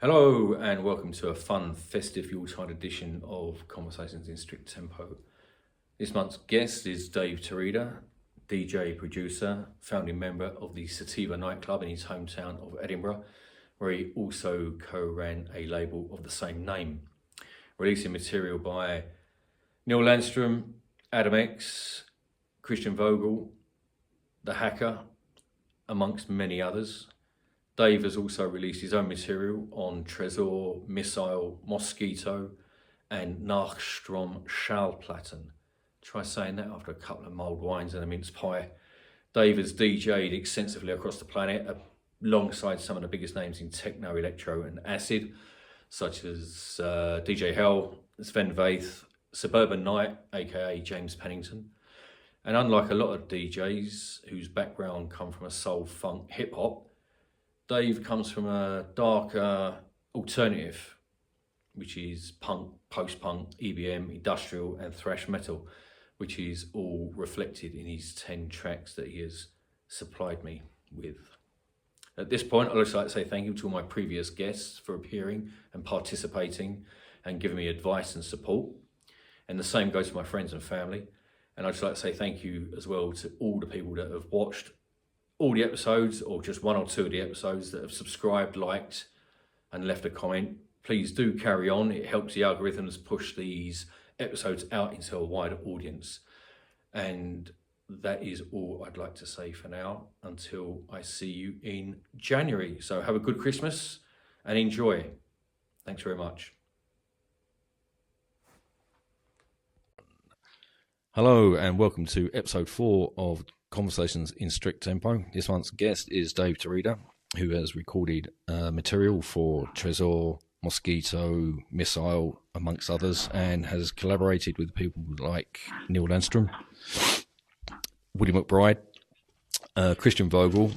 Hello and welcome to a fun, festive Yuletide edition of Conversations in Strict Tempo. This month's guest is Dave Tarrida, DJ, producer, founding member of the Sativa nightclub in his hometown of Edinburgh, where he also co-ran a label of the same name. Releasing material by Neil Landstrumm, Adam X, Christian Vogel, The Hacker, amongst many others. Dave has also released his own material on Tresor, Missile, Mosquito, and Nachstrom Schallplatten. Try saying that after a couple of mulled wines and a mince pie. Dave has DJ'd extensively across the planet, alongside some of the biggest names in techno, electro, and acid, such as DJ Hell, Sven Vaith, Suburban Night, aka James Pennington. And unlike a lot of DJs whose background come from a soul, funk, hip hop, Dave comes from a darker alternative, which is punk, post-punk, EBM, industrial, and thrash metal, which is all reflected in his 10 tracks that he has supplied me with. At this point, I'd also like to say thank you to all my previous guests for appearing and participating and giving me advice and support. And the same goes to my friends and family. And I'd just like to say thank you as well to all the people that have watched all the episodes, or just one or two of the episodes, that have subscribed, liked, and left a comment. Please do carry on. It helps the algorithms push these episodes out into a wider audience. And that is all I'd like to say for now, until I see you in January. So have a good Christmas and enjoy. Thanks very much. Hello and welcome to episode 4 of Conversations in Strict Tempo. This month's guest is Dave Tarrida, who has recorded material for Tresor, Mosquito, Missile, amongst others, and has collaborated with people like Neil Landstrumm, Woody McBride, Christian Vogel,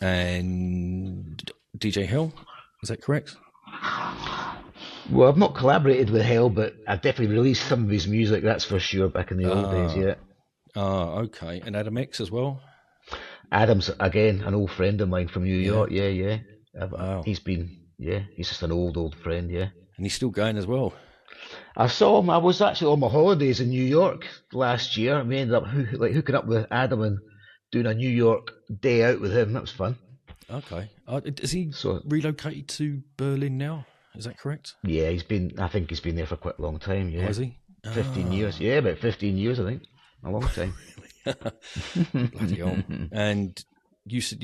and DJ Hell. Is that correct? Well, I've not collaborated with Hell, but I've definitely released some of his music, that's for sure, back in the old days, yeah. Okay. And Adam X as well? Adam's, again, an old friend of mine from New York, yeah. Wow. He's just an old friend, yeah. And he's still going as well? I saw him, I was actually on my holidays in New York last year, and we ended up hooking up with Adam and doing a New York day out with him. That was fun. Okay. Is he relocated to Berlin now? Is that correct? Yeah, I think he's been there for quite a long time, yeah. Oh, has he? 15 years, yeah, about 15 years, I think. A long time. Bloody hell. And you said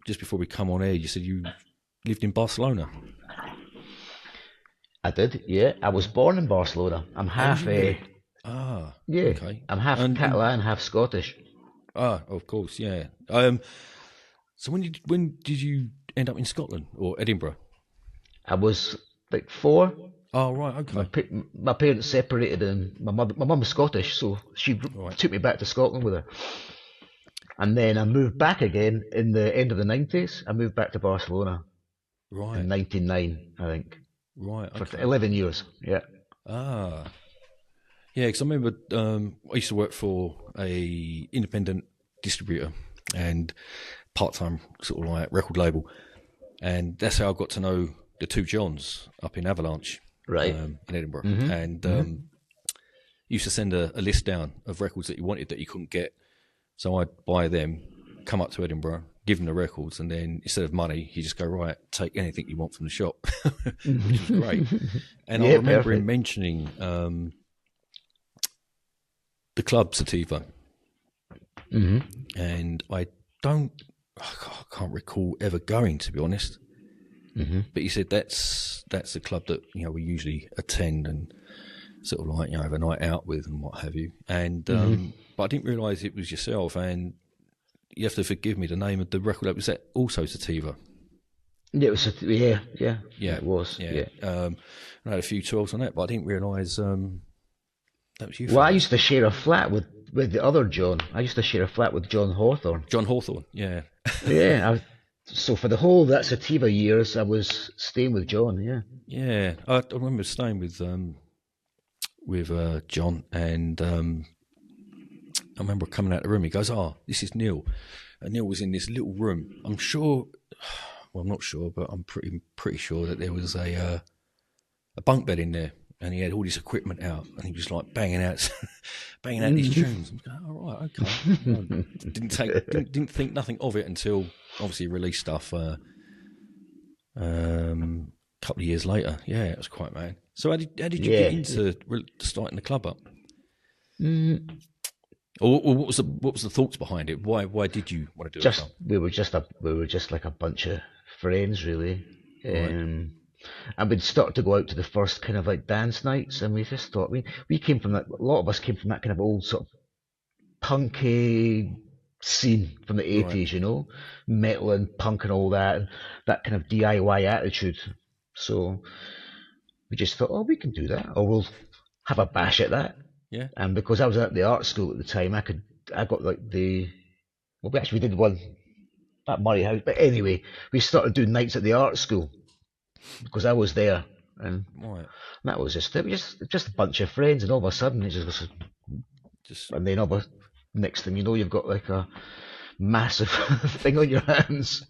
just before we come on air, you said you lived in Barcelona. I did, yeah. I was born in Barcelona. I'm half okay. I'm half Catalan, half Scottish. Of course, yeah. So when did you end up in Scotland or Edinburgh? I was like 4. Oh, right, okay. My parents separated, and my mum was Scottish, so she took me back to Scotland with her. And then I moved back again in the end of the 90s. I moved back to Barcelona. Right. In 99, I think. Right, okay. For 11 years, yeah. Yeah, because I remember I used to work for a independent distributor and part-time sort of like record label. And that's how I got to know the two Johns up in Avalanche. Right. In Edinburgh. Mm-hmm. And used to send a list down of records that you wanted that you couldn't get. So I'd buy them, come up to Edinburgh, give them the records, and then instead of money, you just go, right, take anything you want from the shop, which was great. And I remember him mentioning the club Sativa. Mm-hmm. And I can't recall ever going, to be honest. Mm-hmm. But he said that's the club that we usually attend and sort of like have a night out with and what have you. And but I didn't realise it was yourself. And you have to forgive me. The name of the record label, was that also Sativa? Yeah, it was. Yeah. It was. Yeah. I had a few 12s on that, but I didn't realise that was you. Well, I used to share a flat with the other John. I used to share a flat with John Hawthorne. John Hawthorne, yeah. Yeah. So for the whole that Sativa years, I was staying with John. Yeah. Yeah, I remember staying with John, and I remember coming out of the room. He goes, "This is Neil," and Neil was in this little room. I'm sure well, I'm not sure, but I'm pretty sure that there was a bunk bed in there, and he had all his equipment out, and he was like banging out these tunes. I'm going, all right, okay. Didn't think nothing of it until obviously he released stuff. Couple of years later, yeah, it was quite mad. So how did you get into starting the club up? Or what was the thoughts behind it? Why did you want to do it? We were just like a bunch of friends, really. And we'd start to go out to the first kind of like dance nights, and we just thought we came from that. A lot of us came from that kind of old sort of punky scene from the 80s, you know, metal and punk and all that, and that kind of DIY attitude. So we just thought, oh, we can do that, or we'll have a bash at that. Yeah. And because I was at the art school at the time, I got like we actually did one at Murray House, but anyway, we started doing nights at the art school because I was there, and that was just a bunch of friends, and all of a sudden it just and then next thing you know, you've got like a massive thing on your hands.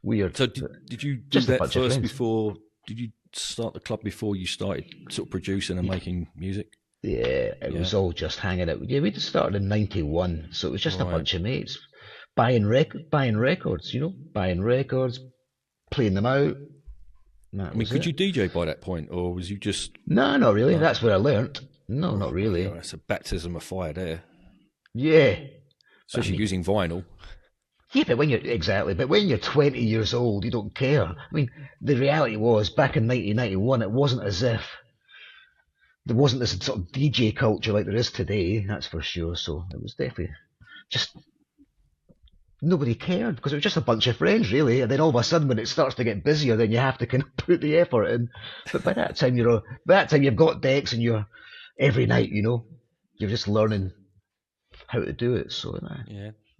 Weird. So did you do that first before? Did you start the club before you started sort of producing and making music? Yeah, it was all just hanging out. Yeah, we just started in '91, so it was just a bunch of mates buying records, you know, playing them out. I mean, could you DJ by that point, or was you just? No, not really. That's where I learnt. No, not really. Yeah, it's a baptism of fire there. Yeah. Especially using vinyl. Yeah, but when you're 20 years old, you don't care. I mean, the reality was, back in 1991, it wasn't as if there wasn't this sort of DJ culture like there is today, that's for sure. So it was definitely just nobody cared because it was just a bunch of friends, really. And then all of a sudden, when it starts to get busier, then you have to kind of put the effort in. But by that time, you've got decks and you're every night, you know, you're just learning how to do it. So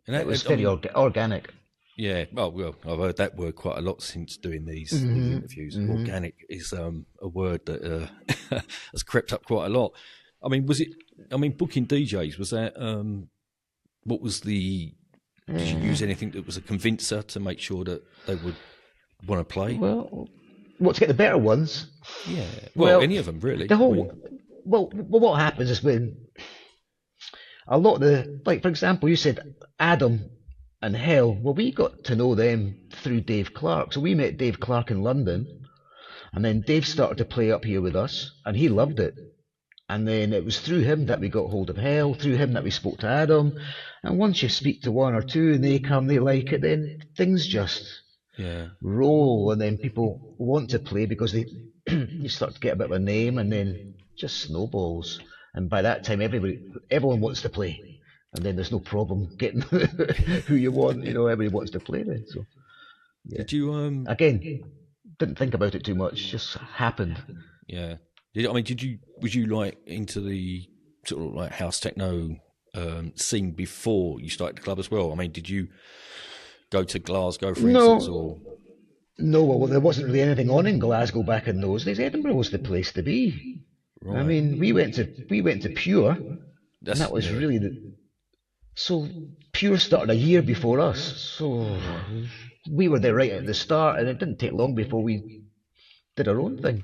and it was very organic. Yeah, well, I've heard that word quite a lot since doing these interviews. Organic is a word that has crept up quite a lot. I mean, booking DJs, was that, what was did you use anything that was a convincer to make sure that they would want to play? Well, to get the better ones? Yeah, well, any of them, really. What happens is when a lot of for example, you said Adam and Hell. Well, we got to know them through Dave Clark. So we met Dave Clark in London, and then Dave started to play up here with us, and he loved it. And then it was through him that we got hold of Hell, through him that we spoke to Adam. And once you speak to one or two and they come, they like it, then things just roll, and then people want to play because you start to get a bit of a name, and then just snowballs. And by that time, everyone wants to play. And then there's no problem getting who you want. You know, everybody wants to play then. So, Did you again? Didn't think about it too much. Just happened. Yeah. Was you like into the sort of like house techno scene before you started the club as well? I mean, did you go to Glasgow, for instance, or? No, well, there wasn't really anything on in Glasgow back in those days. Edinburgh was the place to be. Right. I mean, we went to Pure, and that was really so Pure started a year before us, so we were there right at the start, and it didn't take long before we did our own thing.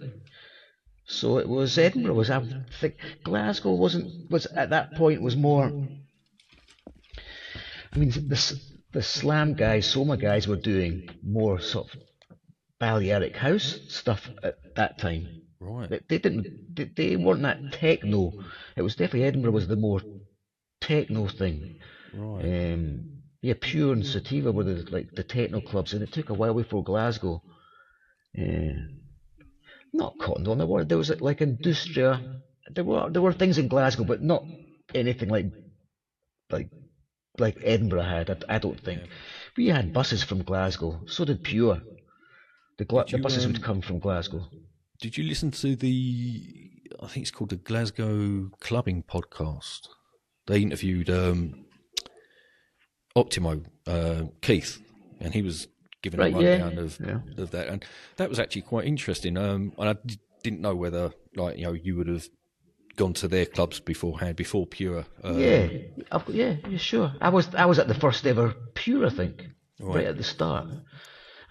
So it was Edinburgh. I think Glasgow was at that point was more. I mean, the slam guys, Soma guys were doing more sort of Balearic house stuff at that time. Right. They weren't that techno. It was definitely Edinburgh was the more techno thing. Right. Pure and Sativa were the techno clubs, and it took a while before Glasgow. Not Cotton On. There was like Industria. There were things in Glasgow, but not anything like Edinburgh had. I don't think. We had buses from Glasgow. So did Pure. The buses would come from Glasgow. Did you listen to I think it's called the Glasgow Clubbing Podcast? They interviewed Optimo, Keith, and he was giving a rundown of that, and that was actually quite interesting. And I didn't know whether, you would have gone to their clubs before Pure. Sure. I was at the first ever Pure, I think, right at the start.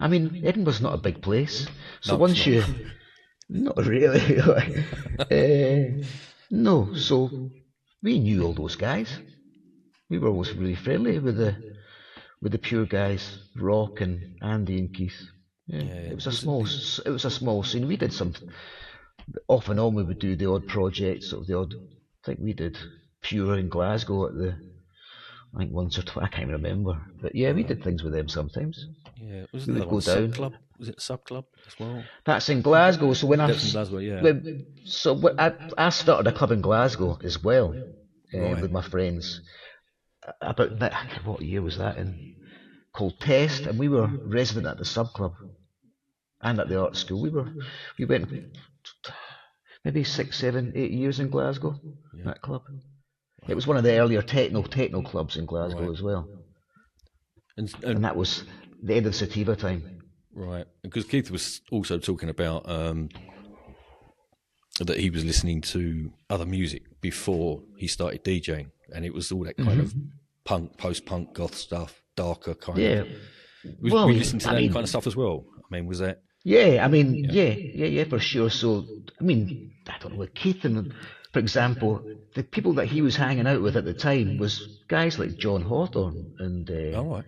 I mean, Edinburgh's not a big place, so No, once it's you, not. not really, no, so we knew all those guys. We were always really friendly with the pure guys, Rock and Andy and Keith. Yeah, Yeah. it was a small scene. We did some off and on. We would do the odd projects, sort of the odd. I think we did Pure in Glasgow at the. I think once or twice. I can't remember, but yeah, we did things with them sometimes. Yeah. Was We the would other go one down. Sub Club? Was it Sub Club as well? That's in Glasgow. So when That's in Glasgow, yeah. I started a club in Glasgow as well, Right. with my friends. About that, what year was that in? Called Test, and we were resident at the sub club and at the art school. We went maybe 6, 7, 8 years in Glasgow. That club. It was one of the earlier techno clubs in Glasgow Right. as well, And and that was the end of Sativa time. right, because Keith was also talking about that he was listening to other music before he started DJing, and it was all that kind of punk, post-punk, goth stuff, darker kind Yeah. of. Were Well, you listening to I that mean- kind of stuff as well? I mean, was that? Yeah, I mean, yeah, for sure. So, I mean, I don't know, with Keith, and, for example, the people that he was hanging out with at the time was guys like John Hawthorne and All right.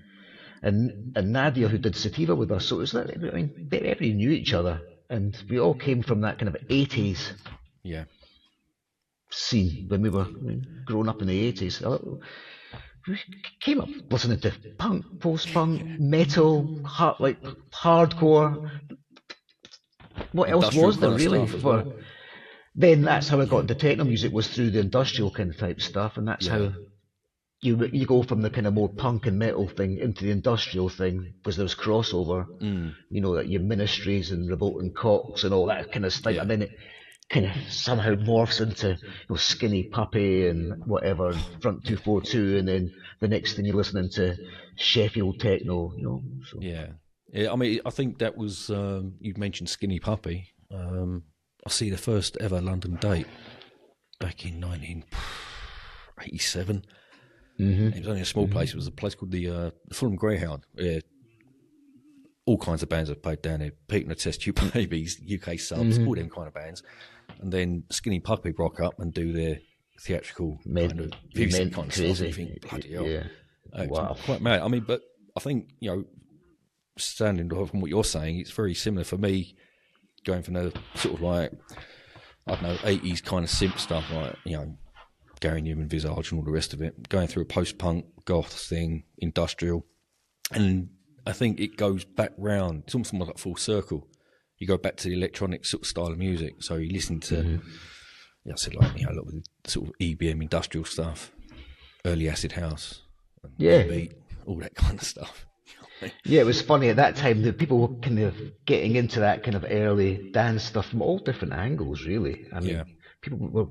and Nadia, who did Sativa with us. So it was like, I mean, everybody knew each other, and we all came from that kind of 80s Yeah. scene when we were growing up in the 80s. We came up listening to punk, post-punk, metal, hardcore. What else Industrial was there kind of really? stuff as well. Then that's how I got into techno music, was through the industrial kind of type stuff, and that's how you go from the kind of more punk and metal thing into the industrial thing, because there's crossover. You know, that your Ministries and Revolt and Cox and all that kind of stuff, and then it kind of somehow morphs into Skinny Puppy and whatever, and Front 242, and then the next thing you're listening to Sheffield techno, So. Yeah. I mean, I think that was you mentioned Skinny Puppy. I see the first ever London date back in 1987. It was only a small place. It was a place called the Fulham Greyhound. Yeah. All kinds of bands have played down there. Pete and the Test Tube Babies, UK Subs, all them kind of bands. And then Skinny Puppy rock up and do their theatrical kind of music kind of stuff. Crazy. You think, bloody hell. Yeah. Wow. Quite mad. I mean, but I think, standing off from what you're saying, it's very similar for me, going from the sort of like, I don't know, 80s kind of simp stuff, like, Gary Newman, Visage and all the rest of it, going through a post-punk, goth thing, industrial. And I think it goes back round, it's almost like full circle. You go back to the electronic sort of style of music. So you listen to, I said, like, a lot of the sort of EBM industrial stuff, early acid house, and beat, all that kind of stuff. Yeah, it was funny at that time that people were kind of getting into that kind of early dance stuff from all different angles, really. I mean, people were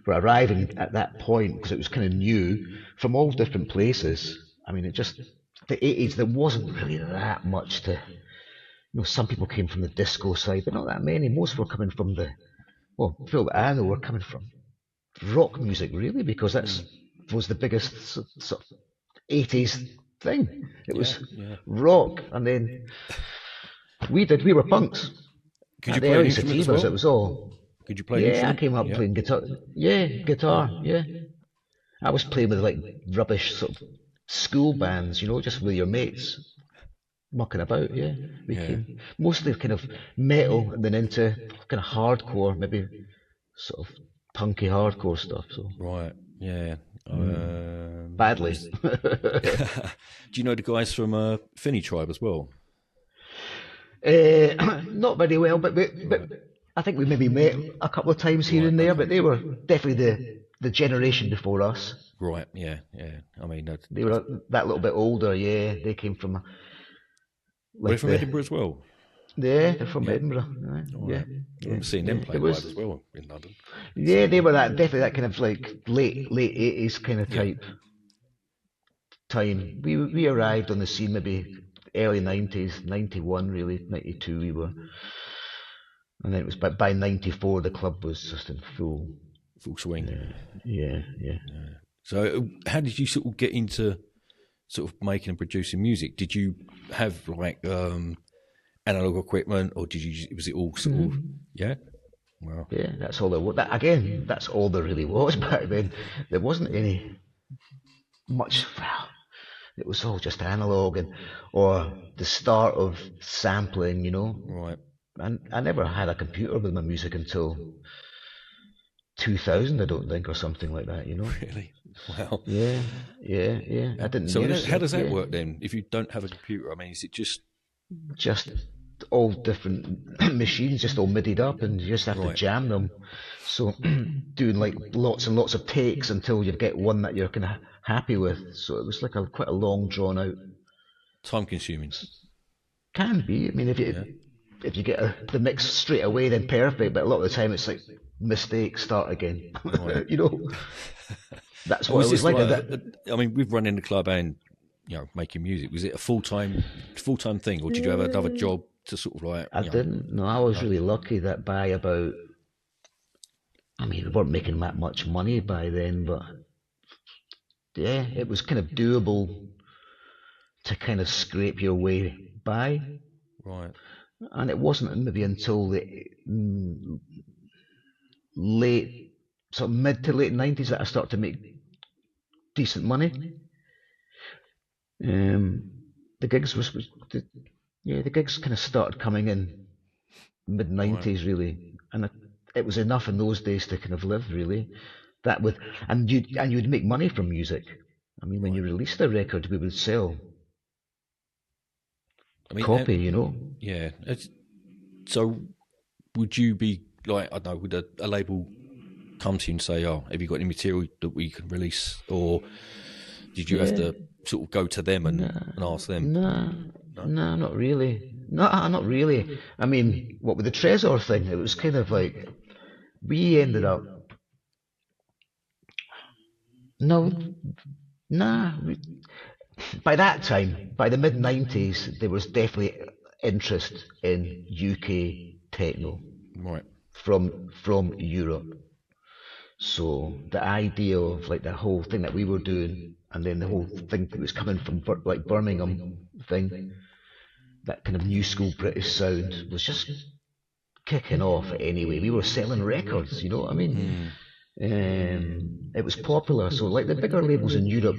arriving at that point because it was kind of new from all different places. I mean, the 80s, there wasn't really that much to, some people came from the disco side, but not that many. Most were coming from Phil and I were coming from rock music, really, because was the biggest sort of 80s thing. It was rock, and then we were punks. Could you the play early an instrument as Sativas, well? it was all. Could you play an instrument? I came up playing guitar. Yeah, guitar. Yeah, I was playing with like rubbish sort of school bands, just with your mates, mucking about. Yeah, we came mostly kind of metal, and then into kind of hardcore, maybe sort of punky hardcore stuff. So Right. Yeah. badly. Do you know the guys from Finny Tribe as well? Not very well, but I think we maybe met a couple of times here and there. But they were definitely the generation before us. Right. Yeah. I mean, They were that little bit older. Yeah, they came from. They're from Edinburgh as well. Yeah, they're from Edinburgh. Yeah. I remember seeing them play live as well in London. Yeah, they were definitely that kind of like late 80s kind of type time. We arrived on the scene maybe early 90s, 91 really, 92 we were. And then it was by 94 the club was just in full swing. Yeah. So how did you sort of get into sort of making and producing music? Did you have like analog equipment, or was it all sort of, yeah? Wow. Yeah, that's all there was. That's all there really was back then. There wasn't any much. Well, it was all just analog or the start of sampling, Right. And I never had a computer with my music until 2000, I don't think, or something like that, Really? Wow. Yeah. I didn't. So how does that work then? If you don't have a computer, I mean, is it just all different machines, just all midied up, and you just have to jam them. So doing like lots and lots of takes until you get one that you're kind of happy with. So it was like quite a long, drawn out. time consuming? Can be. I mean, if you get the mix straight away, then perfect. But a lot of the time, it's like mistake, start again. Right. That's what it was like. I mean, we've run in the club and making music. Was it a full time thing, or did you have another job to sort of like? I didn't. No, I was really lucky that by about. I mean, we weren't making that much money by then, but yeah, it was kind of doable to kind of scrape your way by. Right. And it wasn't maybe until the mid to late 90s that I started to make decent money. The gigs the gigs kind of started coming in mid 90s really, and it was enough in those days to kind of live really. And you'd make money from music. I mean, when you released a record, we would sell. Copy, Yeah. So, would you be like, I don't know, would a label come to you and say, "Oh, have you got any material that we can release?" Or did you have to sort of go to them and ask them? No, not really. No, not really. I mean, what with the Tresor thing, it was kind of like we ended up. By that time, by the mid 90s, there was definitely interest in UK techno, right, from Europe. So the idea of like the whole thing that we were doing, and then the whole thing that was coming from like Birmingham thing, that kind of new school British sound was just kicking off anyway. We were selling records, you know what I mean? It was popular, so like the bigger labels in Europe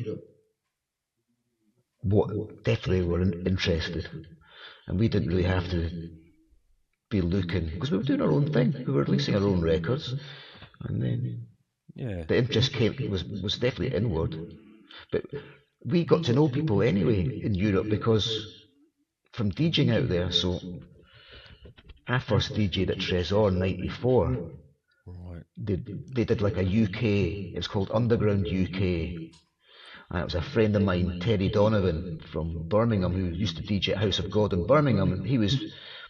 definitely were interested, and we didn't really have to be looking because we were doing our own thing. We were releasing our own records, and then the interest was definitely inward. But we got to know people anyway in Europe because from DJing out there. So I first DJed at Tresor in '94. right. They did like a UK. It's called Underground UK. And it was a friend of mine, Terry Donovan from Birmingham, who used to DJ at House of God in Birmingham, and he was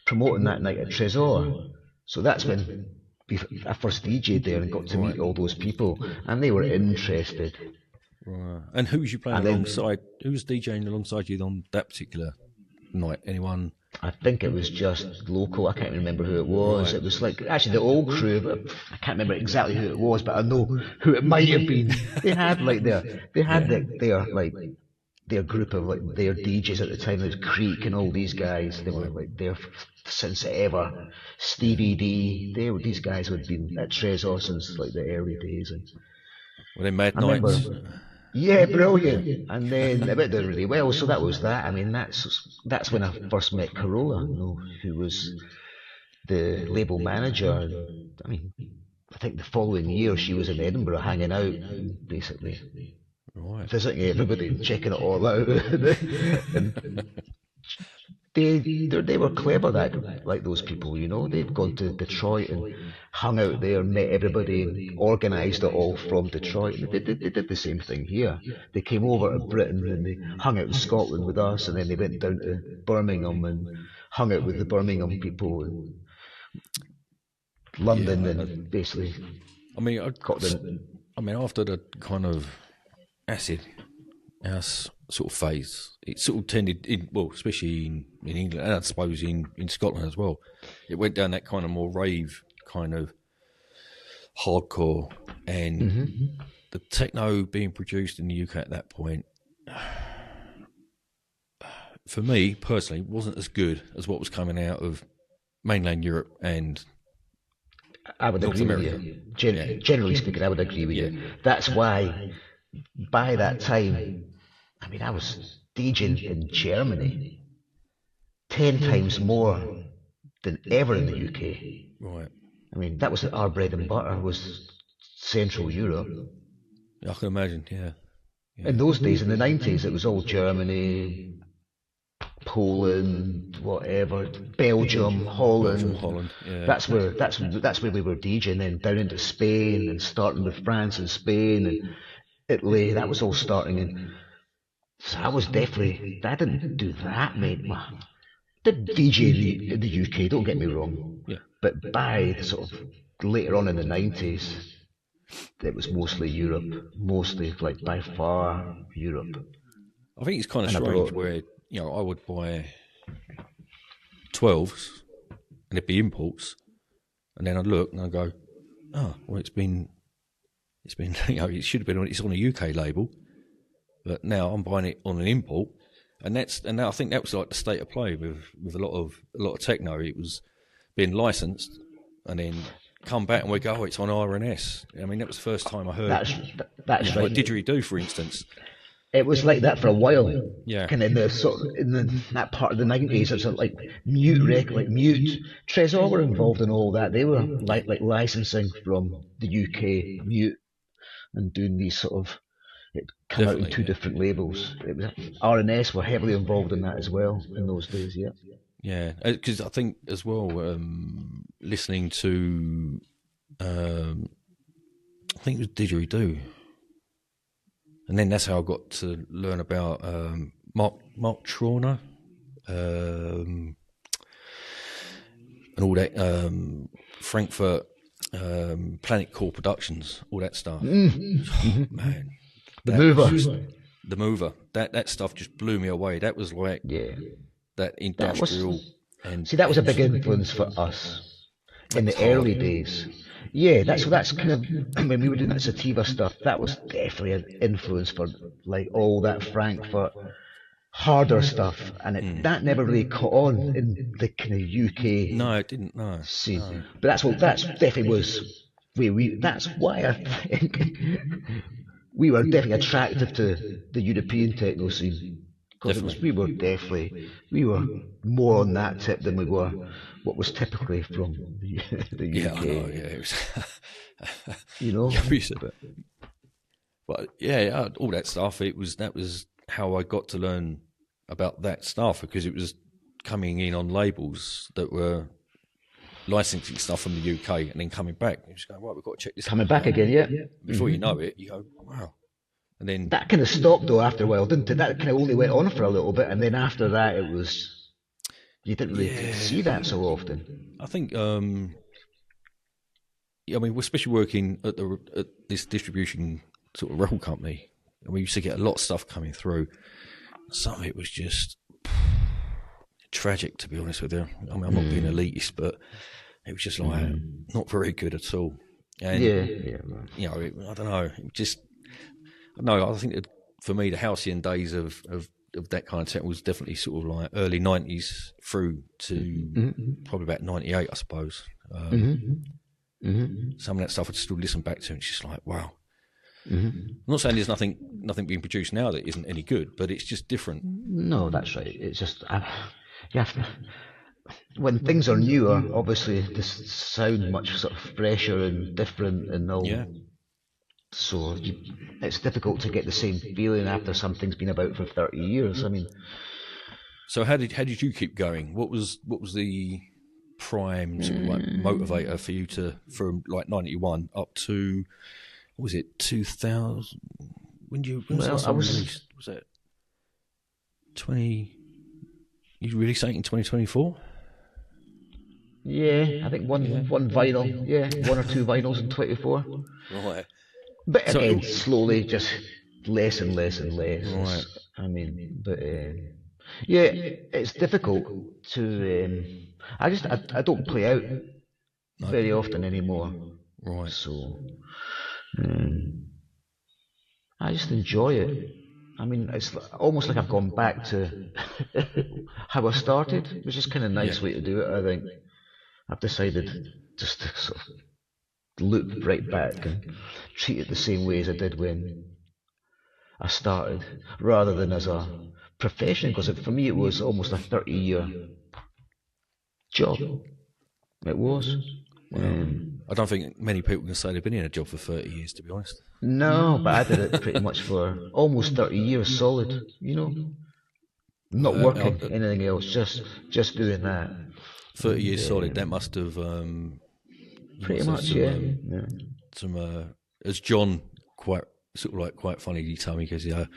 promoting that night at Tresor. So that's when I first DJed there and got to meet all those people, and they were interested. Right. And who was you playing alongside? Who was DJing alongside you on that particular night? Anyone? I think it was just local. I can't remember who it was. Right. It was like actually the old crew. But I can't remember exactly who it was, but I know who it might have been. They had like their group of like their DJs at the time. There was Creek and all these guys. They were like there since ever. Stevie D. These guys had been at Tresor since like the early days. And were they Mad Nights? Yeah, brilliant. And then it did really well. So that was that. I mean, that's when I first met Carola, who was the label manager. I mean, I think the following year she was in Edinburgh hanging out, basically, visiting everybody and checking it all out. And they were clever, like those people, They've gone to Detroit and hung out there, met everybody, and organised it all from Detroit. And they did the same thing here. They came over to Britain and they hung out in Scotland with us, and then they went down to Birmingham and hung out with the Birmingham people in London, and basically. I mean, after the kind of acid house sort of phase, it sort of tended, especially in England, and I suppose in Scotland as well, it went down that kind of more rave kind of hardcore, and the techno being produced in the UK at that point, for me personally, wasn't as good as what was coming out of mainland Europe and I would North agree with America. you. Generally speaking, I would agree with you. That's why, by that time, I mean, I was DJing in Germany 10 times more than ever in the UK. Right. I mean, that was our bread and butter, was Central Europe. I can imagine, yeah. In those days, in the 90s, it was all Germany, Poland, whatever, Belgium, Holland. Yeah. That's where we were DJing. Then down into Spain, and starting with France and Spain and Italy. That was all starting in. So I didn't do that, mate. Did DJ in the UK? Don't get me wrong. Yeah. But by the sort of later on in the 90s, it was mostly Europe, like by far Europe. I think it's kind of strange where, you know, I would buy 12s and it'd be imports, and then I'd look and I'd go, oh, well, it's been, you know, it should have been, it's on a UK label, but now I'm buying it on an import, and I think that was like the state of play with a lot of techno. It was being licensed, and then come back and we go, oh, it's on R&S. I mean, that was the first time I heard. That's right. Like Didgeridoo, for instance. It was like that for a while. Yeah. Kind of that part of the 90s, it was like Mute. Tresor were involved in all that. They were like licensing from the UK, Mute, and doing these sort of. It come out in two different labels. It was R&S were heavily involved in that as well in those days. Yeah. Yeah, because I think as well, listening to, I think it was Didgeridoo, and then that's how I got to learn about Mark Trauner, and all that, Frankfurt, Planet Core Productions, all that stuff. Oh, man, the mover, that stuff just blew me away. That was like that industrial. That was a big influence for us in the early days. Yeah, that's kind of when we were doing that Sativa stuff. That was definitely an influence for like all that Frankfurt harder stuff, and that never really caught on in the kind of UK. No, it didn't. No, scene. No. But that's definitely was we. That's why I think we were definitely attracted to the European techno scene. Because we were more on that tip than we were what was typically from the UK. Yeah, I know, yeah. It was you know? But yeah, all that stuff, that was how I got to learn about that stuff, because it was coming in on labels that were licensing stuff from the UK and then coming back. You just go, right, we've got to check this coming back again, yeah. Before you know it, you go, wow. And then that kind of stopped though after a while, didn't it? That kind of only went on for a little bit, and then after that, it was you didn't really see that so often. I think, I mean, we're especially working at this distribution sort of record company, and we used to get a lot of stuff coming through. Some of it was just tragic, to be honest with you. I mean, I'm not being elitist, but it was just like not very good at all. And you know, I don't know, it just. No, I think that for me, the halcyon days of that kind of tech was definitely sort of like early 90s through to probably about 98, I suppose. Some of that stuff I still listen back to, and it's just like, wow. I'm not saying there's nothing being produced now that isn't any good, but it's just different. No, that's right. It's just, when things are newer, obviously, they sound much sort of fresher and different and all. Yeah. So it's difficult to get the same feeling after something's been about for 30 years. I mean, so how did you keep going? What was the prime sort of like motivator for you to, from like 91 up to, what was it, 2000? When was that song released? Was that 20? You released something in 2024? Yeah, I think one vinyl. Yeah, one or two vinyls in 24. Right. But again, slowly, just less and less and less. Right. I mean, but yeah, it's difficult to. I don't play out very often anymore. Right. So I just enjoy it. I mean, it's almost like I've gone back to how I started, which is kind of a nice way to do it, I think. I've decided just to sort of loop right back and treat it the same way as I did when I started, rather than as a profession, because for me it was almost a 30-year job. It was. I don't think many people can say they've been in a job for 30 years, to be honest. No, but I did it pretty much for almost 30 years solid, you know. Not working anything else, just doing that. 30 years solid, that must have... pretty much, Some, as John quite funny, he told me, because I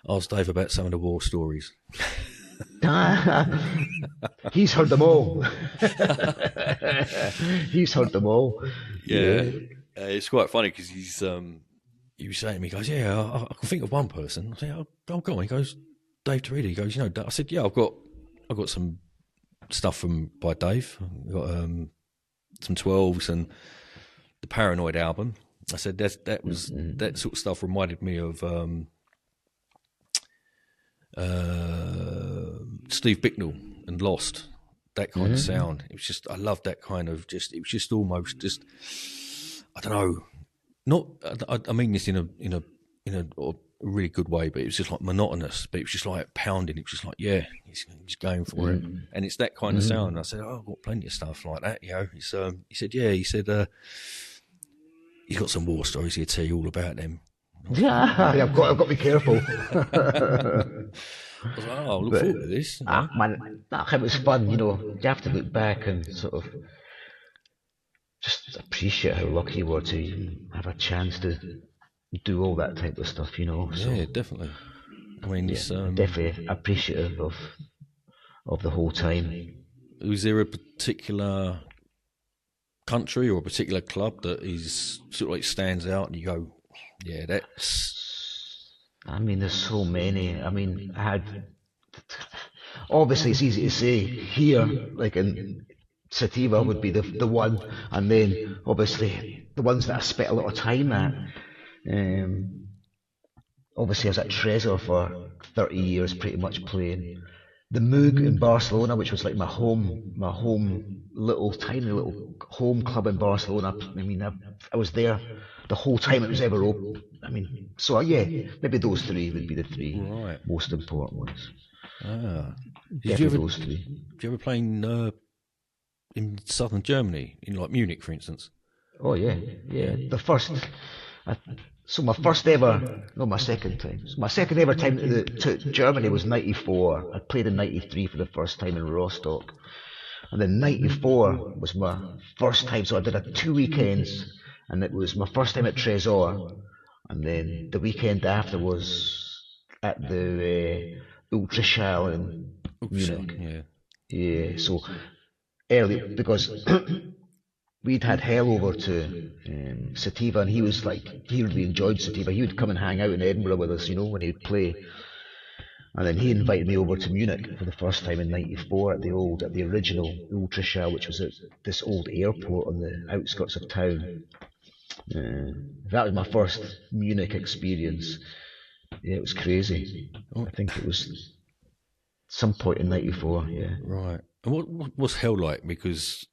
asked Dave about some of the war stories. He's heard them all. He's heard them all. Yeah. It's quite funny because he was saying to me, he goes, I can think of one person. I said, oh, go on. He goes, Dave Tarrida. He goes, I said, yeah, I've got some stuff by Dave. I've got some 12s and the Paranoid album. I said that sort of stuff reminded me of Steve Bicknell and Lost. That kind of sound. It was just, I loved that kind of it was just almost just, I don't know, not, I mean this in a really good way, but it was just like monotonous, but it was just like pounding. It was just like, yeah, he's going for it. And it's that kind of sound. And I said, I've got plenty of stuff like that, He said, yeah, he's got some war stories he'll tell you all about them. Yeah, I've got to be careful. I was like, I look forward to this. Man, it was fun, You have to look back and sort of just appreciate how lucky you were to have a chance to do all that type of stuff, So, yeah, definitely. I mean, it's definitely appreciative of the whole time. Was there a particular country or a particular club that is sort of like stands out, and you go, yeah, that's... I mean, there's so many. I mean, I had... Obviously, it's easy to say here, like in Sativa would be the one, and then obviously the ones that I spent a lot of time at. Obviously, I was at Tresor for 30 years, pretty much playing the Moog in Barcelona, which was like my home tiny little home club in Barcelona. I mean, I was there the whole time it was ever open. I mean, so yeah, maybe those three would be the three most important ones. Did you ever play in southern Germany, in like Munich, for instance? Oh yeah. The first. My second time. So my second ever time to Germany was '94. I played in '93 for the first time in Rostock, and then '94 was my first time. So I did 2 weekends, and it was my first time at Tresor, and then the weekend after was at the Ultraschall in Munich. Yeah. So early, because we'd had Hell over to Sativa, and he was like, he really enjoyed Sativa. He would come and hang out in Edinburgh with us, when he'd play. And then he invited me over to Munich for the first time in '94 at the original Ultraschall, which was at this old airport on the outskirts of town. That was my first Munich experience. Yeah, it was crazy. I think it was some point in '94. Yeah. Right. And what was Hell like? Because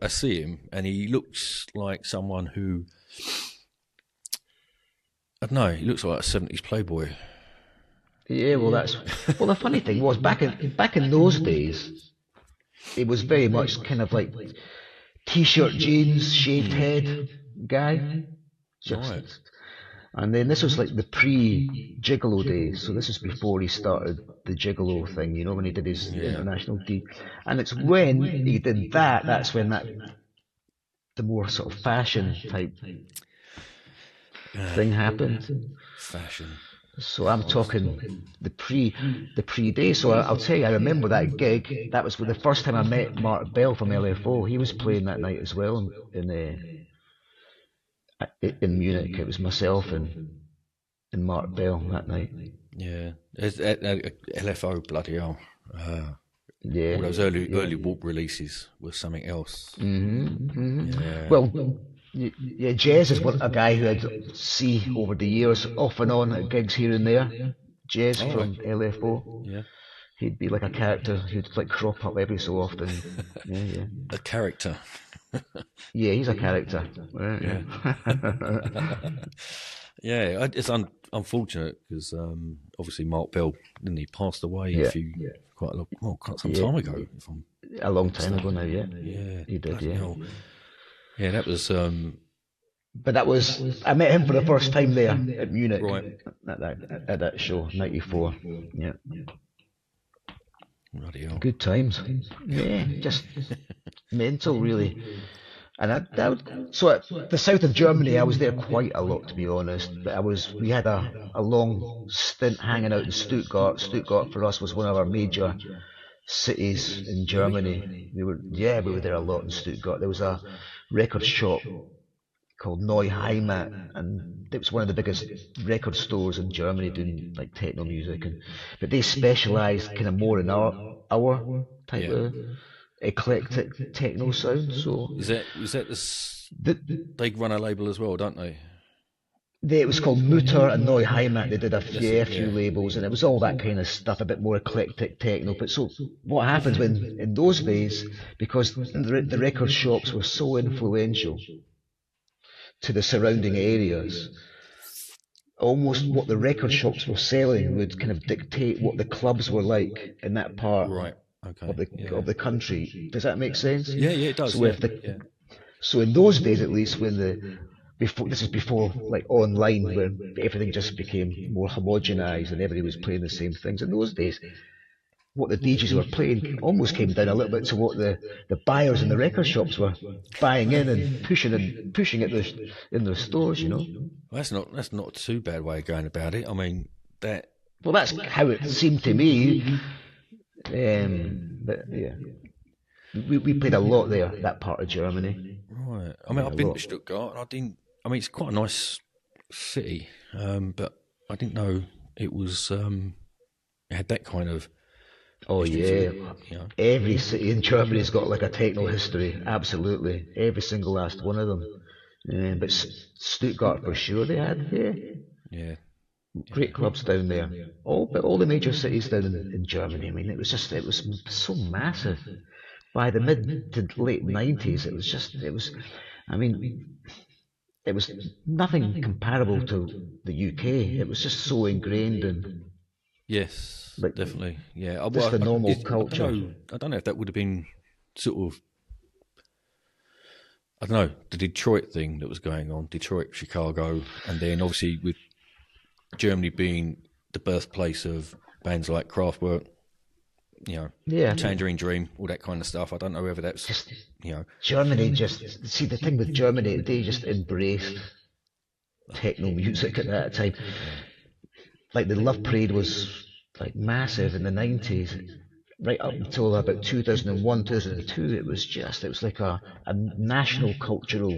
I see him, and he looks like someone who, I don't know, he looks like a '70s playboy. Yeah, well, the funny thing was back in those days, it was very much kind of like t-shirt, jeans, shaved head guy. Right. And then this was like the pre-Gigolo days, so this is before he started the Gigolo thing, when he did his international deal. And it's when he did that's when the more sort of fashion type thing happened. Fashion. So I'm talking the pre days. So I'll tell you, I remember that gig. That was the first time I met Mark Bell from LFO. He was playing that night as well in Munich. It was myself and Mark Bell that night. Yeah, LFO, bloody hell. Yeah, all those early walk releases were something else. Yeah. Well, yeah, Jez is a guy who I'd see over the years, off and on at gigs here and there. Jez from LFO. Yeah. He'd be like a character who'd like crop up every so often. Yeah. A character. Yeah, he's a character. Yeah. Yeah, it's unfortunate because obviously Mark Bell, didn't he, passed away quite some time ago. A long time ago now, yeah. Yeah, He did, yeah. Hell. Yeah, that was. But that was, I met him for the first time there at Munich, Right. at that show, 94. Yeah. Bloody hell. Good times. Yeah, just mental, really. And so at the south of Germany, I was there quite a lot, to be honest. But we had a long stint hanging out in Stuttgart. Stuttgart for us was one of our major cities in Germany. We were there a lot in Stuttgart. There was a record shop called Neuheimat, and it was one of the biggest record stores in Germany doing like techno music, but they specialised kind of more in our type of eclectic techno sound. So is that they run a label as well, don't they? It was called Mutter and Neuheimat. They did a few labels, and it was all that kind of stuff, a bit more eclectic techno. But so what happens in those days, because the record shops were so influential to the surrounding areas, almost what the record shops were selling would kind of dictate what the clubs were like in that part of the country. Does that make sense? Yeah, it does. So in those days, at least, this is before like online, where everything just became more homogenized and everybody was playing the same things. In those days, what the DJs were playing almost came down a little bit to what the buyers in the record shops were buying in and pushing it in their stores, you know. Well, that's not too bad way of going about it. I mean, that. Well, that's how it seemed to me. But yeah, we played a lot there, that part of Germany. Right. I mean, I've been to Stuttgart, and I didn't. I mean, it's quite a nice city, but I didn't know it was. It had that kind of. Oh yeah, every city in Germany's got like a techno history. Absolutely, every single last one of them. But Stuttgart for sure they had. Yeah. Great clubs down there. All the major cities down in Germany. I mean, it was so massive. By the mid to late 90s, it was nothing comparable to the UK. It was just so ingrained in. Yes, like, definitely. Yeah, just the normal culture. I don't know if that would have been sort of. I don't know, the Detroit thing that was going on, Detroit, Chicago, and then obviously with Germany being the birthplace of bands like Kraftwerk, Tangerine Dream, all that kind of stuff. I don't know whether that's just, Germany see the thing with Germany, they just embraced techno music at that time. Like the Love Parade was like massive in the 90s, right up until about 2001, 2002. It was like a national cultural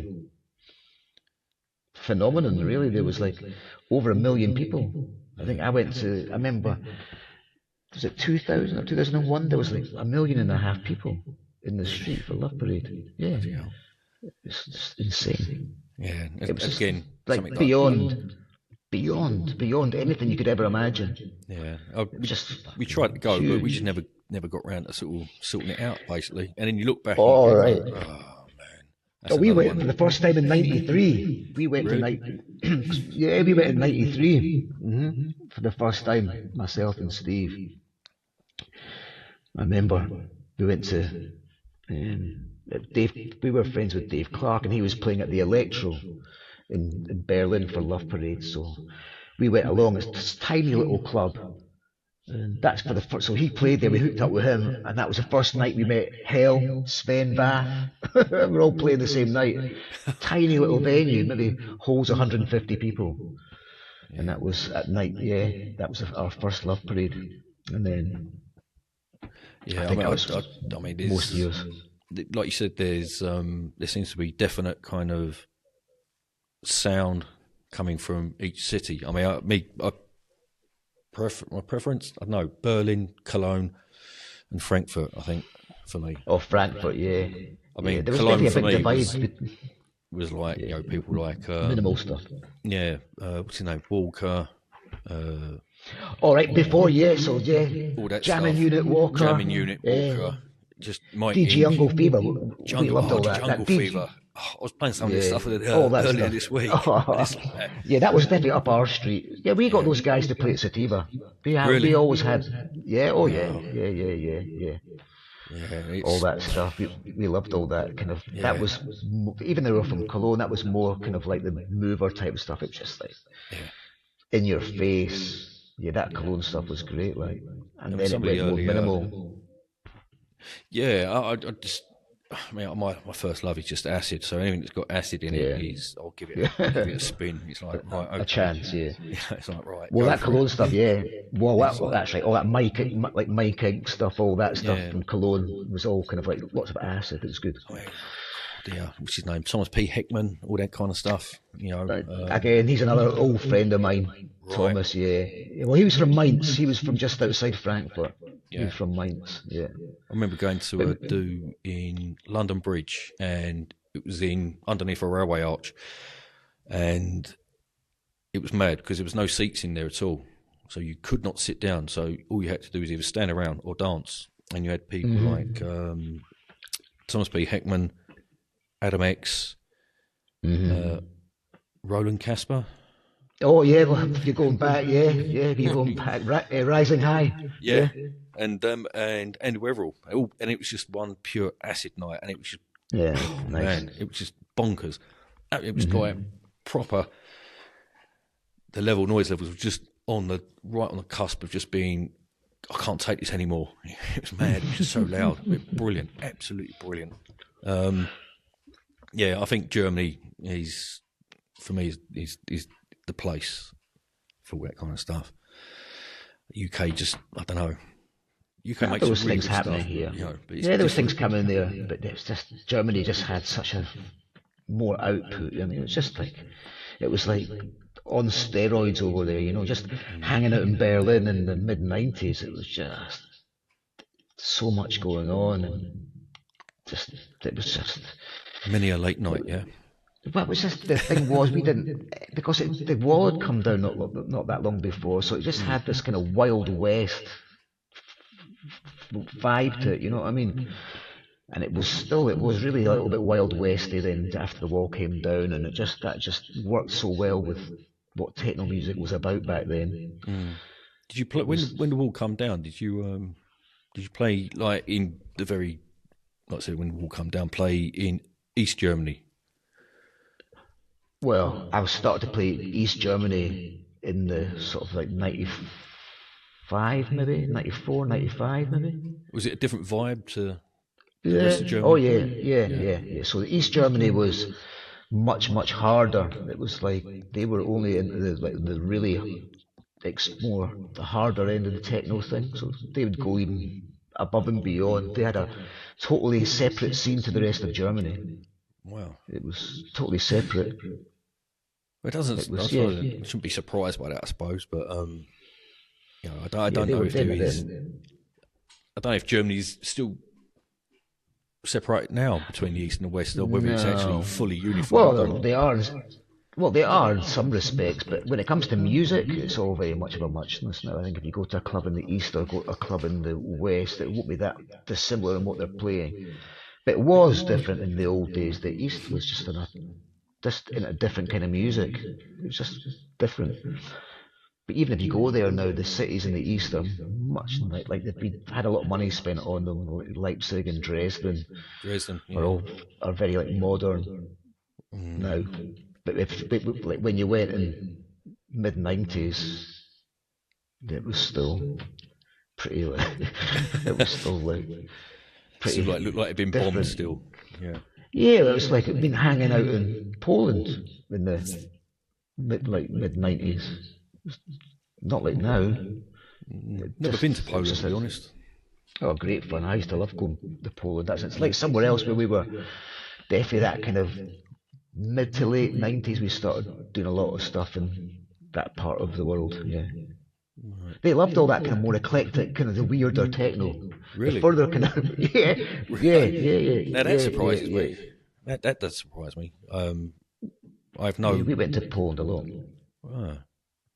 phenomenon, really. There was like over 1 million people. I think I remember, was it 2000 or 2001? There was like 1.5 million people in the street for Love Parade. Yeah. It's just insane. Yeah. It was again like beyond anything you could ever imagine. Yeah. We tried to go, huge. But we just never got around to sort of sorting it out, basically. And then you look back. Oh, right. Oh, man. We went for the first time in '93. We went really? we went in '93 for the first time, myself and Steve. I remember we went to Dave. We were friends with Dave Clark, and he was playing at the Electro in Berlin for Love Parade. So we went along. It's this tiny little club. And that's for the first. So he played there. We hooked up with him, and that was the first night we met Hell, Sven Bath. We're all playing the same night. Tiny little venue, maybe holds 150 people, and that was at night. Yeah, that was our first Love Parade, and then. Yeah, I mean, most years. Like you said, there seems to be definite kind of sound coming from each city. I mean, my preference, I don't know, Berlin, Cologne, and Frankfurt, I think, for me. Oh, Frankfurt, yeah. I mean, there was Cologne for a big me was like, people like... minimal stuff. Yeah, what's his name? Walker, All right, before, yeah, so yeah, all that Jamming stuff. Unit Walker, Jamming Unit Walker, just Mike DJ Inc. Jungle Fever, we loved all that. Jungle that DJ, Fever. Oh, I was playing some of this yeah, stuff all that earlier stuff. this week. Yeah, that was definitely up our street. Yeah, we got those guys to play at Sativa. Really? We always had, yeah, oh yeah. Yeah, All that stuff. We loved all that kind of. Yeah. That was even though we were from Cologne. That was more kind of like the mover type of stuff. It was just like in your face. Yeah, that Cologne stuff was great. Like, and then it went more minimal. Yeah, I just. I mean, my first love is just acid. So anything that's got acid in it is, I'll give it a spin. It's like right, okay. A chance, yeah. It's like right. Well, that Cologne stuff, yeah. Well, that's right. All that Mike Inc. stuff, all that stuff from Cologne was all kind of like lots of acid. It was good. Oh, yeah. What's his name? Thomas P. Hickman, all that kind of stuff. You know. Again, he's another old friend of mine. Right. Thomas, yeah. Well, he was from Mainz. He was from just outside Frankfurt. Yeah. He was from Mainz, yeah. I remember going to a do in London Bridge, and it was underneath a railway arch, and it was mad because there was no seats in there at all, so you could not sit down. So all you had to do was either stand around or dance, and you had people like Thomas B. Heckman, Adam X, Roland Casper. Oh yeah, well, if you're going back, you're going back, Rising High. Yeah. And Andy Weatherall, and it was just one pure acid night, and it was just nice. Man, it was just bonkers. It was like proper. The noise levels were just right on the cusp of just being. I can't take this anymore. It was mad. It was just so loud. Brilliant, absolutely brilliant. I think Germany is for me is the place for all that kind of stuff. UK just I don't know. UK makes those really things happening stuff, here. You know, there was things coming there, but it's just Germany just had such a more output. I mean, it was like on steroids over there. You know, just hanging out in Berlin in the mid-90s. It was just so much going on, and it was just many a late night. Yeah. But it was just the thing was we didn't because the wall had come down not that long before, so it just had this kind of Wild West vibe to it, you know what I mean? And it was really a little bit Wild Westy then after the wall came down, and that just worked so well with what techno music was about back then. Did you play when the wall come down? Did you play like in the very like I said when the wall come down? Play in East Germany? Well, I started to play East Germany in the sort of like 95 maybe, 94, 95 maybe. Was it a different vibe to the rest of Germany? Oh yeah. So the East Germany was much harder. It was like they were only in the really more the harder end of the techno thing. So they would go even above and beyond. They had a totally separate scene to the rest of Germany. Wow. It was totally separate. It doesn't. I shouldn't be surprised by that, I suppose. But I don't know if there is. I don't know if Germany's still separate now between the East and the West, or whether it's actually fully unified. Well, they are. Well, they are in some respects, but when it comes to music, it's all very much of a muchness now. I think if you go to a club in the East or go to a club in the West, it won't be that dissimilar in what they're playing. But it was different in the old days. The East was just in a different kind of music. It was just different. But even if you go there now, the cities in the East are much like they've had a lot of money spent on them. Like Leipzig and Dresden are very like modern now. But like when you went in mid-90s, it was still pretty like it was still like pretty. So looked like it'd been bombed still. Yeah. Yeah, it was like it'd been hanging out in Poland in the mid-90s. Not like now. Never been to Poland, to be honest. Oh, great fun! I used to love going to Poland. It's like somewhere else where we were definitely that kind of mid to late 90s. We started doing a lot of stuff in that part of the world. Yeah. Right. They loved all that kind of more eclectic, kind of the weirder techno. Really? The further kind of yeah. Now that surprises me. That does surprise me. I've no. We went to Poland a lot.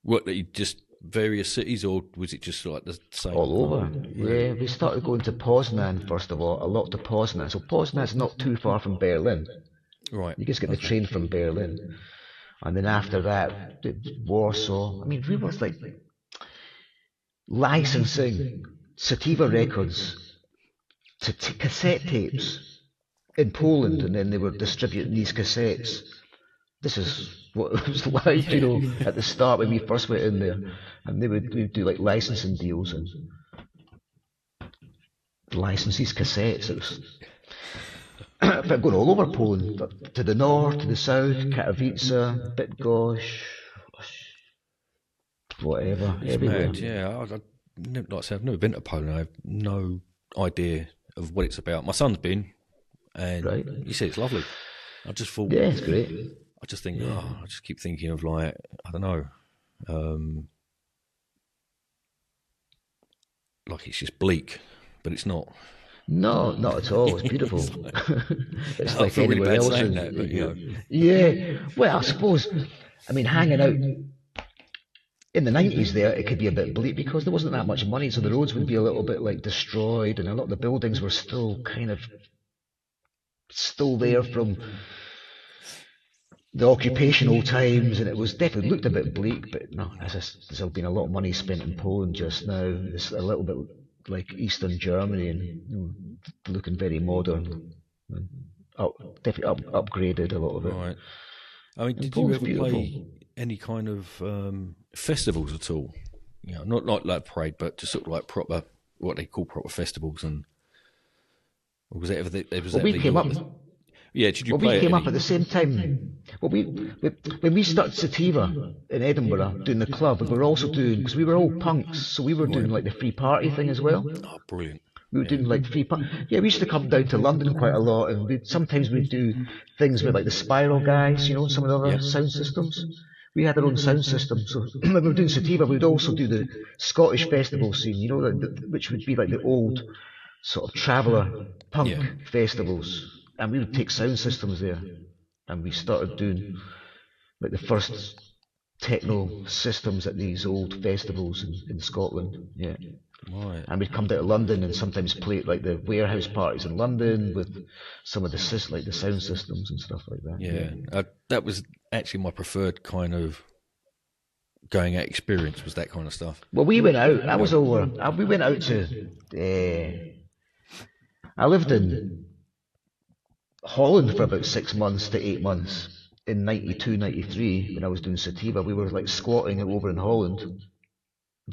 What? You just various cities, or was it just like the same? All over. Yeah, we started going to Poznan first of all, a lot to Poznan. So Poznan's not too far from Berlin. Right. You just get the train from Berlin. And then after that, Warsaw. I mean, we was like licensing Sativae Records to cassette tapes in Poland, and then they were distributing these cassettes. This is what it was like, you know, at the start when we first went in there. And we'd do like licensing deals and license these cassettes. It was but going all over Poland, to the north, to the south, Katowice, Bydgoszcz, whatever, everywhere. Mad, yeah. Like I said, I've never been to Poland. I have no idea of what it's about. My son's been, and he said it's lovely. I just thought, yeah, it's great. I just think, I just keep thinking of like, I don't know, like it's just bleak, but it's not. No, not at all. It's beautiful. It's like anywhere else. Yeah. Well, I suppose. I mean, hanging out in the 90s there, it could be a bit bleak because there wasn't that much money, so the roads would be a little bit like destroyed, and a lot of the buildings were still kind of still there from the occupational times, and it was definitely looked a bit bleak. But no, there's been a lot of money spent in Poland just now. It's a little bit like Eastern Germany, and you know, looking very modern, and definitely upgraded a lot of it. Right. I mean, did you ever play any kind of festivals at all? You know, not like parade, but just sort of like proper, what they call proper festivals, and or was it ever? We came up. Yeah, did you well, play we came up at the same time. Well, when we started Sativa in Edinburgh doing the club, we were also doing, because we were all punks, so we were doing like the free party thing as well. Oh, brilliant! We were doing like free party. Yeah, we used to come down to London quite a lot, and sometimes we'd do things with like the Spiral guys, you know, some of the other sound systems. We had our own sound system, so when we were doing Sativa, we'd also do the Scottish festival scene, you know, which would be like the old sort of traveller punk festivals. And we would take sound systems there, and we started doing like the first techno systems at these old festivals in Scotland. Yeah, right. And we'd come down to London and sometimes play at like the warehouse parties in London with some of the sound systems and stuff like that. Yeah, that was actually my preferred kind of going out experience, was that kind of stuff. Well, we went out. I was over. We went out to. I lived in Holland for about 6 months to 8 months in 92, 93 when I was doing Sativa. We were like squatting over in Holland,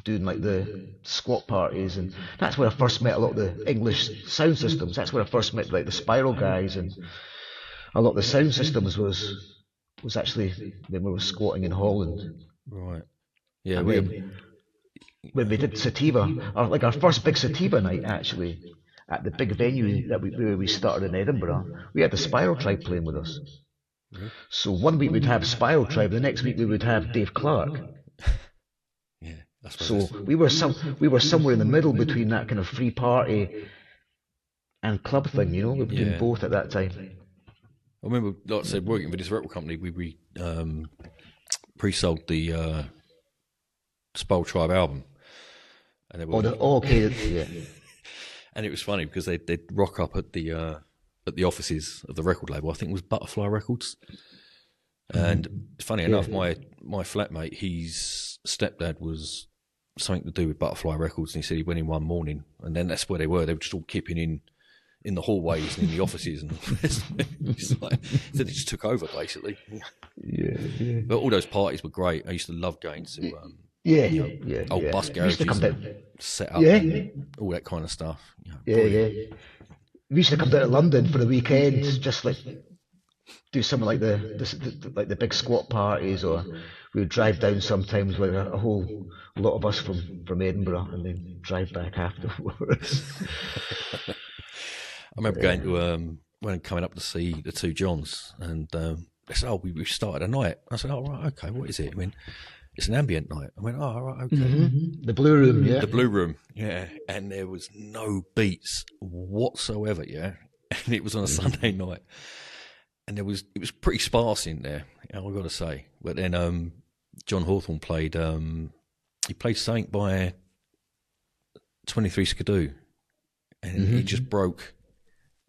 doing like the squat parties, and that's where I first met a lot of the English sound systems. That's where I first met like the Spiral guys, and a lot of the sound systems was actually when we were squatting in Holland. Right. Yeah. When we did Sativa, our first big Sativa night actually, at the big venue where we started in Edinburgh, we had the Spiral Tribe playing with us. Mm-hmm. So one week we'd have Spiral Tribe, the next week we would have Dave Clark. Yeah, so we were somewhere in the middle between that kind of free party and club thing, you know. We were doing both at that time. I remember, like I said, working for this record company, we pre-sold the Spiral Tribe album, and they were yeah. And it was funny because they'd rock up at the offices of the record label. I think it was Butterfly Records. And funny enough, my flatmate, his stepdad was something to do with Butterfly Records, and he said he went in one morning, and then that's where they were. They were just all kipping in the hallways and in the offices, and like, so they just took over basically. Yeah. But all those parties were great. I used to love going to old bus garages, set up, all that kind of stuff. We used to come down to London for the weekend, just like do some of like the big squat parties, or we would drive down sometimes with a whole lot of us from Edinburgh, and then drive back afterwards. I remember going to when coming up to see the Two Johns, and they said, we started a night. I said, right, okay, what is it? I mean, it's an ambient night. I went, right, okay. Mm-hmm. The Blue Room, yeah. The Blue Room, yeah. And there was no beats whatsoever, yeah. And it was on a Sunday night. And it was pretty sparse in there, I've got to say. But then John Hawthorne played he played something by 23 Skidoo, and he just broke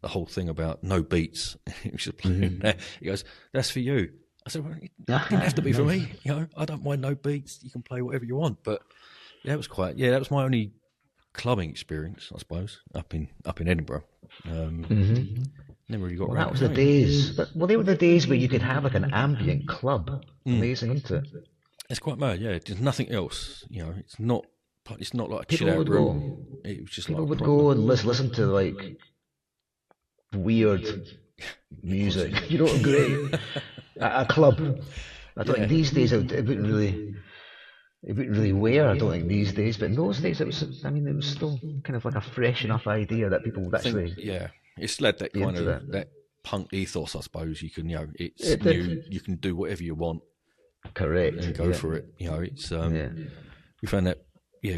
the whole thing about no beats. He was just playing that. He goes, "That's for you." I said, "Well, it didn't have to be for me. You know, I don't mind no beats. You can play whatever you want." But yeah, that was my only clubbing experience, I suppose, up in Edinburgh. Never really got around. That was the days. Well, they were the days where you could have like an ambient club. Amazing, isn't it? It's quite mad. Yeah, there's nothing else. You know, it's not like a People chill out would room. It was just People like would go and listen to like weird music. You know, great at a club. I don't think these days it wouldn't really wear. I don't think these days, but in those days it was. I mean, it was still kind of like a fresh enough idea that people would actually. It's led that kind of that punk ethos, I suppose. You can, it's new. You can do whatever you want. Correct. And go for it. You know, it's we found that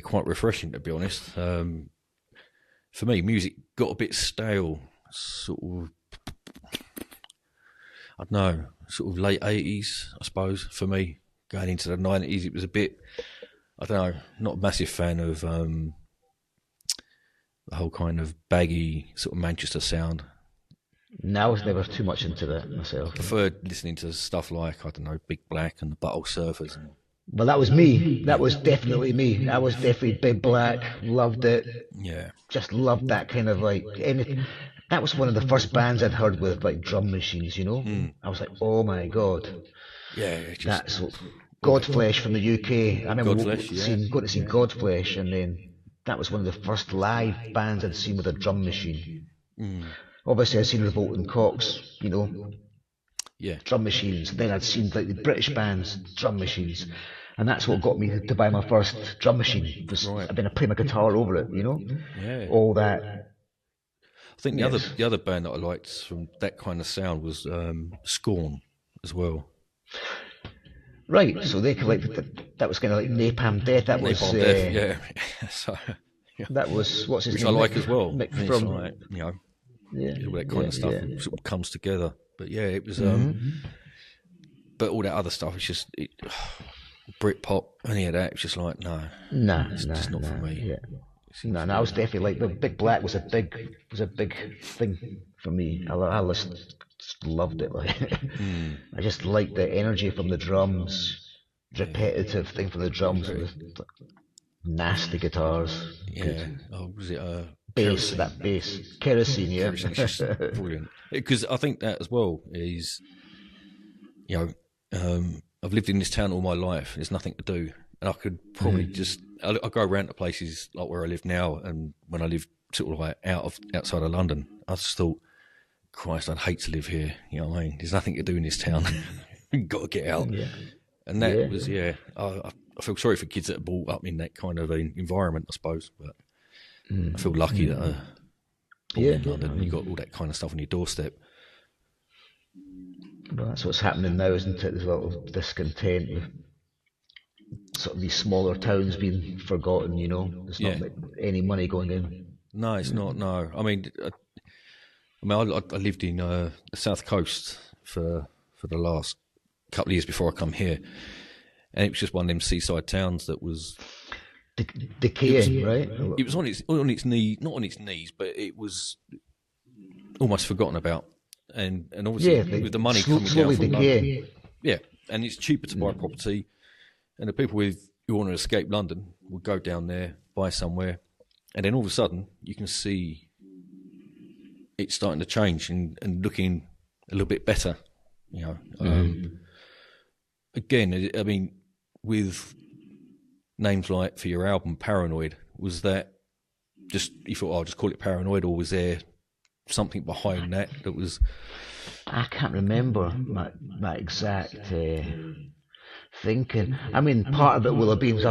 quite refreshing, to be honest. For me, music got a bit stale, sort of. I don't know, sort of late 80s, I suppose. For me, going into the 90s, it was a bit. I don't know, not a massive fan of the whole kind of baggy sort of Manchester sound. No, I was never too much into that myself. I preferred listening to stuff like, I don't know, Big Black and the Butthole Surfers. Well, that was me. That was definitely me. I was definitely Big Black. Loved it. Yeah. Just loved that kind of like anything. That was one of the first bands I'd heard with like drum machines, you know? I was like, oh my God. Yeah. That's Godflesh from the UK. I remember going to see Godflesh, and then that was one of the first live bands I'd seen with a drum machine. Obviously, I'd seen Revolt and Cox, you know, drum machines. Then I'd seen like the British bands, drum machines. And that's what got me to buy my first drum machine. Then I play my guitar over it, you know? Yeah. All that. I think the other band that I liked from that kind of sound was Scorn as well. Right, so they collected that was kind of like Napalm Death. That was Napalm Death, yeah. So, that was what's his which name? I like as well. Mick it's from like, you know, all that kind of stuff sort of comes together. But yeah, it was. But all that other stuff, it's just Britpop, any of that. It's just like it's just not for me. Yeah. No, I was definitely like the Big Black was a big thing for me. I just loved it. Like I just liked the energy from the drums, repetitive thing from the drums, with nasty guitars. Yeah. Good. Oh, was it bass? Kerosene? That bass, kerosene. Yeah. Kerosene is just brilliant. Because I think that as well is, you know, I've lived in this town all my life. There's nothing to do, and I could probably just. I go around to places like where I live now, and when I lived sort of like outside of London, I just thought, Christ, I'd hate to live here. You know what I mean? There's nothing to do in this town. You've got to get out. Yeah. And that was, I feel sorry for kids that are brought up in that kind of environment, I suppose. But I feel lucky that born in London and you got all that kind of stuff on your doorstep. Well, that's what's happening now, isn't it? There's a lot of discontent with sort of these smaller towns being forgotten, you know. There's not any money going in. No, it's not, no. I mean, I lived in the South Coast for the last couple of years before I come here. And it was just one of them seaside towns that was... decaying, right? It was on its knees, not on its knees, but it was almost forgotten about. And obviously with the money coming down from London, and it's cheaper to buy property. And the people who want to escape London will go down there, buy somewhere, and then all of a sudden you can see it's starting to change and looking a little bit better. You know, again, I mean, with names like for your album Paranoid, was that just you thought, I'll just call it Paranoid, or was there something behind that was? I can't remember my exact thinking. I mean, part of it will have been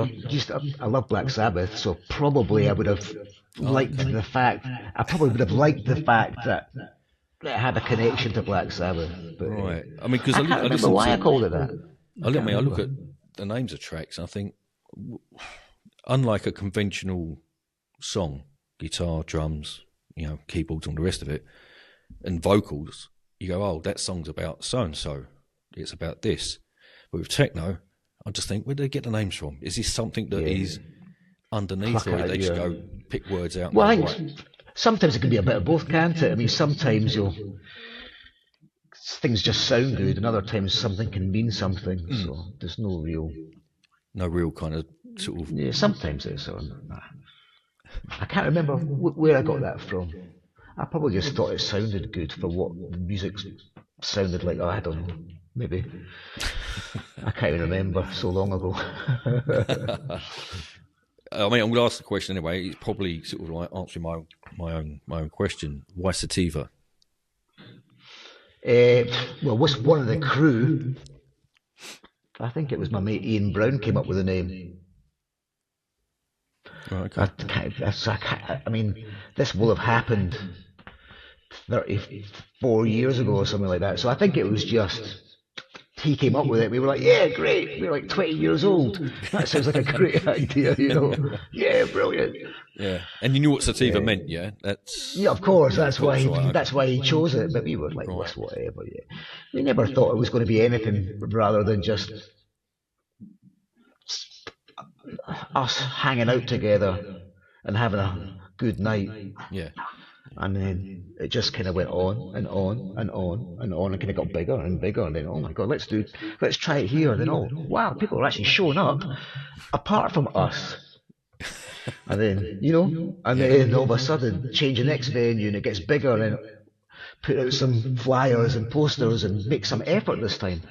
I love Black Sabbath, so probably I would have liked the fact. I probably would have liked the fact that it had a connection to Black Sabbath. But, right. I mean, because I can't remember why I called it that. I look at the names of tracks, and I think, unlike a conventional song, guitar, drums, you know, keyboards, and the rest of it, and vocals, you go, oh, that song's about so and so. It's about this. But with techno, I just think, where do they get the names from? Is this something that is underneath, Pluck or out, they just yeah. go pick words out? Well, I and think sometimes it can be a bit of both, can't it? I mean, sometimes things just sound good, and other times something can mean something. So there's no real kind of sort of. Yeah, sometimes it's on. I can't remember where I got that from. I probably just thought it sounded good for what the music sounded like. Oh, I don't know. Maybe. I can't even remember, so long ago. I mean, I'm going to ask the question anyway. It's probably sort of like answering my own question. Why Sativa? Well, was one of the crew, I think it was my mate Ian Brown, came up with the name. Oh, okay. I mean, this will have happened 34 years ago or something like that. So I think it was just, he came up with it. We were like, yeah, great. We were like 20 years old. That sounds like a great idea, you know. Yeah, brilliant. Yeah, and you knew what Sativa meant, yeah? Yeah, of course. That's why right, that's why he chose it. But we were like, whatever. Yeah, we never thought it was going to be anything rather than just us hanging out together and having a good night. Yeah. And then it just kind of went on and on and on and on, and kind of got bigger and bigger. And then, oh my God, let's try it here. And then, oh wow, people are actually showing up, apart from us. And then, you know, and then all of a sudden, change the next venue, and it gets bigger, and then put out some flyers and posters and make some effort this time.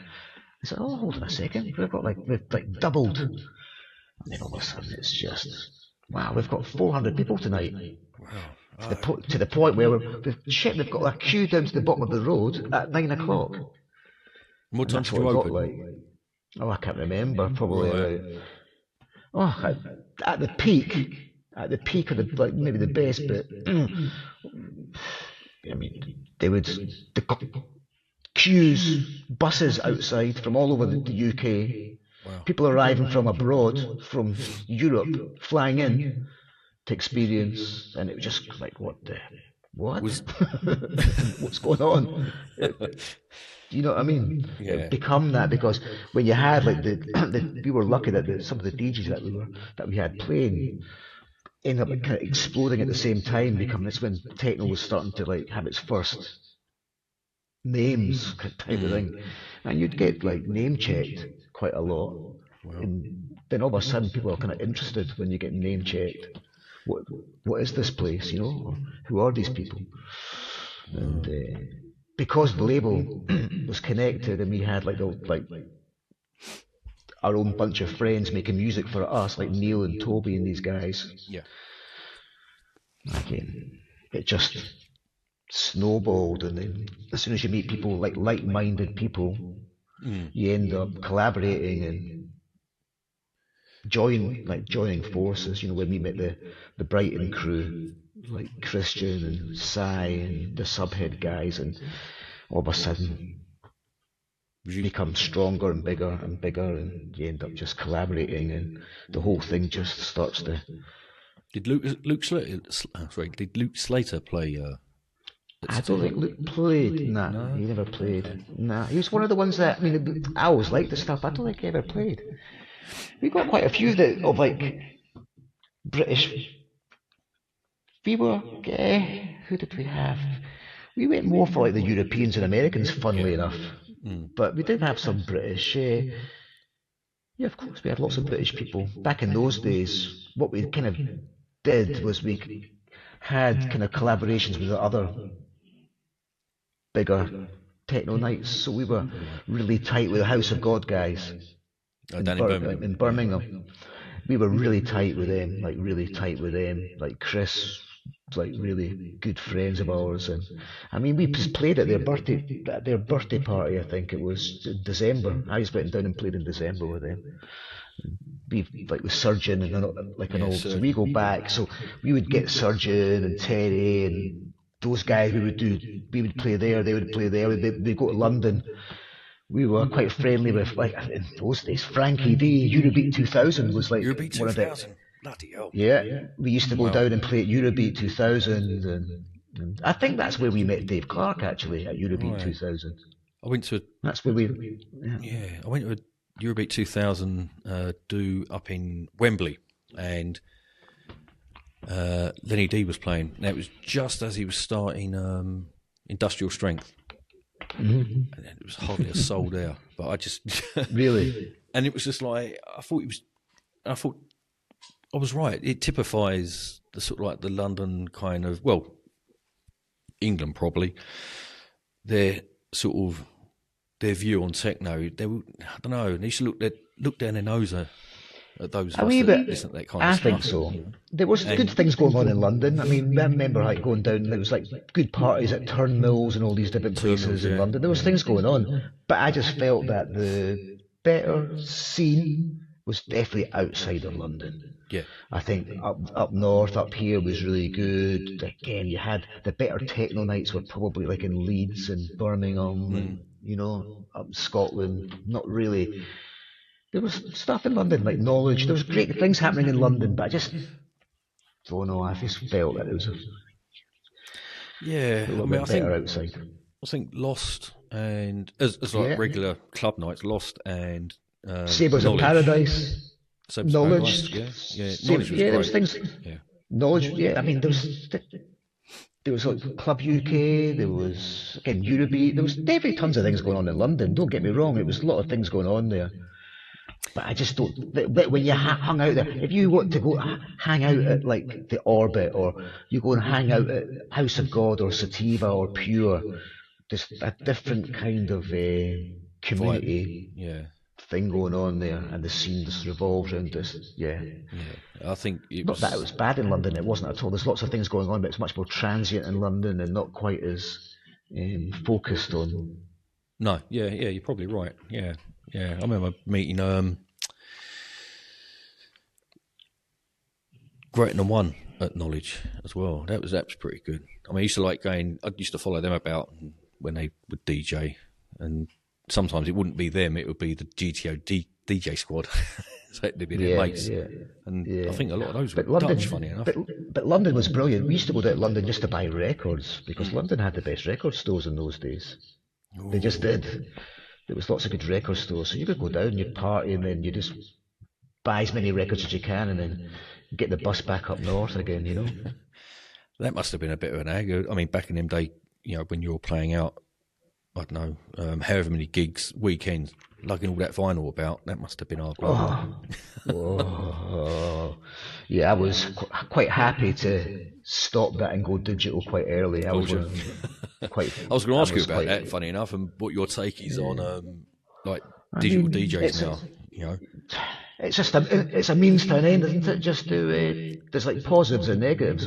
I said, oh, hold on a second, we've doubled. And then all of a sudden, it's just, wow, we've got 400 people tonight. Wow. To the point where we've got a queue down to the bottom of the road at 9 o'clock. What time did you got open? like. Oh, I can't remember. Probably at the peak of the, like, maybe the best bit. I mean, the queues, buses outside from all over the UK. Wow. People arriving from abroad, from Europe, flying in to experience, and it was just like, what? What's going on? You know what I mean? Yeah. It become that, because when you had like we were lucky that some of the DJs that we had playing ended up kind of exploding at the same time. That's when techno was starting to like have its first names type of thing, and you'd get like name checked quite a lot. Wow. And then all of a sudden, people are kind of interested when you get name checked. What is this place? You know, or who are these people? And because the label was connected, and we had like our own bunch of friends making music for us, like Neil and Toby and these guys. Yeah. Again, it just snowballed, and then as soon as you meet people like-minded people, you end up collaborating and joining forces. You know, when we met the Brighton crew, like Christian and Cy and the Subhead guys, and all of a sudden you become stronger and bigger, and you end up just collaborating, and the whole thing just starts to. Did Luke Slater play? I don't think Luke played. Nah, no? He never played. Nah, he was one of the ones that, I mean, I always liked the stuff. I don't think he ever played. We got quite a few of like British. We were, who did we have? We went more for like the Europeans and Americans, funnily enough. But we did have some British. Yeah, of course, we had lots of British people. Back in those days, what we kind of did was we had kind of collaborations with the other bigger techno nights. So we were really tight with the House of God guys in Birmingham. We were really tight with them, like Chris, like really good friends of ours. And I mean, we just played at their birthday party. I think it was in December. I just went down and played in December with them. We like with Surgeon and like an old. So we go back. So we would get Surgeon and Terry and those guys. We would play there. They would play there. We'd go to London. We were quite friendly with, like, in those days, Frankie D. Eurobeat 2000 was like Eurobeat one of the. 2000. Bloody hell. Yeah, we used to go down and play at Eurobeat 2000, and I think that's where we met Dave Clark, actually, at Eurobeat 2000. I went to. That's where we. Yeah, I went to Eurobeat 2000 do up in Wembley, and Lenny D was playing. Now, it was just as he was starting Industrial Strength. And it was hardly a soul there, but I just Really? and it was just like I thought I was right. It typifies the sort of like the London kind of, well, England probably, their sort of their view on techno. They were, I don't know, they used to look down their nose at those. A wee bit. Listen to that kind I of stuff. think so. There was good things going on in London. I mean, I remember like going down. There was like good parties at Turnmills and all these different places in London. There was things going on, but I just felt that the better scene was definitely outside of London. Yeah. I think up north, up here was really good. Again, you had the better techno nights were probably like in Leeds and Birmingham, and you know, up in Scotland. Not really. There was stuff in London like Knowledge. There was great things happening in London, but I just don't know. I just felt that it was a little bit better outside. I think Lost and as like regular club nights, Lost and Sabres in Paradise. Knowledge, Knowledge was great. There was things. Yeah. Knowledge, I mean, there was like Club UK. There was again Eurobeat. There was definitely tons of things going on in London. Don't get me wrong. It was a lot of things going on there. But I just don't. But when you hung out there, if you want to go hang out at like the Orbit, or you go and hang out at House of God or Sativa or Pure, there's a different kind of community. Thing going on there, and the scene just revolves around this. I think not that it was bad in London. It wasn't at all. There's lots of things going on, but it's much more transient in London and not quite as focused on. No, you're probably right. Yeah. I remember meeting Greater Than One at Knowledge as well. That was pretty good. I mean, I used to like going. I used to follow them about when they would DJ, and sometimes it wouldn't be them, it would be the GTO DJ squad. So they'd be their mates. And I think a lot of those were Dutch, funny enough. But London was brilliant. We used to go to London just to buy records, because London had the best record stores in those days. Ooh. They just did. There was lots of good record stores. So you could go down, you'd party, and then you just buy as many records as you can, and then get the bus back up north again, you know. That must have been a bit of an ag. I mean, back in them days, you know, when you were playing out, I don't know, however many gigs, weekends, lugging all that vinyl about, that must have been hard. Yeah, I was quite happy to stop that and go digital quite early. I was going to ask you about that, funny enough, and what your take is on digital DJs now. You know, it's just it's a means to an end, isn't it? Just to there's like positives and negatives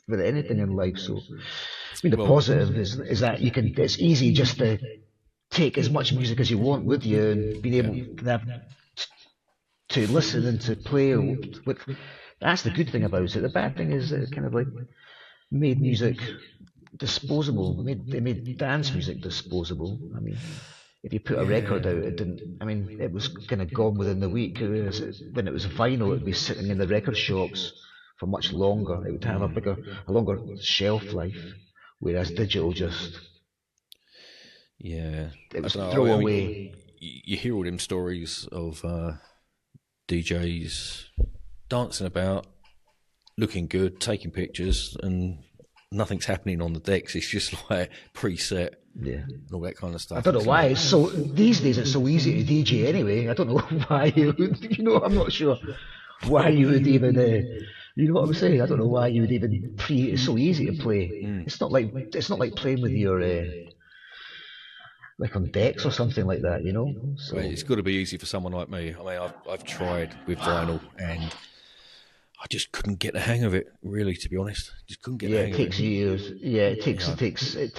with anything in life. So, I mean, the positive is that you can. It's easy just to take as much music as you want with you, and being able to listen and to play with. That's the good thing about it. The bad thing is it kind of like made music disposable. They made dance music disposable. I mean, if you put a record out, it didn't. I mean, it was kind of gone within the week. Whereas when it was vinyl, it would be sitting in the record shops for much longer. It would have a longer shelf life. Whereas digital just it was throwaway. You hear all them stories of DJs dancing about, looking good, taking pictures, and nothing's happening on the decks. It's just like preset, and all that kind of stuff. I don't know why. It's so these days it's so easy to DJ anyway. I don't know why I'm not sure why you would even. You know what I'm saying? I don't know why you would even It's so easy to play. It's not like playing with your like on decks or something like that, you know. So it's got to be easy for someone like me. I mean, I've tried with vinyl and I just couldn't get the hang of it. Really, to be honest, just couldn't get the hang of it. It takes years. Yeah, it takes practice. It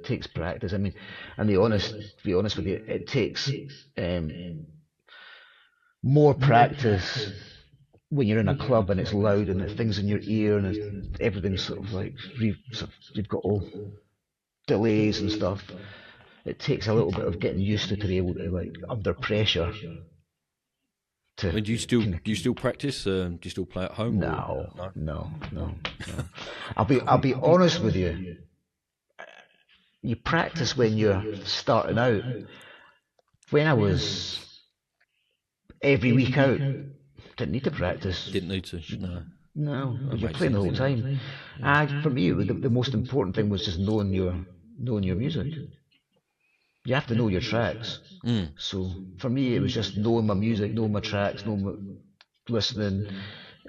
takes practice. I mean, and to be honest with you, it takes more practice when you're in a club and it's loud and things in your ear and everything's sort of like you've got all delays and stuff. It takes a little bit of getting used to be able to, like, under pressure. Do you still practice? Do you still play at home? No. I'll be honest with you. You practice when you're starting out. When I was every week out. Didn't need to practice. Didn't need to. No. No, That you're makes playing the sense. whole time. And for me, the most important thing was just knowing your music. You have to know your tracks. So for me, it was just knowing my music, knowing my tracks, listening,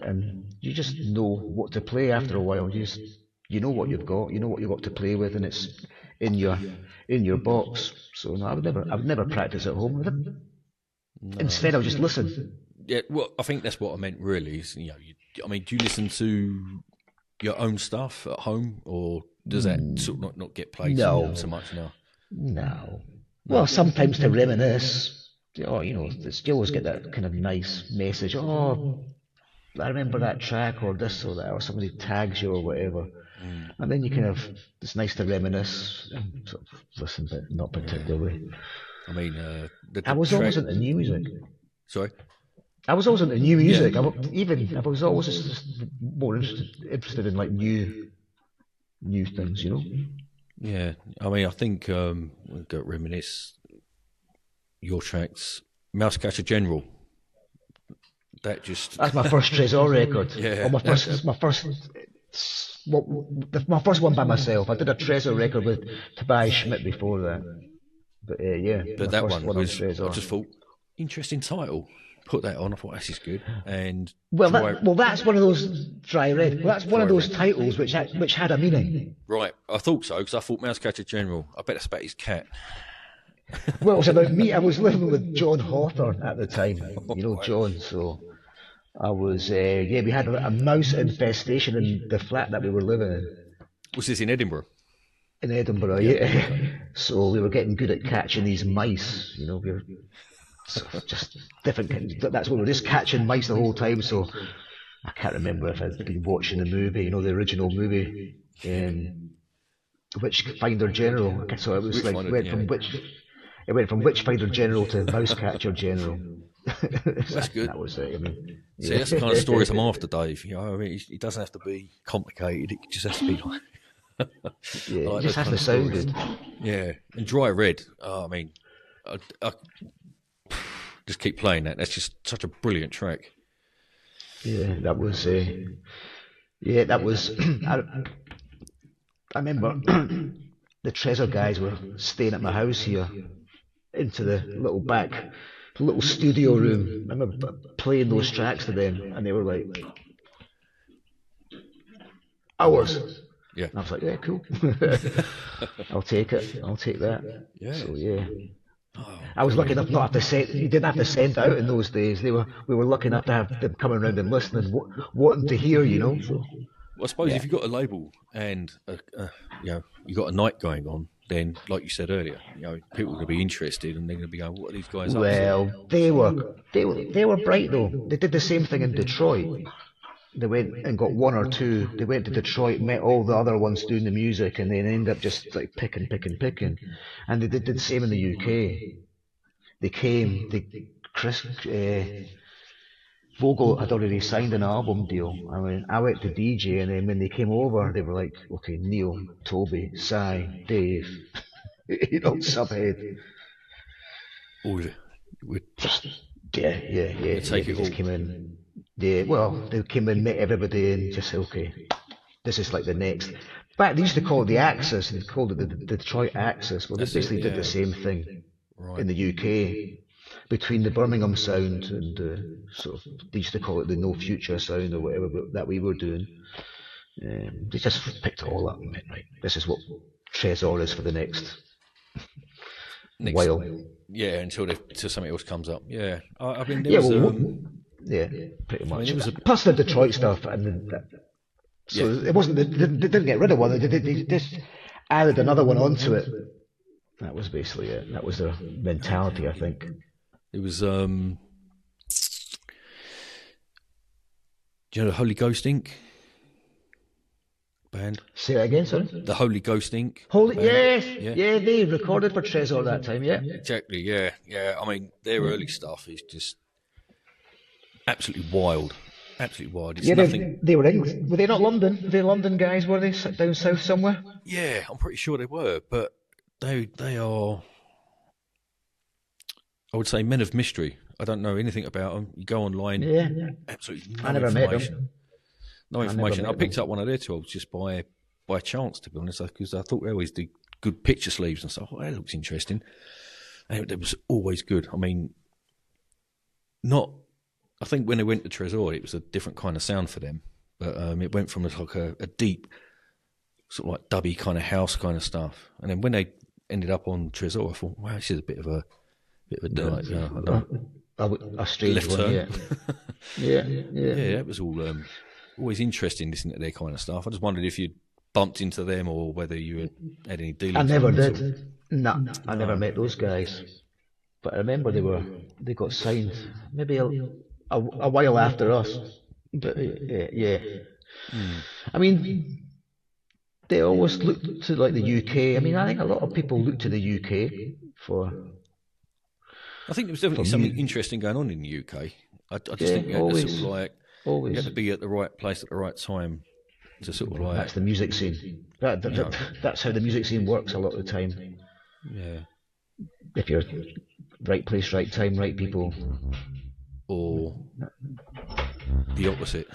and you just know what to play after a while. You know what you've got, you know what you've got to play with, and it's in your box. So no, I've never practiced at home. Instead, I'll just listen. Yeah, well, I think that's what I meant. Really, is, I mean, do you listen to your own stuff at home, or does that sort of not get played No. so much now? No. Well, sometimes to reminisce. Oh, you always get that kind of nice message. Oh, I remember that track or this or that, or somebody tags you or whatever. And then it's nice to reminisce and sort of listen, but not particularly. I mean, I was always into new music. Sorry? I was always into new music. I was always just more interested in like new things, Yeah, I mean, I think we'll go reminisce your tracks, Mousecatcher General. That's my first Tresor record. Yeah, Or my first one by myself. I did a Tresor record with Tobias Schmidt before that. But yeah, but my that first one was. I Tresor. just thought interesting title. Put that on. I thought this is good. And that's one of those dry red. Well, that's one of those titles which had a meaning. Right, I thought so because I thought Mousecatcher General. I bet it's about his cat. Well, it was about me. I was living with John Hawthorne at the time. John. So I was. We had a mouse infestation in the flat that we were living in. Was this in Edinburgh? In Edinburgh, yeah. So we were getting good at catching these mice. We were just different. That's what we were just catching mice the whole time. So I can't remember if I'd been watching the movie, the original movie, Witchfinder General. So it was it went from Witchfinder General to Mousecatcher General. That's good. That was it. I mean, See, that's the kind of stories I'm after, Dave. I mean, it doesn't have to be complicated. It just has to be like. Yeah, like it just has to sound good. Yeah, and Dry Red. I mean, I just keep playing that. That's just such a brilliant track. Yeah, that was. That was. I remember the Tresor guys were staying at my house here, into the little studio room. I remember playing those tracks to them, and they were like, hours. Yeah. And I was like, yeah, cool. I'll take it. I'll take that. Yeah. So yeah. I was lucky enough not have to send. You didn't have to send out in those days. We were lucky enough to have them coming around and listening, wanting to hear. So, well, I suppose if you've got a label and you've got a night going on, then like you said earlier, people are going to be interested and they're going to be going, "What are these guys up to?" Well, they were bright though. They did the same thing in Detroit. They went and got one or two. They went to Detroit, met all the other ones doing the music, and then ended up just like picking. And they did the same in the UK. They came. Chris Vogel had already signed an album deal. I went to DJ, and then when they came over, they were like, "Okay, Neil, Toby, Si, Dave, Subhead." Yeah. Take it all. Just came in. Yeah, well, they came in, met everybody, and just said, "Okay, this is like the next." Back they used to call it the Axis. They called it the Detroit Axis. Well, they basically did the same thing in the UK between the Birmingham sound and sort of they used to call it the No Future sound or whatever that we were doing. They just picked it all up and went, right, this is what Tresor is for the next while. Yeah, until something else comes up. Yeah, I mean, yeah, pretty much. Plus the Detroit stuff, and it wasn't. They didn't get rid of one. They just added another one onto it. That was basically it. That was their mentality, I think. It was. Do you know the Holy Ghost Inc. band? Say that again, sorry. The Holy Ghost Inc. Yes, yeah, they recorded for Tresor that time. Yeah, exactly. Yeah. I mean, their early stuff is just absolutely wild. It's nothing. They were English. Were they not London? Were they London guys? Were they down south somewhere? Yeah, I'm pretty sure they were, but they are, I would say, men of mystery. I don't know anything about them. You go online, absolutely no I never met information. them. No information. I met picked them. up one of their 12s just by chance, to be honest, because I thought they always did good picture sleeves and stuff. Oh, that looks interesting. And it was always good. I mean, I think when they went to Tresor, it was a different kind of sound for them. But it went from like a deep, sort of like dubby kind of house kind of stuff. And then when they ended up on Tresor, I thought, wow, this is a bit of a A strange left one, turn. yeah. Yeah, that was all always interesting listening to their kind of stuff. I just wondered if you'd bumped into them or whether you had any dealings. I never with them. did. No, I never met those guys. But I remember they got signed maybe a while after us. But yeah. I mean, they always looked to like the UK. I mean, I think a lot of people look to the UK for. I think there was definitely something interesting going on in the UK. I just think you had to sort of like you had to be at the right place at the right time to sort of like. That's the music scene. That's how the music scene works a lot of the time. Yeah. If you're right place, right time, right people. Or the opposite.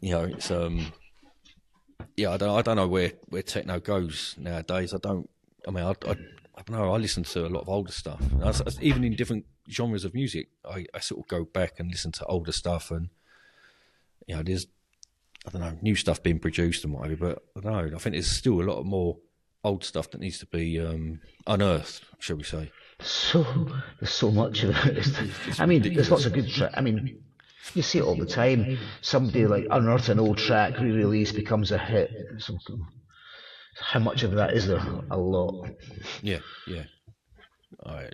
It's I don't know where techno goes nowadays. I don't know. I listen to a lot of older stuff. Even in different genres of music, I sort of go back and listen to older stuff, and there's new stuff being produced and whatever. But I don't know. I think there's still a lot more old stuff that needs to be unearthed, shall we say? There's so much of it. I mean, there's lots of good tracks. I mean, you see it all the time. Somebody like unearths an old track, re-release, becomes a hit. So, how much of that is there? A lot. Yeah. I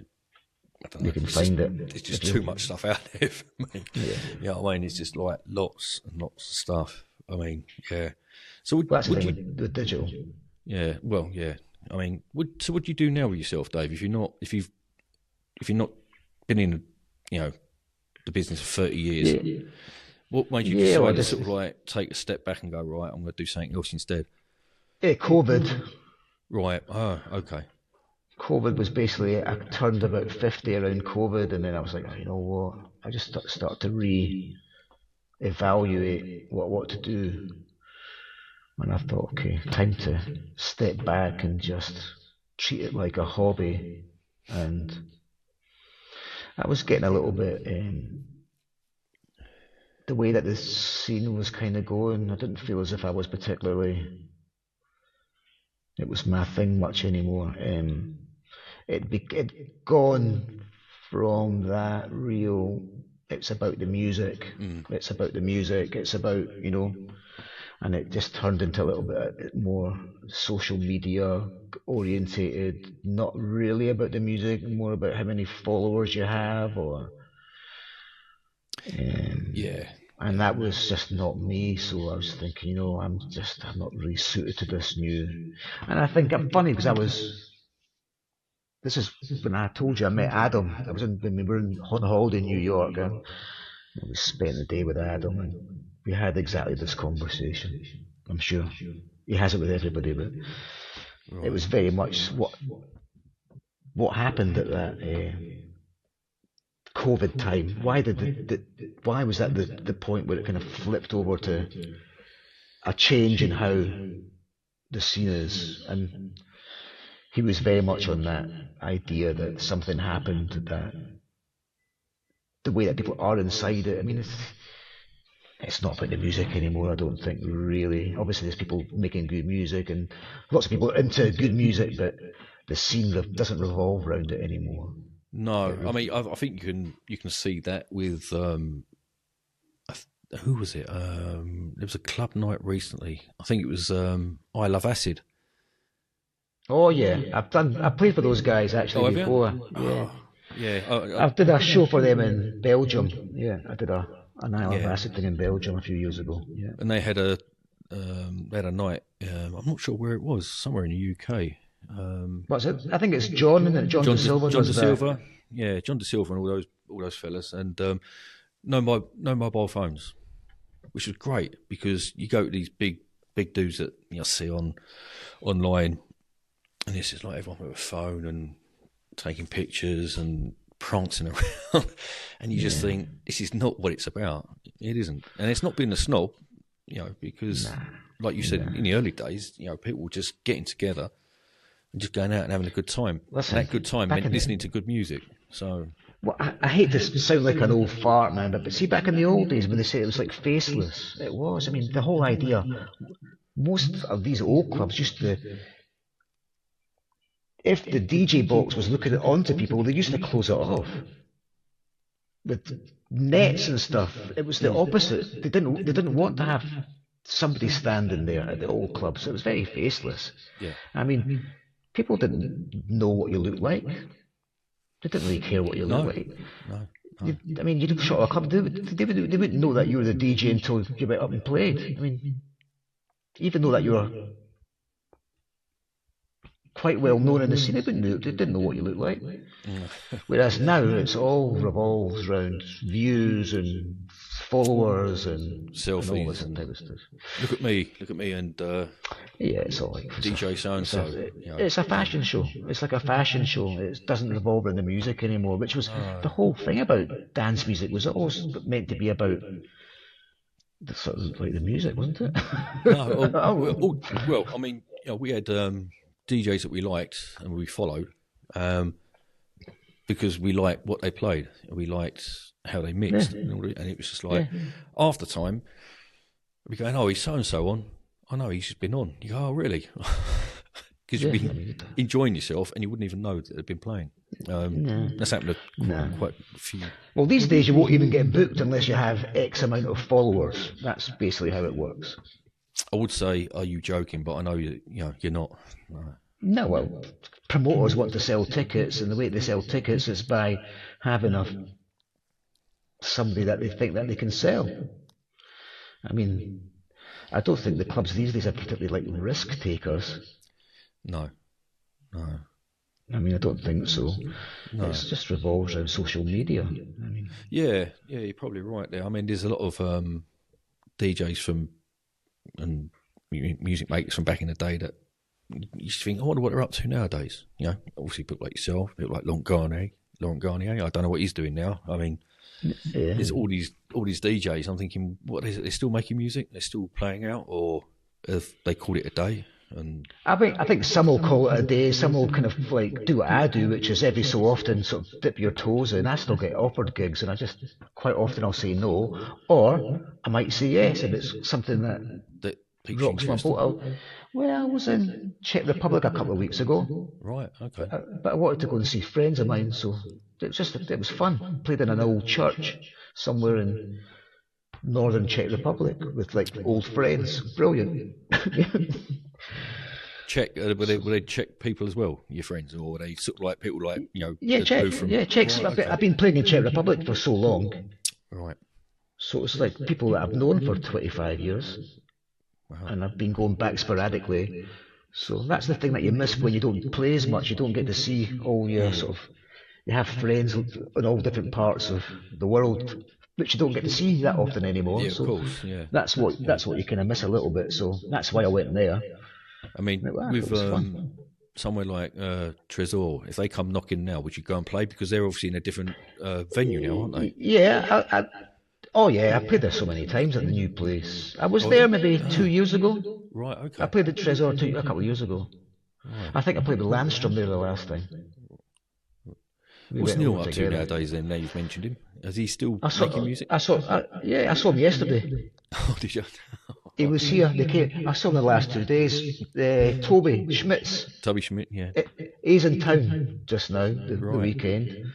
don't know. You can find it. It's just too much stuff out there for me. It's just like lots and lots of stuff. I mean, yeah. So that's the thing with digital. Yeah. Well, yeah. I mean, what do you do now with yourself, Dave? If you've not been in, the business for 30 years, what made you decide to sort of like take a step back and go, right, I'm going to do something else instead? COVID. Right. Oh, okay. COVID was basically, I turned about 50 around COVID, and then I was like, you know what? I just started to re-evaluate what to do. And I thought, okay, time to step back and just treat it like a hobby. And I was getting a little bit, the way that the scene was kind of going, I didn't feel as if I was particularly, it was my thing much anymore. It'd gone from that real, it's about the music, it's about, and it just turned into a little bit more social media orientated, not really about the music, more about how many followers you have, or and that was just not me. So I was thinking, I'm not really suited to this new. And I think I'm funny because this is when I told you I met Adam. When we were on holiday in New York, and we spent the day with Adam, and we had exactly this conversation. I'm sure he has it with everybody, but it was very much what happened at that COVID time. Why was that the point where it kind of flipped over to a change in how the scene is? And he was very much on that idea that something happened, that the way that people are inside it. I mean, it's not about the music anymore, I don't think, really. Obviously there's people making good music and lots of people are into good music, but the scene doesn't revolve around it anymore. No, I mean, I think you can see that with who was it? There was a club night recently. I think it was I Love Acid. Oh yeah, I played for those guys actually before. I did a show for them in Belgium. Yeah, I did an I Love Acid thing in Belgium a few years ago. Yeah, and they had a night. I'm not sure where it was. Somewhere in the UK. What's it? I think it's John, isn't it? John De Silva. John De Silva. Yeah, John De Silva and all those fellas, and no mobile phones, which was great because you go to these big dudes that see online, and this is like everyone with a phone and taking pictures and prancing around, and you just think this is not what it's about. It isn't, and it's not being a snob, because like you said in the early days, people were just getting together and just going out and having a good time. Listen, and that good time meant listening to good music. So, well, I hate to sound like an old fart, man, but see, back in the old days when they say it was like faceless, it was. I mean, the whole idea. Most of these old clubs used to. If the DJ box was looking onto people, they used to close it off with nets and stuff. It was the opposite. They didn't want to have somebody standing there at the old club, so it was very faceless. yeah. I mean, people didn't know what you looked like. They didn't really care what you looked like. No. I mean, you'd shot a club. They wouldn't know that you were the DJ until you went up and played. I mean, even though that you were quite well known in the scene, they didn't know what you looked like. Whereas now it's all revolves around views and followers and Selfies and all this type of stuff. Look at me, and Yeah, it's all like DJ so and so. It's a fashion show. It's like a fashion show. It doesn't revolve around the music anymore, which was the whole thing about dance music. Was always meant to be about the sort of like the music, wasn't it? Well, I mean, we had DJs that we liked and we followed because we liked what they played. We liked how they mixed, and it was just like after time we going, oh, he's so and so on. I know he's just been on. You go, oh, really? Because you've been enjoying yourself and you wouldn't even know that they'd been playing. That's happened to quite a few. Well, these days you won't even get booked unless you have X amount of followers. That's basically how it works. I would say, are you joking? But I know you're not. No, well, promoters want to sell tickets, and the way they sell tickets is by having somebody that they think that they can sell. I mean, I don't think the clubs these days are particularly like risk takers. No. I mean, I don't think so. No. It's just revolves around social media. I mean, yeah, you're probably right there. I mean, there's a lot of DJs and music makers from back in the day that you used to think, I wonder what they're up to nowadays. Obviously people like yourself, people like Laurent Garnier. I don't know what he's doing now. I mean, there's all these DJs. I'm thinking, what is it? They're still making music? They're still playing out, or have they called it a day? And I think some will call it a day. Some will kind of like do what I do, which is every so often sort of dip your toes in. I still get offered gigs, and I just quite often I'll say no, or I might say yes if it's something that rocks my boat. I was in Czech Republic a couple of weeks ago. Right, okay. But I wanted to go and see friends of mine, so it was fun. Played in an old church somewhere in northern Czech Republic with like old friends. Brilliant. Czech, were they Czech people as well, your friends, or were they sort of like people like Czechs. Right, okay. I've been playing in Czech Republic for so long. Right. So it's like people that I've known for 25 years. Wow. And I've been going back sporadically. So that's the thing that you miss when you don't play as much. You don't get to see all your you have friends in all different parts of the world, which you don't get to see that often anymore. Yeah, so of course, yeah. That's what you kind of miss a little bit. So that's why I went there. I mean, with somewhere like Tresor, if they come knocking now, would you go and play? Because they're obviously in a different venue now, aren't they? Yeah, I played there so many times at the new place. I was there maybe 2 years ago. Right, okay. I played at Tresor a couple of years ago. Right. I think I played with Landstrumm there the last time. What's Neil up to nowadays then, now you've mentioned him? Is he still making music? I saw him yesterday. Oh, did you? He was here. I saw him the last 2 days. Toby Schmitz. Toby Schmidt, yeah. He's in town just now, the weekend.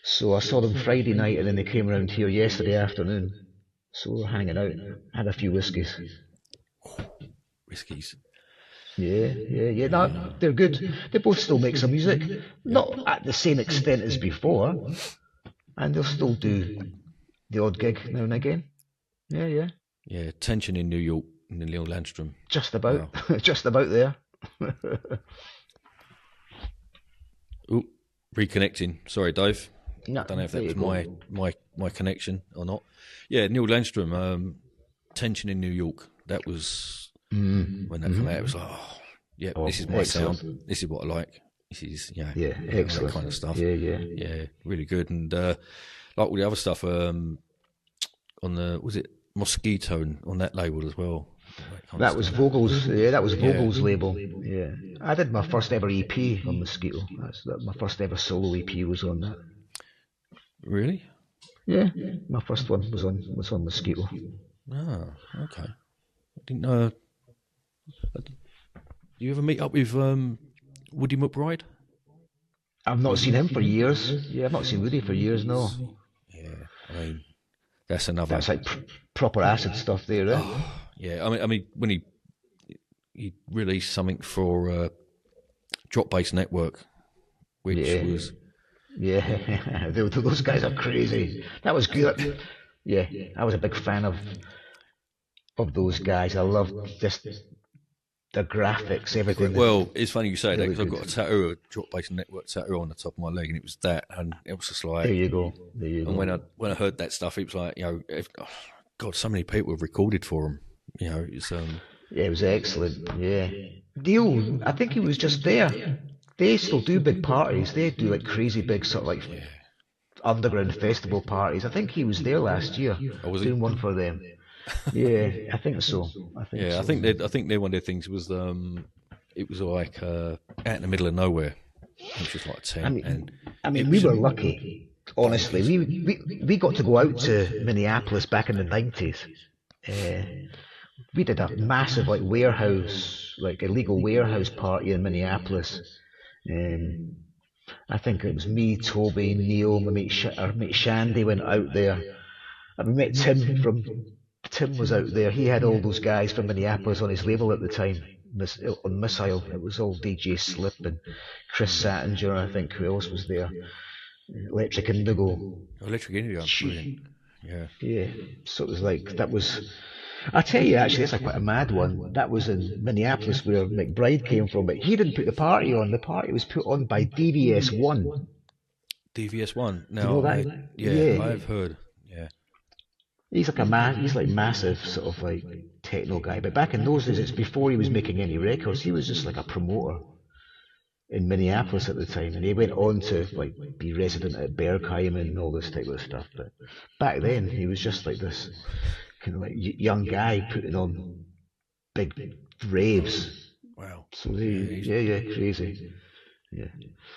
So I saw them Friday night, and then they came around here yesterday afternoon. So we're hanging out, had a few whiskies. Whiskies? Yeah. No, they're good. They both still make some music, not at the same extent as before, and they'll still do the odd gig now and again. Yeah. Yeah, tension in New York in the Neil Landstrumm. Just about, just about there. Oh, reconnecting. Sorry, Dave. No, I don't know if that was my connection or not. Yeah, Neil Landstrumm, Tension in New York. That was when that came out. It was like, this is my sound. This is what I like. This is Yeah, all excellent. that kind of stuff. Yeah. Really good. And like all the other stuff on the, was it Mosquito on that label as well? Kind That of was stuff. Vogel's. Yeah, that was Vogel's label. Yeah, I did my first ever EP on Mosquito. My first ever solo EP was on that. Really? Yeah, my first one was on Mosquito. Ah, okay. I didn't know. You ever meet up with Woody McBride? I've not seen him for years. Yeah, I've not seen Woody for years. No. Yeah, I mean, that's another. That's like proper acid stuff there, right? Oh, yeah, I mean, when he released something for Drop Bass Network, which was. Yeah, those guys are crazy. That was good. Yeah, I was a big fan of those guys. I loved just the graphics, everything. Well, it's funny you say that, Really because I've got a tattoo, a Drop Bass Network tattoo on the top of my leg, and it was that, and it was just like. There you go. And when I heard that stuff, it was like, God, so many people have recorded for him. It's Yeah, it was excellent. Yeah, Neil, I think he was just there. They still do big parties. They do like crazy big sort of like underground festival parties. I think he was there last year doing one for them. Yeah, I think so. I think they're one of their things was it was like out in the middle of nowhere. It was just like a tent. I mean, we were lucky. Honestly, we got to go out to Minneapolis back in the 90s. We did a massive like warehouse, like illegal warehouse party in Minneapolis. I think it was me, Toby, Neil, my mate Shandy went out there. And we met Tim was out there. He had all those guys from Minneapolis on his label at the time, on Missile. It was all DJ Slip and Chris Sattinger, I think. Who else was there? Electric Indigo. Electric Indigo, brilliant. Yeah. So it was like, that was... I tell you, actually, that's quite a mad one. That was in Minneapolis where McBride came from, but he didn't put the party on. The party was put on by DVS1. DVS1? No, you know that? I've heard. Yeah. He's like massive sort of like techno guy. But back in those days, it's before he was making any records. He was just like a promoter in Minneapolis at the time, and he went on to like be resident at Berghain and all this type of stuff. But back then, he was just like this kind of like young guy putting on big raves. Wow. So crazy. Yeah.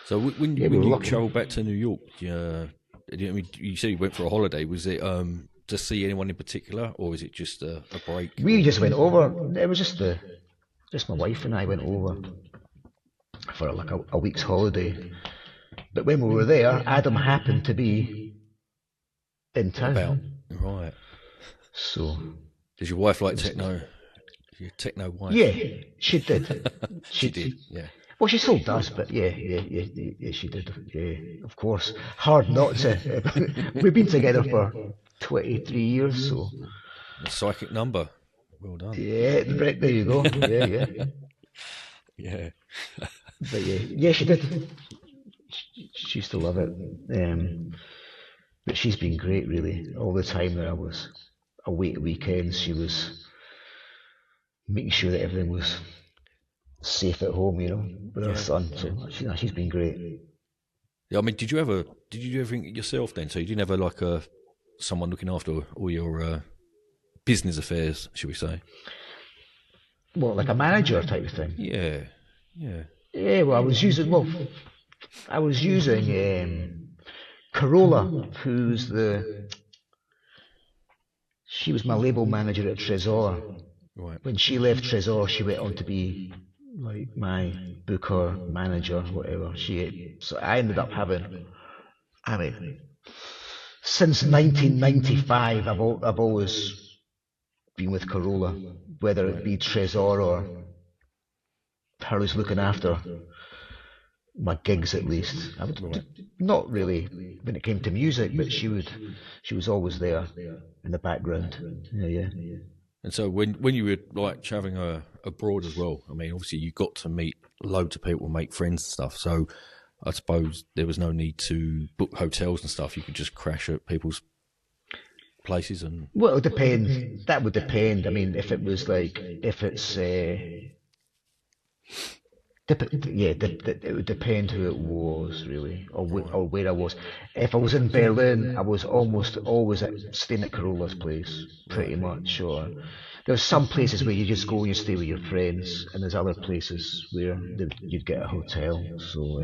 So when you travelled back to New York, you said you went for a holiday. Was it to see anyone in particular, or was it just a break? We just went over. It was just my wife and I went over for like a week's holiday. But when we were there, Adam happened to be in town. Right. So. Does your wife like techno? Your techno wife? Yeah, she did. She did. Yeah. Well, she still does, but yeah, she did. Yeah, of course. Hard not to. We've been together for 23 years, so. A psychic number. Well done. Yeah, right, there you go. Yeah. Yeah. But yeah, she did. She used to love it. But she's been great, really. All the time that I was away at weekends, she was making sure that everything was safe at home, with her son. So she's been great. Yeah, I mean, did you ever think it yourself then? So you didn't have like someone looking after all your business affairs, should we say? Well, like a manager type of thing. Yeah. Yeah. Well, I was using Corolla, she was my label manager at Tresor. Right. When she left Tresor, she went on to be like my booker, manager, whatever. So I ended up having, since 1995, I've always been with Corolla, whether it be Tresor or her who's looking after my gigs at least. Not really when it came to music, but she was always there in the background. Yeah. And so when you were like traveling abroad as well, I mean, obviously you got to meet loads of people, make friends and stuff. So I suppose there was no need to book hotels and stuff. You could just crash at people's places and. Well, it depends. That would depend. I mean, if it's It would depend who it was, really, or where I was. If I was in Berlin, I was almost always staying at Corolla's place, pretty much. Or there's some places where you just go and you stay with your friends, and there's other places where you'd get a hotel. So,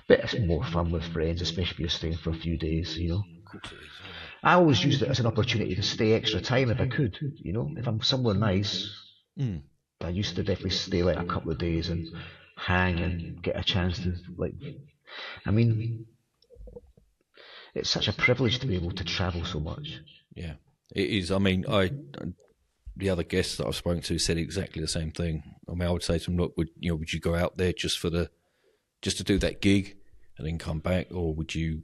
but it's more fun with friends, especially if you're staying for a few days, you know. I always used it as an opportunity to stay extra time if I could, you know. If I'm somewhere nice, I used to definitely stay like a couple of days and hang and get a chance to, like, I mean, it's such a privilege to be able to travel so much. Yeah, it is. I mean, the other guests that I've spoken to said exactly the same thing. I mean, I would say to them, look, would you go out there just to do that gig and then come back, or would you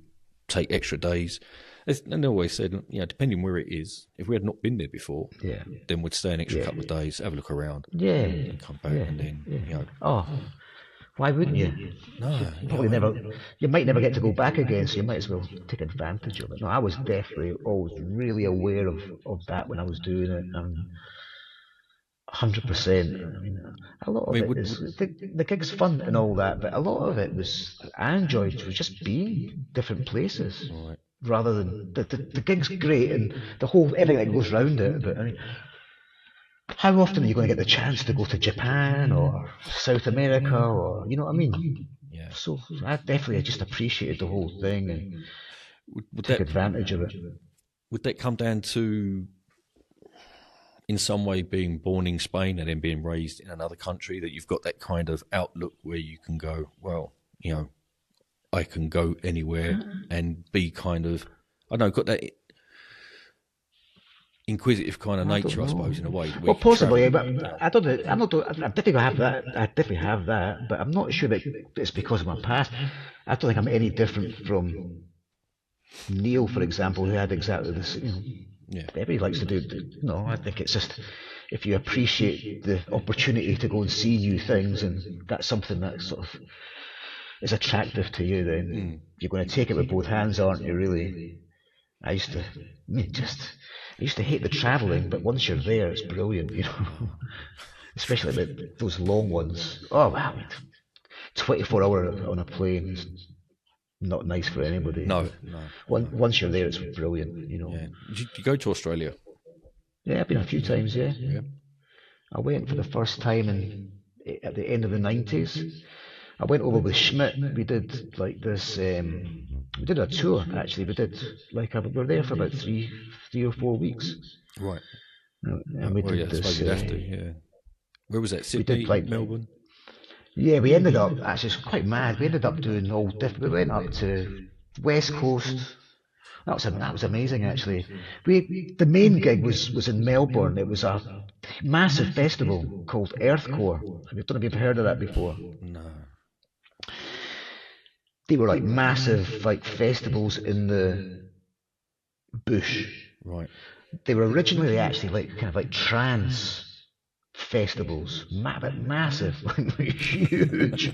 take extra days? And they always said, depending where it is, if we had not been there before, then we'd stay an extra couple of days, have a look around, and come back, and then, Oh, why wouldn't you? No, you might never get to go back again, so you might as well take advantage of it. No, I was definitely always really aware of that when I was doing it. 100%. I mean, a lot of it is the gig's fun and all that, but a lot of it I enjoyed was just being different places. Right. Rather than the gig's great and everything that goes round it, but I mean, how often are you going to get the chance to go to Japan or South America, or you know what I mean? Yeah. So I definitely just appreciated the whole thing and took advantage of it. Would that come down to, in some way, being born in Spain and then being raised in another country, that you've got that kind of outlook where you can go, well, I can go anywhere and be kind of, I don't know, got that inquisitive kind of nature, I suppose, in a way. Well, possibly, but I don't know. I definitely have that. I definitely have that, but I'm not sure that it's because of my past. I don't think I'm any different from Neil, for example, who had exactly this. Everybody likes to do. No, I think it's just if you appreciate the opportunity to go and see new things, and that's something that sort of is attractive to you, then you're going to take it with both hands, aren't you, really? I used to hate the travelling, but once you're there, it's brilliant, you know. Especially those long ones. Oh, wow. 24 hours on a plane is not nice for anybody. No. Once you're there, it's brilliant, you know. Yeah. Did you go to Australia? Yeah, I've been a few times, yeah. I went for the first time at the end of the 90s. I went over with Schmidt. We did like this. We did a tour actually. We did we were there for about three or 4 weeks. Right. And we did this. You'd have to, yeah. Where was that? Sydney, Melbourne. Yeah, we ended up actually it's quite mad. We ended up doing all different. We went up to West Coast. That was amazing actually. The main gig was in Melbourne. It was a massive festival called Earthcore. I don't know if you've heard of that before. No. They were like massive festivals in the bush. Right. They were originally actually kind of trance festivals, massive, huge.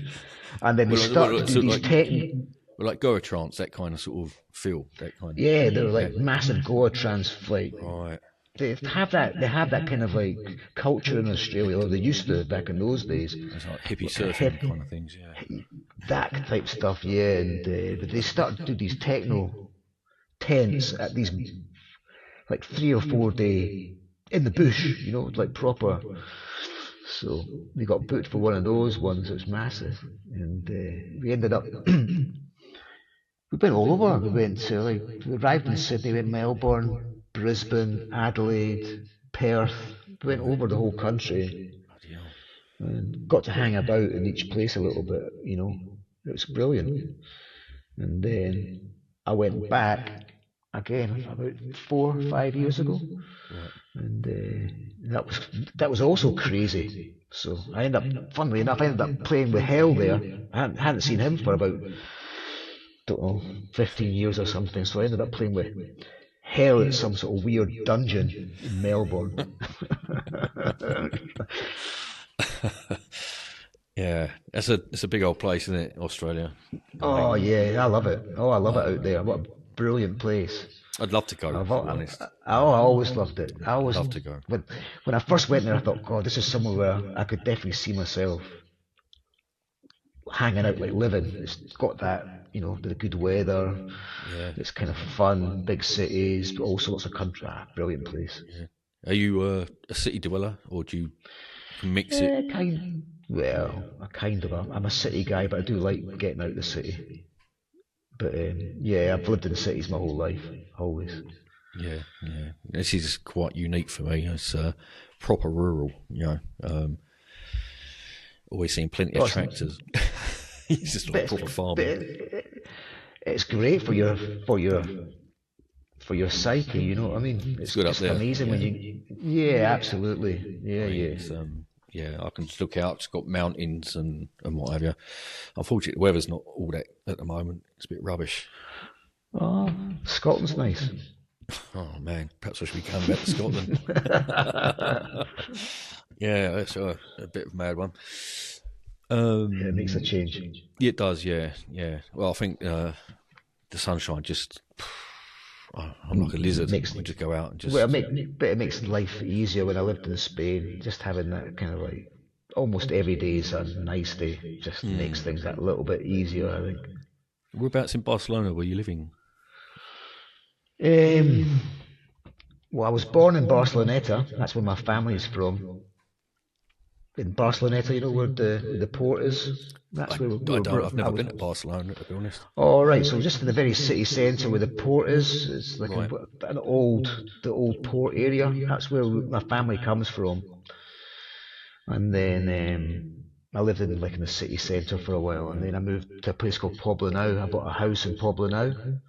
And then they started to do these techno. Like Goa trance, that kind of sort of feel, that kind of. Yeah, they were like massive Goa trance, Right. They have that kind of culture in Australia, or they used to back in those days. It's like hippie surfing kind of things, yeah. That type stuff, yeah. And they started to do these techno tents at these 3 or 4 day in the bush, you know, like proper. So we got booked for one of those ones. It was massive, and we ended up. We went all over. We went to we arrived in Sydney, went Melbourne, Brisbane, Adelaide, Perth. We went over the whole country and got to hang about in each place a little bit, you know. It was brilliant. And then I went back again about 4 or 5 years ago. And that was also crazy. So funnily enough, I ended up playing with Hell there. I hadn't seen him for about, 15 years or something. So I ended up playing with Hell at some sort of weird dungeon in Melbourne. Yeah, it's a big old place, isn't it, Australia? Oh yeah, I love it. Oh, I love it out there. What a brilliant place. I'd love to go, to be honest. I always loved it. I always love to go. When I first went there, I thought, God, this is somewhere where I could definitely see myself hanging out like living. It's got that, you know, the good weather. Yeah. It's kind of fun, big cities, but also lots of country. Brilliant place. Yeah. Are you a city dweller, or do you mix it? I'm a city guy, but I do like getting out of the city. But yeah, I've lived in the cities my whole life, always. Yeah, yeah. This is quite unique for me. It's proper rural, you know. Always seen plenty of tractors. It's just like proper farming. It's great for your psyche, you know what I mean? It's good up there. Amazing when you. Yeah, absolutely. Yeah, It's, yeah, I can just look out. It's got mountains and what have you. Unfortunately, the weather's not all that at the moment. It's a bit rubbish. Oh, Scotland's nice. Oh man, perhaps I should be coming back to Scotland. Yeah, that's a bit of a mad one. Yeah, it makes a change. It does, yeah, yeah. Well, I think the sunshine just. I'm like a lizard. I just go out and just. Well, it makes life easier. When I lived in Spain, just having that kind of like almost every day is a nice day. Just makes things that little bit easier, I think. Whereabouts in Barcelona were you living? Well, I was born in Barceloneta. That's where my family's from. In Barceloneta, you know where the port is. That's where I've never been to Barcelona, to be honest. Oh right, so just in the very city centre where the port is, it's like the old port area. That's where my family comes from. And then I lived in the city centre for a while, and then I moved to a place called Poblenou. I bought a house in Poblenou,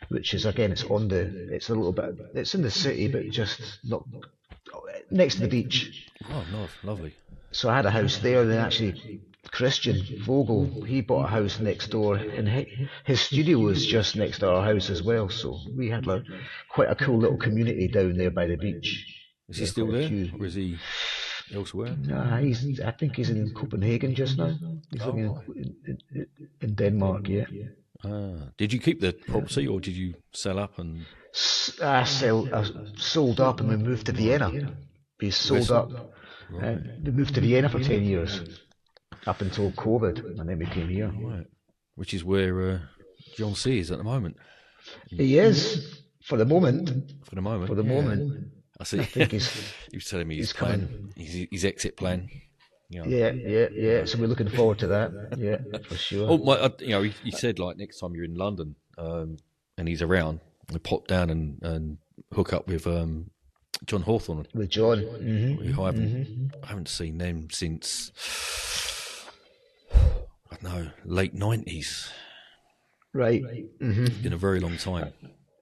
which is again it's a little bit, it's in the city, but just not next to the beach. Oh, no, lovely. So I had a house there, and then actually Christian Vogel, he bought a house next door, and his studio was just next to our house as well. So we had quite a cool little community down there by the beach. Is he still there, or is he elsewhere? Nah, I think he's in Copenhagen just now. He's living in Denmark, yeah. Did you keep the property, or did you sell up and? I sold up, and we moved to Vienna. We sold up. Right. We moved to Vienna for 10 years, up until COVID, and then we came here. Right. Which is where John C is at the moment. He is, for the moment. For the moment. For the moment. I see. I think he was telling me his plan, his exit plan. You know. Yeah. So we're looking forward to that. Yeah, for sure. Oh, he said next time you're in London and he's around, we pop down and hook up with John Hawthorne. With John. Mm-hmm. I haven't seen them since I don't know, late 90s. Right. Mm-hmm. It's been a very long time.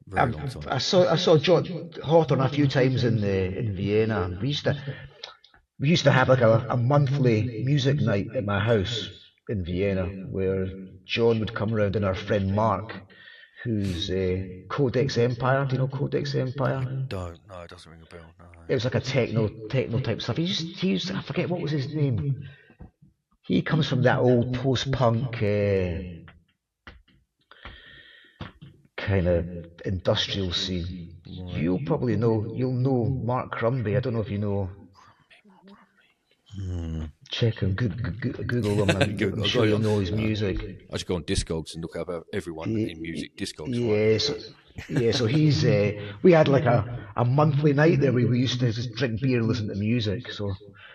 Very long time. I saw John Hawthorne a few times in Vienna. We used to have a monthly music night at my house in Vienna, where John would come around and our friend Mark, who's Codex Empire. Do you know Codex Empire? Don't. No, it doesn't ring a bell. No. It was like a techno type stuff. He used I forget what was his name. He comes from that old post-punk kind of industrial scene. Right. You'll know Mark Crumby. I don't know if you know. Check him, Google him. I'm sure you'll know his music. I just go on Discogs and look up everyone in music. Discogs. So he's. We had a monthly night there. We used to just drink beer and listen to music. So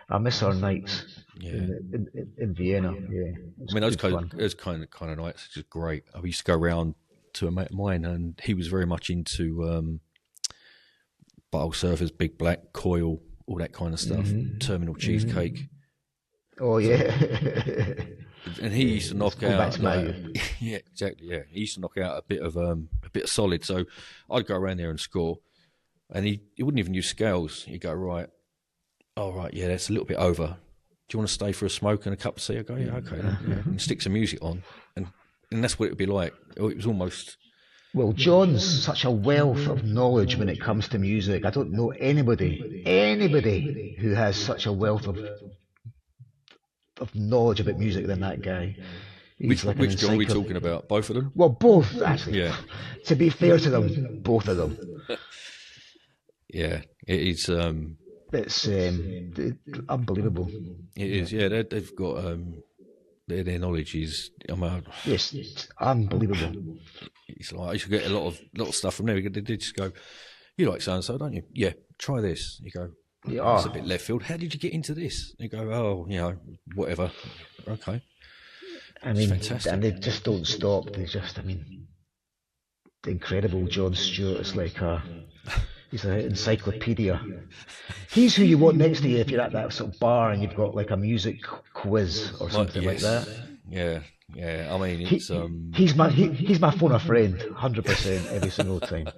I miss our nights in Vienna. Yeah. I mean, those kind of nights are just great. I used to go around to a mate of mine, and he was very much into Bottle Surfers, Big Black, Coil, all that kind of stuff. Terminal Cheesecake. Oh yeah. And he used to knock out. Yeah, exactly. Yeah, he used to knock out a bit of solid. So I'd go around there and score, and he wouldn't even use scales. He'd go, right, yeah, that's a little bit over. Do you want to stay for a smoke and a cup of tea? I go, yeah, okay. Yeah. And stick some music on, and that's what it would be like. It was almost. Well, John's such a wealth of knowledge when it comes to music. I don't know anybody who has such a wealth of knowledge about music than that guy. Which John are we talking about? Both of them? Well, both, actually. Yeah. To be fair to them, both of them. Yeah, it is. It's unbelievable. It is, yeah. They've got their knowledge is. I mean, Yes, it's unbelievable. it's like I used to get a lot of stuff from there. They did just go, "You like so and so, don't you? Yeah, try this." You go, Yeah. "It's a bit left field. How did you get into this?" You go, "Oh, whatever." Okay. I mean, fantastic. and they just don't stop. They just, I mean, the incredible John Stewart is like he's an encyclopedia. He's who you want next to you if you're at that sort of bar and you've got like a music quiz or something like that. Yeah. I mean, it's he's my phone a friend, 100% every single time.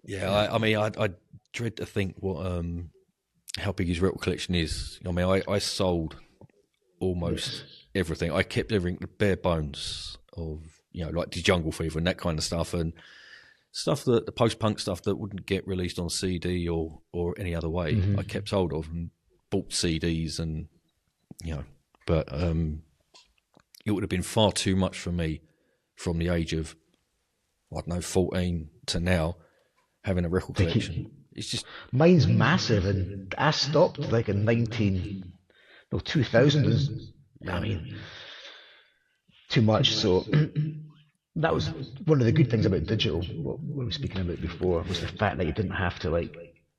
Yeah, I mean, I dread to think what how big his record collection is. I mean, I sold almost everything. I kept everything, the bare bones of like the Jungle Fever and that kind of stuff, and stuff that the post-punk stuff that wouldn't get released on CD or any other way. I kept hold of and bought CDs, and but it would have been far too much for me from the age of 14 to now having a record collection. It's just mine's massive, and I stopped like in 2000. I mean, too much. So that was one of the good things about digital. What we were speaking about before was the fact that you didn't have to like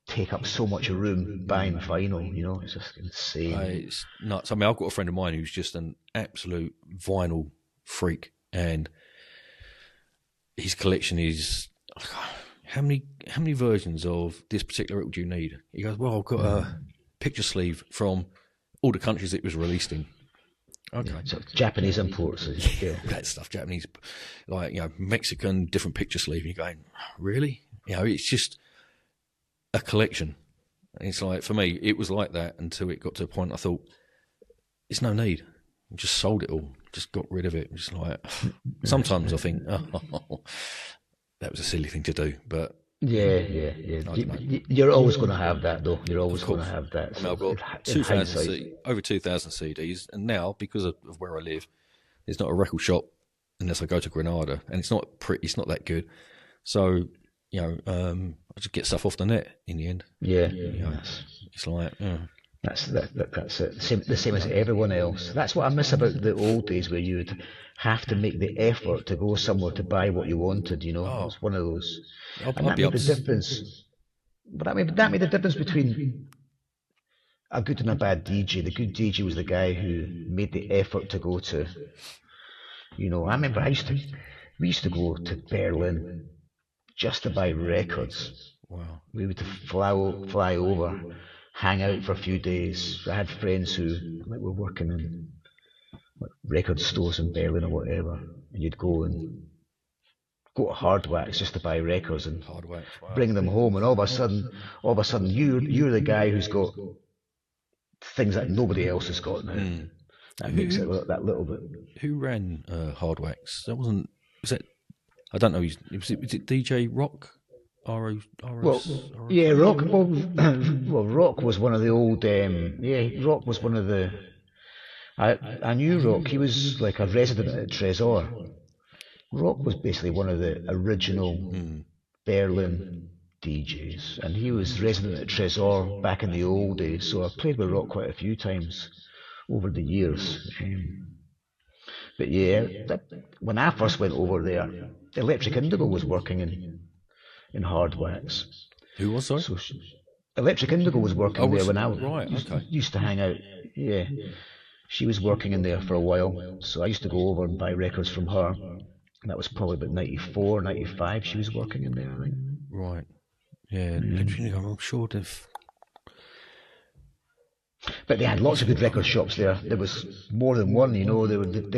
take up so much room buying vinyl. It's just insane. It's nuts. I mean, I've got a friend of mine who's just an absolute vinyl freak, and his collection is how many versions of this particular record do you need? He goes, well, I've got a picture sleeve from all the countries it was released in. Okay. Yeah, so Japanese imports. Yeah. That stuff, Japanese, like, Mexican, different picture sleeve. And you're going, really? It's just a collection. And it's like, for me, it was like that until it got to a point I thought, it's no need. I just sold it all, just got rid of it. Just like, sometimes I think, oh, that was a silly thing to do, but. Yeah. You're always going to have that, though. You're always going to have that. I mean, I've got over 2,000 CDs, and now, because of where I live, there's not a record shop unless I go to Granada, and it's not that good. So, I just get stuff off the net in the end. Yeah. It's like, That's it. The same as everyone else. That's what I miss about the old days, where you'd have to make the effort to go somewhere to buy what you wanted. It was one of those. And that made the difference. But that made the difference between a good and a bad DJ. The good DJ was the guy who made the effort to go to. I remember we used to go to Berlin just to buy records. Wow. We would fly over, hang out for a few days. I had friends who were working in record stores in Berlin or whatever, and you'd go to Hardwax just to buy records and bring them home, and all of a sudden you're the guy who's got things that nobody else has got now. That makes it that little bit. Who ran Hardwax? That wasn't. Was it? I don't know. Was it DJ Rock? Rock. Well, Rock was one of the old. Rock was one of the. I knew Rock. He was like a resident at Tresor. Rock was basically one of the original Berlin DJs, and he was resident at Tresor back in the old days. So I played with Rock quite a few times over the years. But when I first went over there, Electric Indigo was working in Hardwax. Who was, sorry? So Electric Indigo was working there when I used to hang out. Yeah. She was working in there for a while, so I used to go over and buy records from her. That was probably about 94, 95 she was working in there, I think. Right. Yeah, Electric Indigo, I'm sure they've... But they had lots of good record shops there. There was more than one, they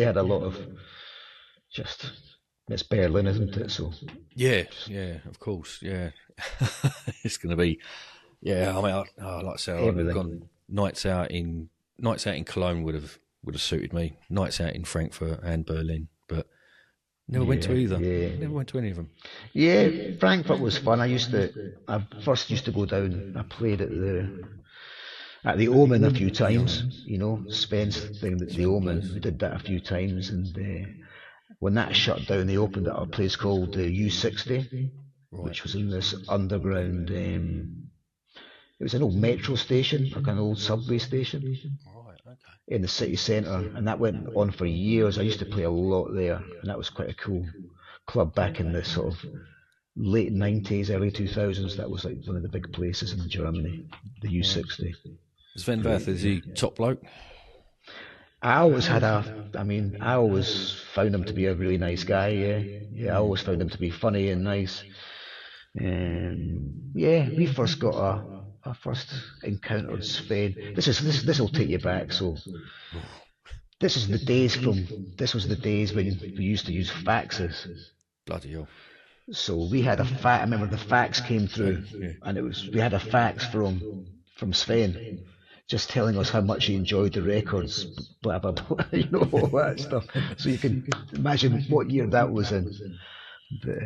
had a lot of just... It's Berlin, isn't it? So yeah, of course, yeah. It's going to be, I mean, like I say, I've gone nights out in Cologne would have suited me. Nights out in Frankfurt and Berlin, but never went to either. Yeah. Never went to any of them. Yeah, Frankfurt was fun. I first used to go down. I played at the Omen a few times. Spence thing at the Omen. We did that a few times, and. When that shut down, they opened at a place called U60, which was in this underground It was an old metro station, like an old subway station Right. Okay. in the city centre, and that went on for years. I used to play a lot there, and that was quite a cool club back in the sort of late 90s, early 2000s. That was like one of the big places in Germany, the U60. Sven Vath, is he top bloke? I always found him to be a really nice guy, yeah. I always found him to be funny and nice. Yeah, we first got our first encountered Sven. This will take you back, so this was the days when we used to use faxes. Bloody hell. So we had I remember the fax came through, and we had a fax from Sven, just telling us how much he enjoyed the records, blah blah blah, all that stuff. So you can imagine what year that was in. But,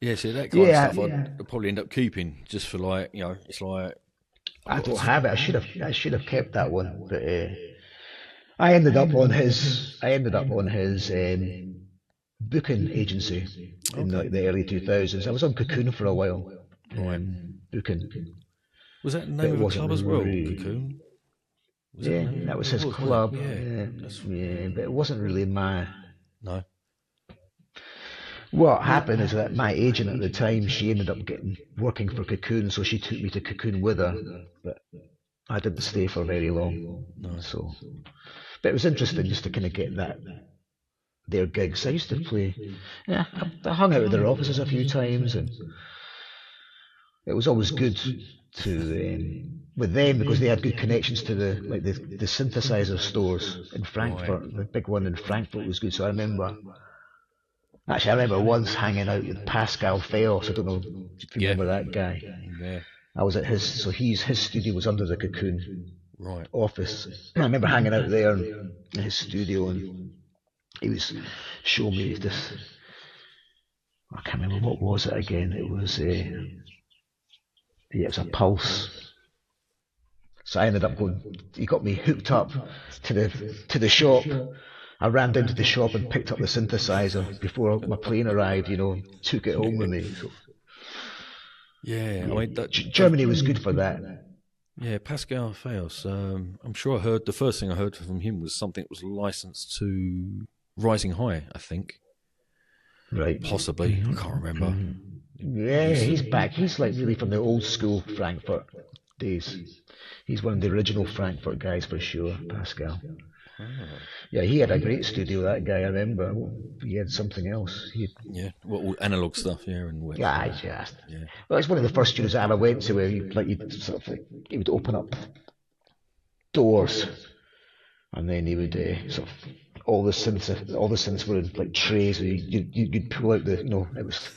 yeah, see, that kind of stuff I'd probably end up keeping just for like, it's like... I don't have it. I should have kept that one, but I ended up on his booking agency in the early 2000s. I was on Cocoon for a while, booking. Was that the name of a club as well, Cocoon? That was his club. Yeah, but it wasn't really my... No. What happened is that my agent at the time, she ended up working for Cocoon, so she took me to Cocoon with her, but I didn't stay for very long. No. So, but it was interesting just to kind of get their gigs. I used to play. Yeah, I hung out at their offices a few times, and it was always good to with them because they had good connections to the synthesizer stores in Frankfurt. Right. The big one in Frankfurt was good. So I remember once hanging out with Pascal Feos. I don't know if you remember that guy. Yeah. I was at his studio was under the Cocoon office. I remember hanging out there in his studio, and he was showing me this. I can't remember what was it again. It was it was a Pulse. So I ended up he got me hooked up to the shop. I ran down to the shop and picked up the synthesizer before my plane arrived, took it home with me. So, I mean, Germany was good for that. Yeah, Pascal Feos. I'm sure the first thing I heard from him was something that was licensed to Rising High, I think. Right. Possibly. I can't remember. Yeah, he's back. He's like really from the old school Frankfurt days. He's one of the original Frankfurt guys for sure, Pascal. Oh. Yeah, he had a great studio, that guy, I remember. He had something else. All analog stuff, and Well, it's one of the first studios I ever went to where he would open up doors, and then he would all the synths were in like trays. You'd pull out it was.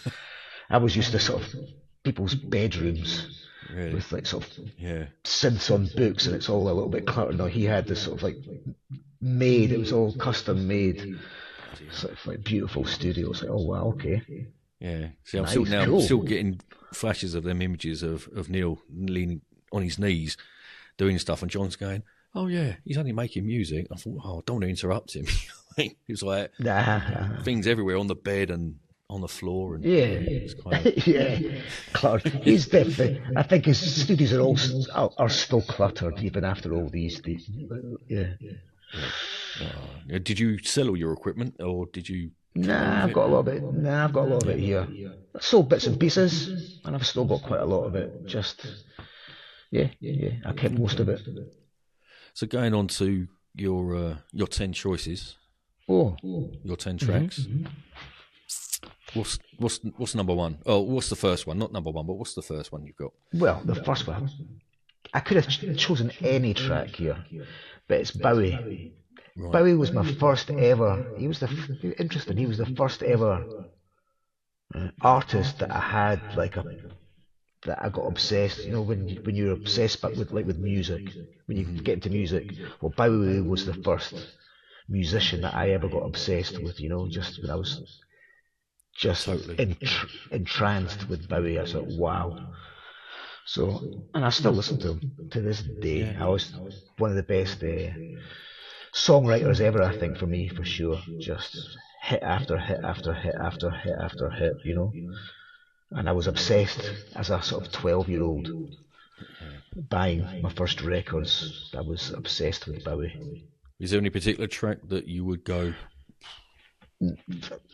I was used to sort of people's bedrooms with like sort of synths on books, and it's all a little bit cluttered. Now he had this sort of like made. It was all custom made, sort of like beautiful studio. It's like, oh wow, okay. Yeah. See, I'm still getting flashes of them images of Neil leaning on his knees, doing stuff, and John's going, "Oh yeah, he's only making music." I thought, "Oh, I don't want to interrupt him." It was like things everywhere on the bed and on the floor, and cluttered. He's definitely. I think his studios are still cluttered even after all these. Did you sell all your equipment, or did you? I've got a lot of it. I've got a lot of it here. I've sold bits and pieces, and I've still got quite a lot of it. Just I kept most of it. So going on to your 10 choices. Your 10 tracks. Mm-hmm. What's number one? Oh, what's the first one? Not number one, but what's the first one you've got? Well, the first one, I could have chosen any track here, but it's Bowie. Right. Bowie was my first ever. He was the first ever artist that I had that I got obsessed. When you're obsessed with music, when you get into music. Well, Bowie was the first musician that I ever got obsessed with. Just when I was entranced with Bowie. I was like, wow. So, and I still listen to him to this day. Yeah. I was one of the best songwriters ever, I think, for me, for sure. Just hit after hit after hit after hit after hit, And I was obsessed as a sort of 12-year-old buying my first records. I was obsessed with Bowie. Is there any particular track that you would go?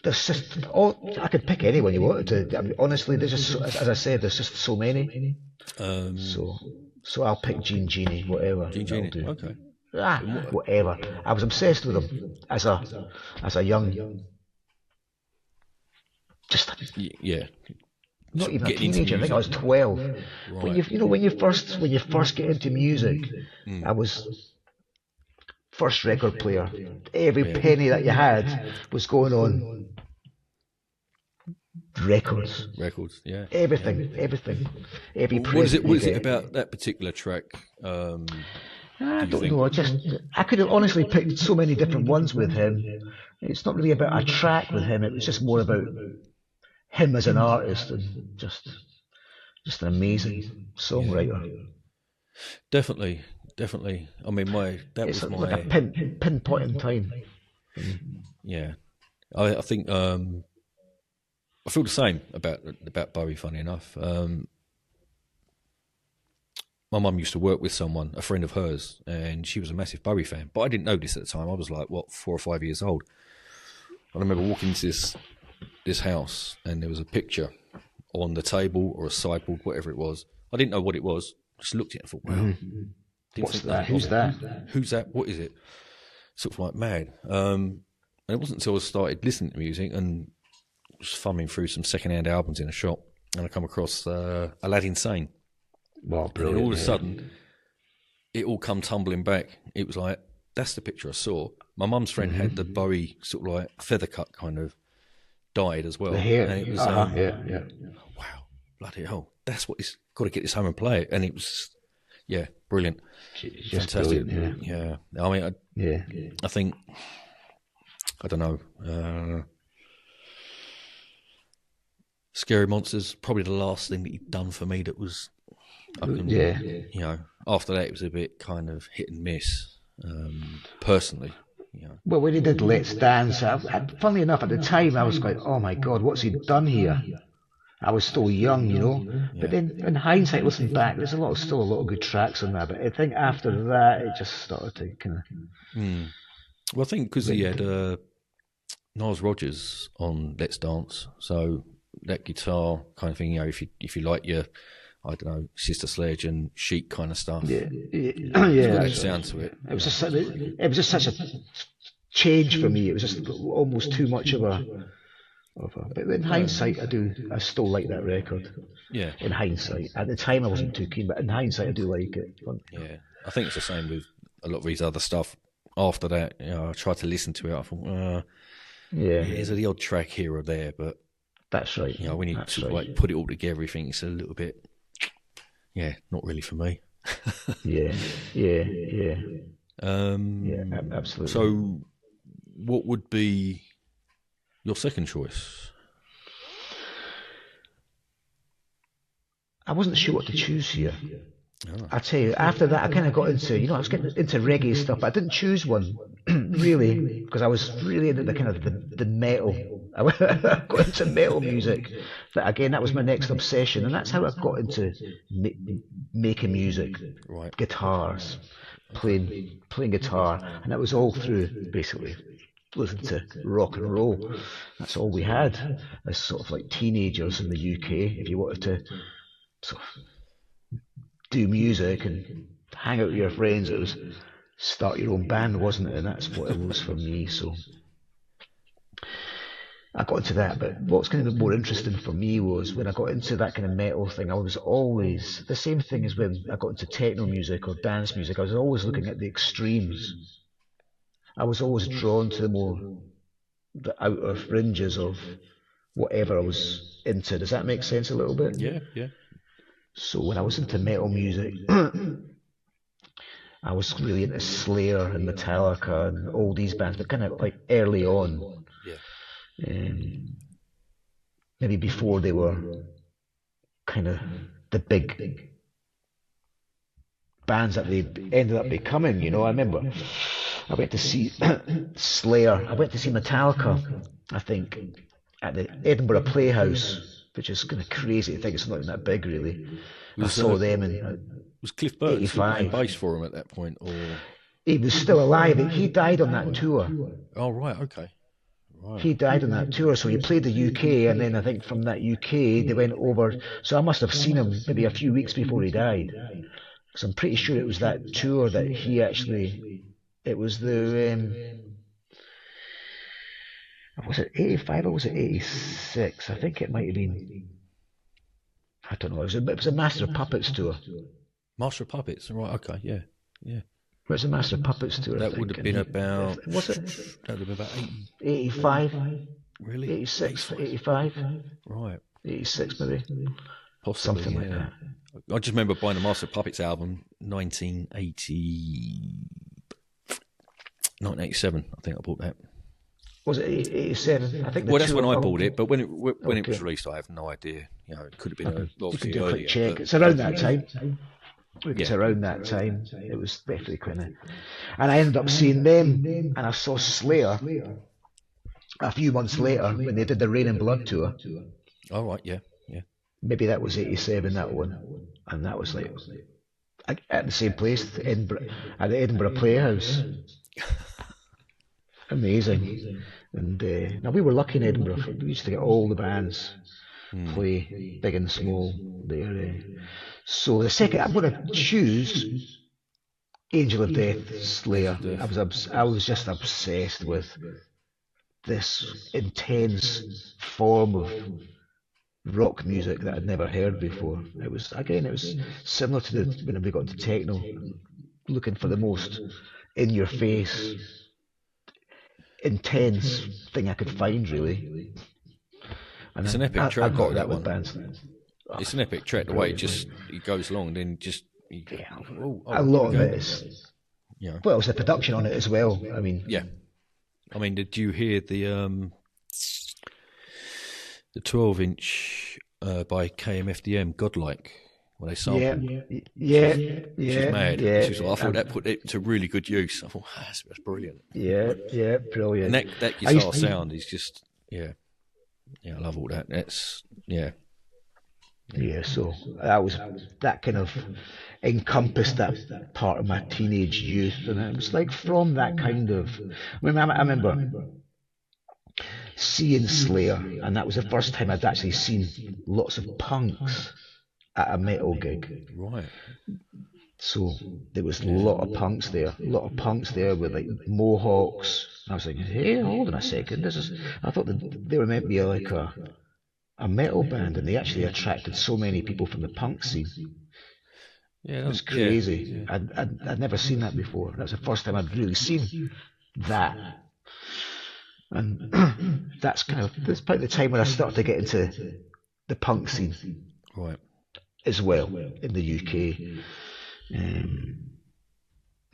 There's just I could pick any one you wanted to. I mean, honestly, there's just, as I said, there's just so many. So I'll pick Gene Genie, whatever. Gene Genie, okay. Whatever. I was obsessed with him as a young, just yeah. Not even a teenager. I think I was 12. Right. When you first get into music, I was first record player. Every penny that you had was going on records. Yeah. Everything. Every what is it about that particular track? I don't know. I could have honestly picked so many different ones with him. It's not really about a track with him. It was just more about him as an artist and just an amazing songwriter. Definitely. I mean, It's like a pinpoint in time. Yeah, I think I feel the same about Bowie. Funny enough, my mum used to work with a friend of hers, and she was a massive Bowie fan. But I didn't know this at the time. I was like, 4 or 5 years old. I remember walking into this house, and there was a picture on the table or a sideboard, whatever it was. I didn't know what it was. Just looked at it and thought, wow. What's that? Who's that? Who's that? What is it? Sort of like mad. And it wasn't until I started listening to music and was thumbing through some second-hand albums in a shop, and I come across Aladdin Sane. Well, brilliant. And all of a sudden, it all come tumbling back. It was like, that's the picture I saw. My mum's friend had the Bowie sort of like feather cut kind of dyed as well. The hair. And it was, yeah. Wow, bloody hell. That's what it's got to get this home and play it. And it was, brilliant. Fantastic. Brilliant, yeah. I mean, I think, I don't know, Scary Monsters, probably the last thing that he'd done for me that was, after that it was a bit kind of hit and miss, personally. Well, when he did Let's Dance, funnily enough, at the time I was like, oh my God, what's he done here? I was still young, But then, in hindsight, looking back, there's still a lot of good tracks on that. But I think after that, it just started to kind of. Well, I think because he had Niles Rodgers on Let's Dance, so that guitar kind of thing. If you like your, I don't know, Sister Sledge and Chic kind of stuff. That sound to it. It was just such a change for me. It was just almost too much of a. But in hindsight, I still like that record. Yeah. In hindsight, at the time I wasn't too keen, but in hindsight, I do like it. Yeah, I think it's the same with a lot of his other stuff. After that, I tried to listen to it. I thought, there's the odd track here or there, but that's right. When you like put it all together, you think it's a little bit, not really for me. Yeah, absolutely. So, what would be your second choice? I wasn't sure what to choose here. I tell you, after that, I kind of got into, I was getting into reggae stuff, but I didn't choose one, really, because I was really into the kind of the metal. I got into metal music. But again, that was my next obsession, and that's how I got into making music. Right. Guitars, playing guitar, and that was all through, basically, listening to rock and roll. That's all we had as sort of like teenagers in the UK. If you wanted to sort of do music and hang out with your friends, it was start your own band, wasn't it? And that's what it was for me. So I got into that, but what's kind of more interesting for me was when I got into that kind of metal thing, I was always, the same thing as when I got into techno music or dance music, I was always looking at the extremes. I was always drawn to the outer fringes of whatever I was into. Does that make sense a little bit? Yeah. So when I was into metal music, I was really into Slayer and Metallica and all these bands, but kind of like early on. Maybe before they were kind of the big bands that they ended up becoming, I remember I went to see Slayer, I went to see Metallica, I think, at the Edinburgh Playhouse, which is kind of crazy to think it's not even that big really. I saw them in Was Cliff Burton still playing 85. bass for him at that point, or? He was still alive. He died on that tour. Oh right, okay, right. He died on that tour, so he played the UK, and then I think from that UK they went over. So I must have seen him maybe a few weeks before he died, because I'm pretty sure it was that tour that he actually. It was the. Was it 85 or was it 86? I think it might have been. I don't know. It was a Master of Puppets tour. Master of Puppets, right? Okay, yeah, yeah. Where's the Master of Puppets tour? That would have been about. Was it? That would have been about 85. Really? 86, 85. Right. 86 maybe. Possibly, Something like yeah. that. I just remember buying the Master of Puppets album, 1987. I think I bought that. Was it 87? I think. Well, that's when I bought it, but when it Okay. was released, I have no idea. You know, it could have been You can obviously do a quick earlier. check. but- It's around that time. It's Yeah. around that time. It was definitely kind of. And I ended up seeing them, and I saw Slayer a few months later when they did the Rain and Blood tour. Oh right, yeah, yeah. Maybe that was 87, that one. And that was like at the same place, Edinburgh, at the Edinburgh Playhouse. Amazing. And now we were lucky in Edinburgh. We used to get all the bands play, big and small there. So the second, I'm going to choose Angel of Death, Slayer. I was just obsessed with this intense form of rock music that I'd never heard before. It was similar to when we got into techno, looking for the most in-your-face, intense thing I could find, really. And It's an epic track, I got though, that that with one. bands. It's an epic track. The way it goes along, and then just A lot of it is. Yeah. Well, it's the production on it as well. I mean, Yeah. I mean, did you hear the 12-inch by KMFDM, Godlike, when they sampled? yeah, Which is mad. yeah. Which is, I thought that put it to really good use. I thought that's brilliant. Yeah, brilliant. And that guitar sound is just I love all that. That's Yeah, so that kind of encompassed that part of my teenage youth, and it was like from that kind of. I remember seeing Slayer, and that was the first time I'd actually seen lots of punks at a metal gig. right. So there was a lot of punks there, with like mohawks. And I was like, hey, hold on a second, I thought that they were meant to be like a metal band, and they actually attracted so many people from the punk scene. Yeah, It was crazy. I'd never seen that before. That was the first time I'd really seen that. And that's probably the time when I started to get into the punk scene Right. as well in the UK.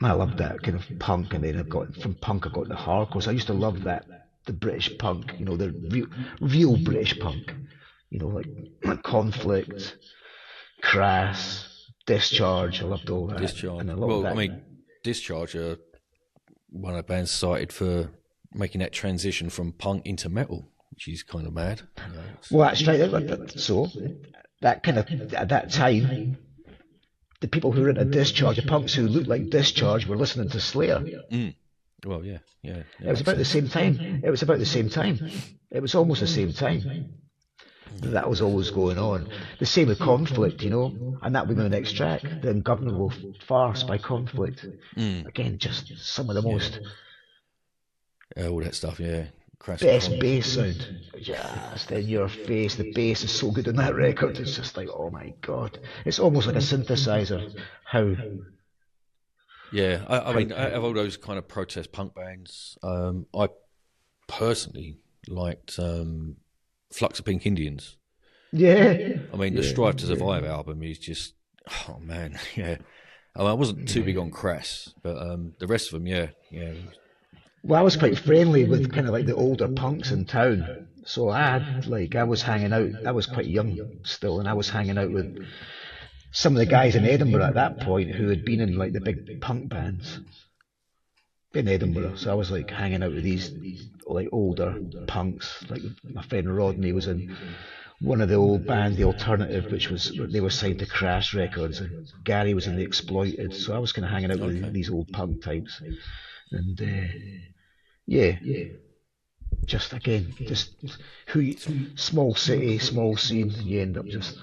I loved that kind of punk, and then from punk I got into hardcore. So I used to love that, the British punk, the real British punk, like Conflict, Crass, Discharge. I loved all that. Discharge. And I loved that. I mean, Discharge are one of the bands cited for making that transition from punk into metal, which is kind of mad. Well, that's right. So that kind of at that time, the people who were into Discharge, the punks who looked like Discharge, were listening to Slayer. Well, yeah. It was about the same time. It was almost the same time. That was always going on. The same with Conflict, and that would be the next track, The Ungovernable Farce by Conflict. Again, just some of the most all that stuff, yeah. best bass sound. Just in your face. The bass is so good on that record. It's just like, oh my god. It's almost like a synthesizer. How? Yeah, I mean, out of all those kind of protest punk bands, I personally liked Flux of Pink Indians. Yeah. I mean, the Strive to Survive album is just, oh man, yeah. I wasn't too big on Crass, but the rest of them, yeah. Well, I was quite friendly with kind of like the older punks in town. So I was hanging out, I was quite young still, and I was hanging out with some of the guys in Edinburgh at that point who had been in like the big punk bands in Edinburgh. So I was like hanging out with these like older punks. Like my friend Rodney was in one of the old bands, the Alternative, which was they were signed to Crash Records, and Gary was in the Exploited, so I was kind of hanging out with these old punk types, and just again, just small city, small scene, and you end up just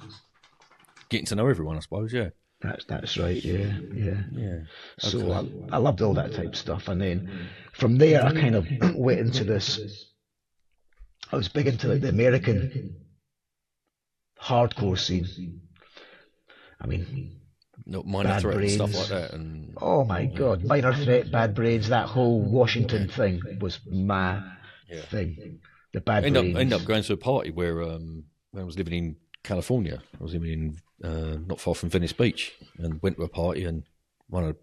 getting to know everyone, I suppose. Yeah. That's right. Yeah. Okay. So I loved all that type of stuff, and then from there I kind of went into this. I was big into the American hardcore scene. I mean, Minor Threat and stuff like that, and oh my God, Minor Threat, Bad Brains, that whole Washington thing was my thing. The Bad Brains. I ended up going to a party where when I was living in California, I was living in not far from Venice Beach, and went to a party, and I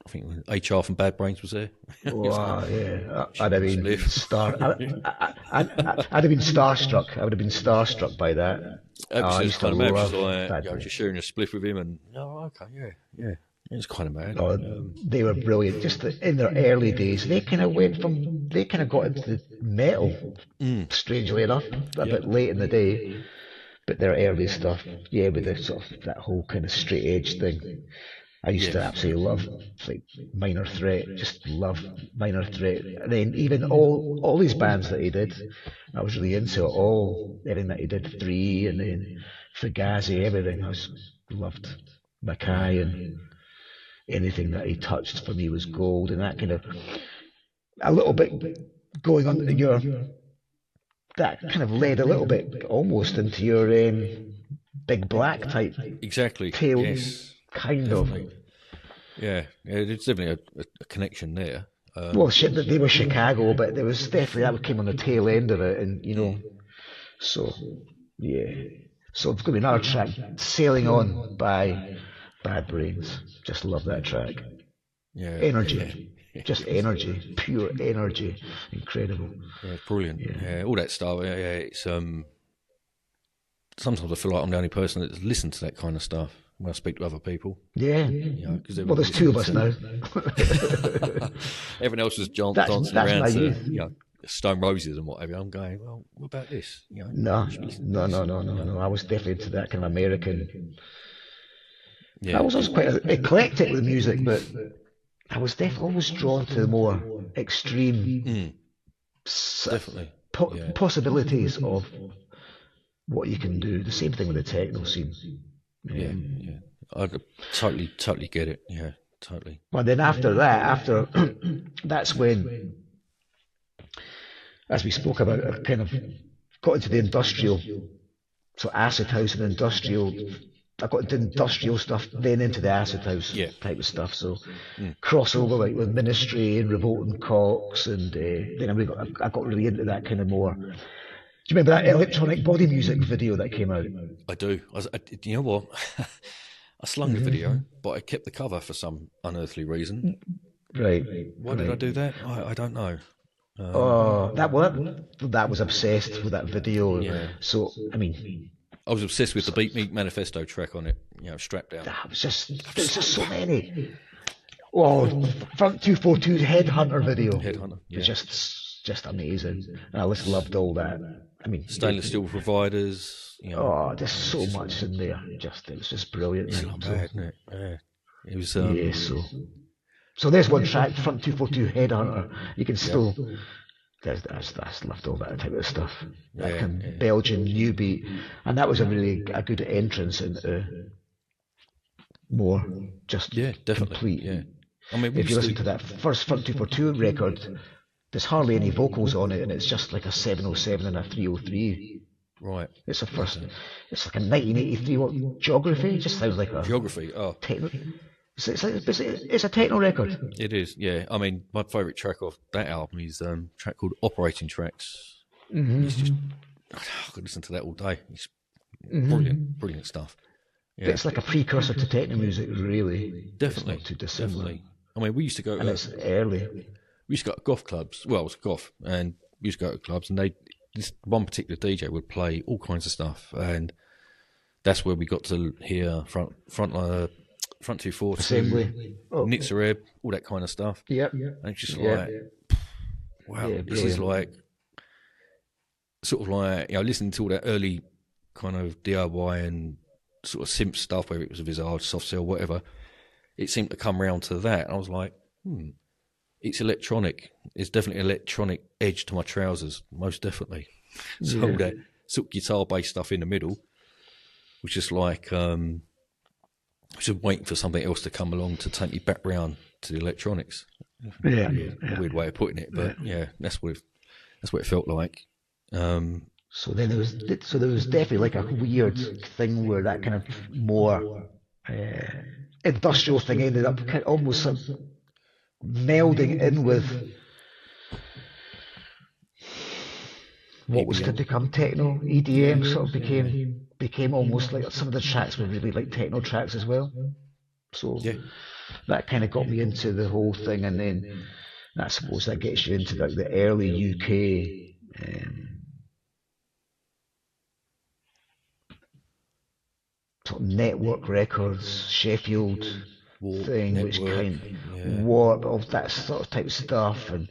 think HR from Bad Brains was there. Wow, yeah. I'd have been I'd have been starstruck. I would have been starstruck by that. I used to love just sharing a spliff with him, and it was kind of mad. They were brilliant. Just in their early days, they kind of got into the metal, strangely enough, a bit late in the day. But their early stuff, with the sort of that whole kind of straight edge thing. I used to absolutely love like Minor Threat, just love Minor Threat. And then even all these bands that he did, I was really into it. Everything that he did, 3 and then Fugazi, everything. I loved Mackay, and anything that he touched for me was gold. And that kind of a little bit going on your. That kind of led a little bit almost into your Big Black type. Exactly. Tail, yes. Kind definitely. of. Yeah, there's definitely a connection there. They were Chicago, but there was definitely that came on the tail end of it, and so it's going to be another track, "Sailing On" by Bad Brains. Just love that track. Yeah, energy. Just energy, pure energy, incredible. Yeah, brilliant. Yeah, all that stuff. Yeah, it's sometimes I feel like I'm the only person that listens to that kind of stuff when I speak to other people. Yeah. There's 2 of us now. Everyone else is dancing around to Stone Roses and whatever. I'm going, well, what about this? No. I was definitely into that kind of American. Yeah. I was also quite eclectic with music, but I was definitely always drawn to the more extreme definitely possibilities of what you can do. The same thing with the techno scene. Yeah. I totally get it. Yeah, totally. Well, then after that's when, as we spoke about, I kind of got into the industrial, so acid house and industrial. I got into industrial stuff, then into the acid house type of stuff. So crossover like with Ministry and Revolt and Cox, and then I got really into that kind of more. Do you remember that electronic body music video that came out? I do. You know what? I slung the video, but I kept the cover for some unearthly reason. Right. Why did I do that? I don't know. That was obsessed with that video. Yeah. So I mean, I was obsessed with the Beat Me Manifesto track on it. Strapped down. There's just so many. Well, Front 242 Headhunter video. Headhunter. Yeah. It's just amazing. And I just loved all that. I mean, Stainless Steel Providers. There's so much in there. It was just brilliant. It's not bad, isn't it? Yeah. It was. So there's one track, Front 242 Headhunter. You can still. That's loved all that type of stuff. That Belgian new beat, and that was a good entrance into more just definitely complete. Yeah, I mean, if you listen to that first Front 242 record, there's hardly any vocals on it, and it's just like a 707 and a 303. Right. It's a first. It's like a 1983 Geography. It just sounds like a Geography. Oh. Techno. It's a techno record. It is, yeah. I mean, my favourite track off that album is a track called Operating Tracks. It's just, I could listen to that all day. It's brilliant stuff. Yeah. It's like a precursor to techno music, really. Definitely. It's not too dissimilar. Definitely. I mean, we used to go. And it's early. We used to go to goth clubs. Well, it was goth, and we used to go to clubs, and this one particular DJ would play all kinds of stuff, and that's where we got to hear front 242, Assembly, Nitzareb, all that kind of stuff. Yep. And it's just like, wow, this is like, sort of like, listening to all that early kind of DIY and sort of simp stuff, whether it was a Visage, soft cell, whatever, it seemed to come round to that. And I was like, it's electronic. It's definitely an electronic edge to my trousers, most definitely. So all that sort of guitar-based stuff in the middle was just like, just waiting for something else to come along to take me back round to the electronics. Yeah. A weird way of putting it, but that's what it felt like. So then there was definitely like a weird thing where that kind of more industrial thing ended up kind of almost sort of melding in with what was to become techno. EDM sort of became almost like, some of the tracks were really like techno tracks as well. So that kind of got me into the whole thing, and then I suppose that gets you into like the early UK sort of Network Records, Sheffield thing, Network, which kind of warp of that sort of type of stuff. And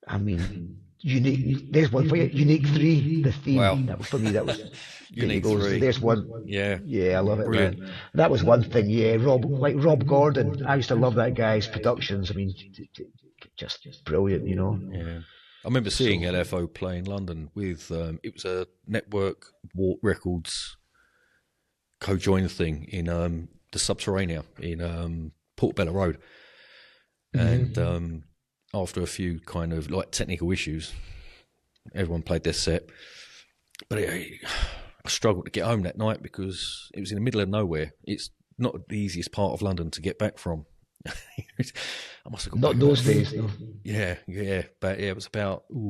I mean, Unique, there's one for you, Unique 3, the theme. Wow. That was, for me, that was Unique 3. There's one. Yeah, I love it. brilliant. Man. That was one thing. Yeah, Rob Gordon. I used to love that guy's productions. I mean, just brilliant, you know. Yeah. I remember seeing LFO play in London with it was a Network Records co-join thing in the Subterranea in Portobello Road, and after a few kind of like technical issues, everyone played their set, but I struggled to get home that night because it was in the middle of nowhere. It's not the easiest part of London to get back from. I must have got not those days, though. Yeah, but it was about it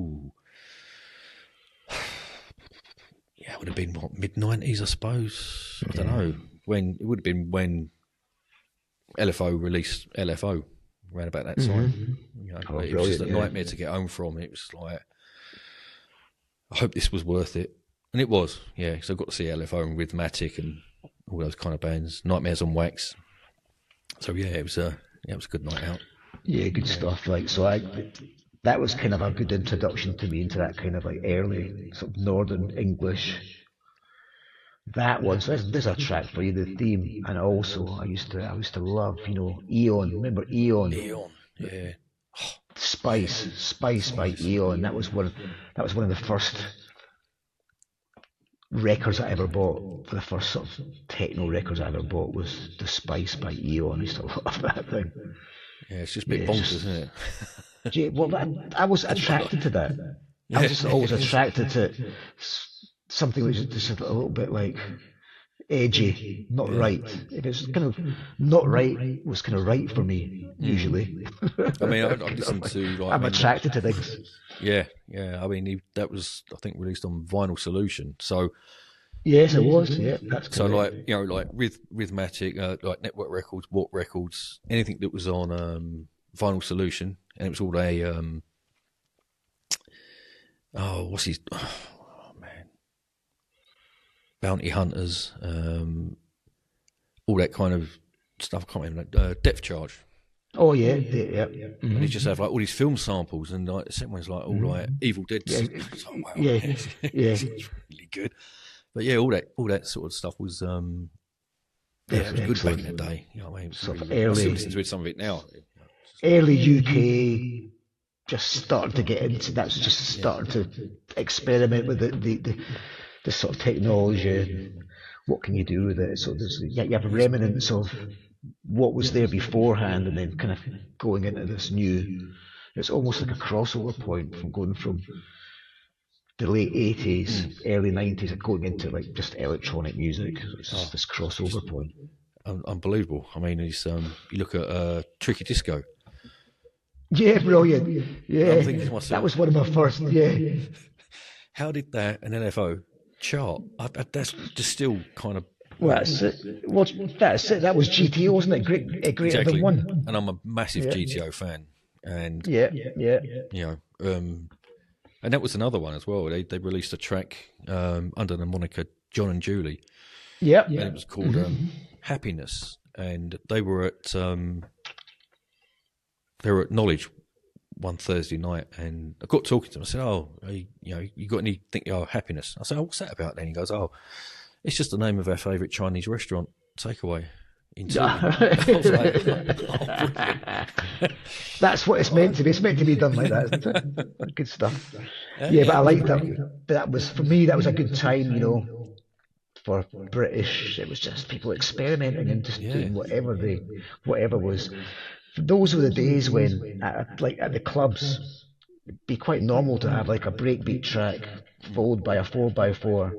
would have been what, mid-90s, I suppose. I don't know when it would have been when LFO released LFO. Around about that time, you know, it was just a nightmare to get home from. It was like, I hope this was worth it, and it was. Yeah, so I got to see LFO and Rhythmatic and all those kind of bands. Nightmares on Wax. So it was a good night out. Yeah, good stuff. Like that was kind of a good introduction to me into that kind of like early sort of Northern English. That one, so there's a track for you, the theme, and also I used to love, you know, Eon. Remember Eon? Eon, yeah. Spice by Eon. That was one of the first records I ever bought. The first sort of techno records I ever bought was the Spice by Eon. I used to love that thing. Yeah, it's just a bit bonkers, isn't it? Well, I was attracted to that. I was just always attracted to something which is just a little bit like edgy, not right. If it's kind of not right, was kind of right for me usually. I mean, I listened to. Like, I'm attracted to things. Yeah. I mean, that was, I think, released on Vinyl Solution. So yes, it was. Yeah, that's so correct. like Rhythmatic, like Network Records, Warp Records, anything that was on Vinyl Solution, and it was all what's his? Bounty Hunters, all that kind of stuff. I can't remember. Depth Charge. Oh yeah. Mm-hmm. And he just have like all these film samples, and like the second one's like all like Evil Dead. It's like, wow, it's really good. But all that sort of stuff was it was good back in the day. You know what I mean? Sort of I still early. listen to some of it now. Early UK, just starting to get into that. Was just starting to experiment with the sort of technology, and what can you do with it? So you have remnants of what was there beforehand, and then kind of going into this new. It's almost like a crossover point from going from the late 80s, early 90s, and going into like just electronic music. It's just this crossover point. Unbelievable. I mean, it's you look at Tricky Disco. Yeah, brilliant. Yeah, I'm thinking to myself, that was one of my first. Yeah. How did that an LFO chart? That's just still kind of. Well, that's it. Well, that's it. That was GTO, wasn't it? Greater Exactly. than one. And I'm a massive GTO fan, and yeah. And that was another one as well. They released a track under the moniker John and Julie. Yeah. And it was called Happiness, and they were at Knowledge one Thursday night, and I got talking to him. I said, "Oh, you got anything? Oh, Happiness." I said, "Oh, what's that about?" Then he goes, "Oh, it's just the name of our favourite Chinese restaurant takeaway in Tilbury." I was like, "Oh, brilliant." That's what it's meant to be. It's meant to be done like that, isn't it? Good stuff. Yeah, but I like that. That was, for me, that was a good time, for British. It was just people experimenting and just doing whatever was. Those were the days when, at the clubs, it'd be quite normal to have like a breakbeat track followed by a 4x4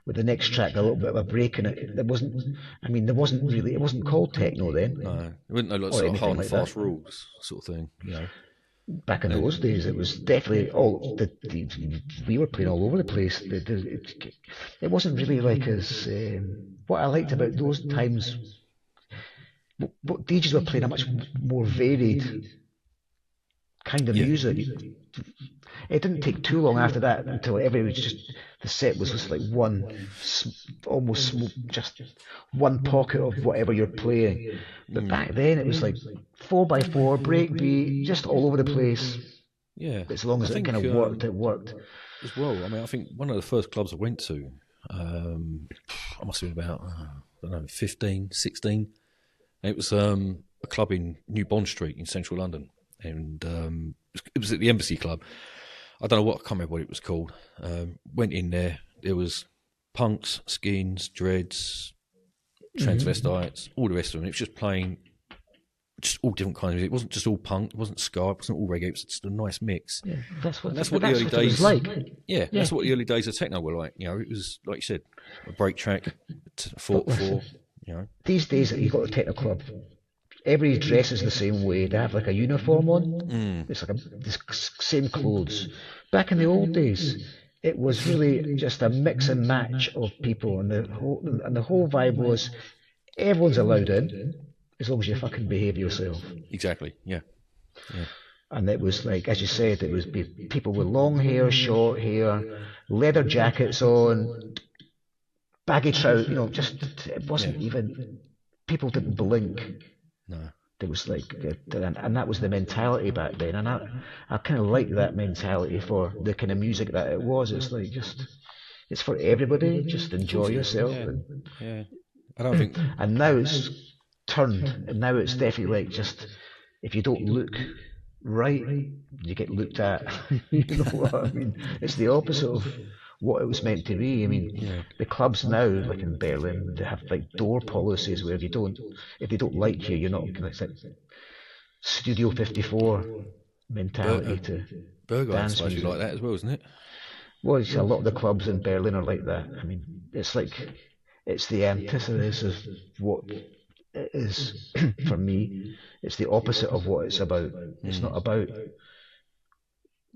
with the next track a little bit of a break in it. It wasn't called techno then. No, it wasn't no like sort of hard and fast rules sort of thing, Back in those days, it was definitely we were playing all over the place. It wasn't really like as what I liked about those times. What DJs were playing a much more varied kind of music. It didn't take too long after that until the set was just like almost just one pocket of whatever you're playing. But back then it was like 4x4, breakbeat, just all over the place. Yeah. As long as it kind of worked, it worked. As well, I mean, I think one of the first clubs I went to, I must have been about, 15, 16. It was a club in New Bond Street in central London. And it was at the Embassy Club. I don't know I can't remember what it was called. Went in there. There was punks, skins, dreads, transvestites, all the rest of them. It was just playing, just all different kinds of music. It wasn't just all punk. It wasn't ska. It wasn't all reggae. It was just a nice mix. Yeah, that's what the early days was like. Yeah, that's what the early days of techno were like. It was like you said, a break track, 4/4. These days that you got a techno club, everybody dresses the same way. They have like a uniform on. It's like the same clothes. Back in the old days, it was really just a mix and match of people, and the whole vibe was everyone's allowed in as long as you fucking behave yourself. Exactly. Yeah. And it was like, as you said, it was people with long hair, short hair, leather jackets on, baggy trousers. It wasn't even. People didn't blink. No. There was like, and that was the mentality back then, and I kind of like that mentality for the kind of music that it was. It's like it's for everybody. Just enjoy yourself. Yeah. I don't think. And now it's turned, and now it's definitely like just if you don't look right, you get looked at. You know what I mean? It's the opposite of what it was meant to be. I mean, the clubs now, like in Berlin, they have like door policies where if they don't like you, you're not. It's like Studio 54 mentality to Burger, I dance suppose you music. like that as well, isn't it? Well, a lot of the clubs in Berlin are like that. I mean, it's the antithesis of what it is for me. It's the opposite of what it's about. It's not about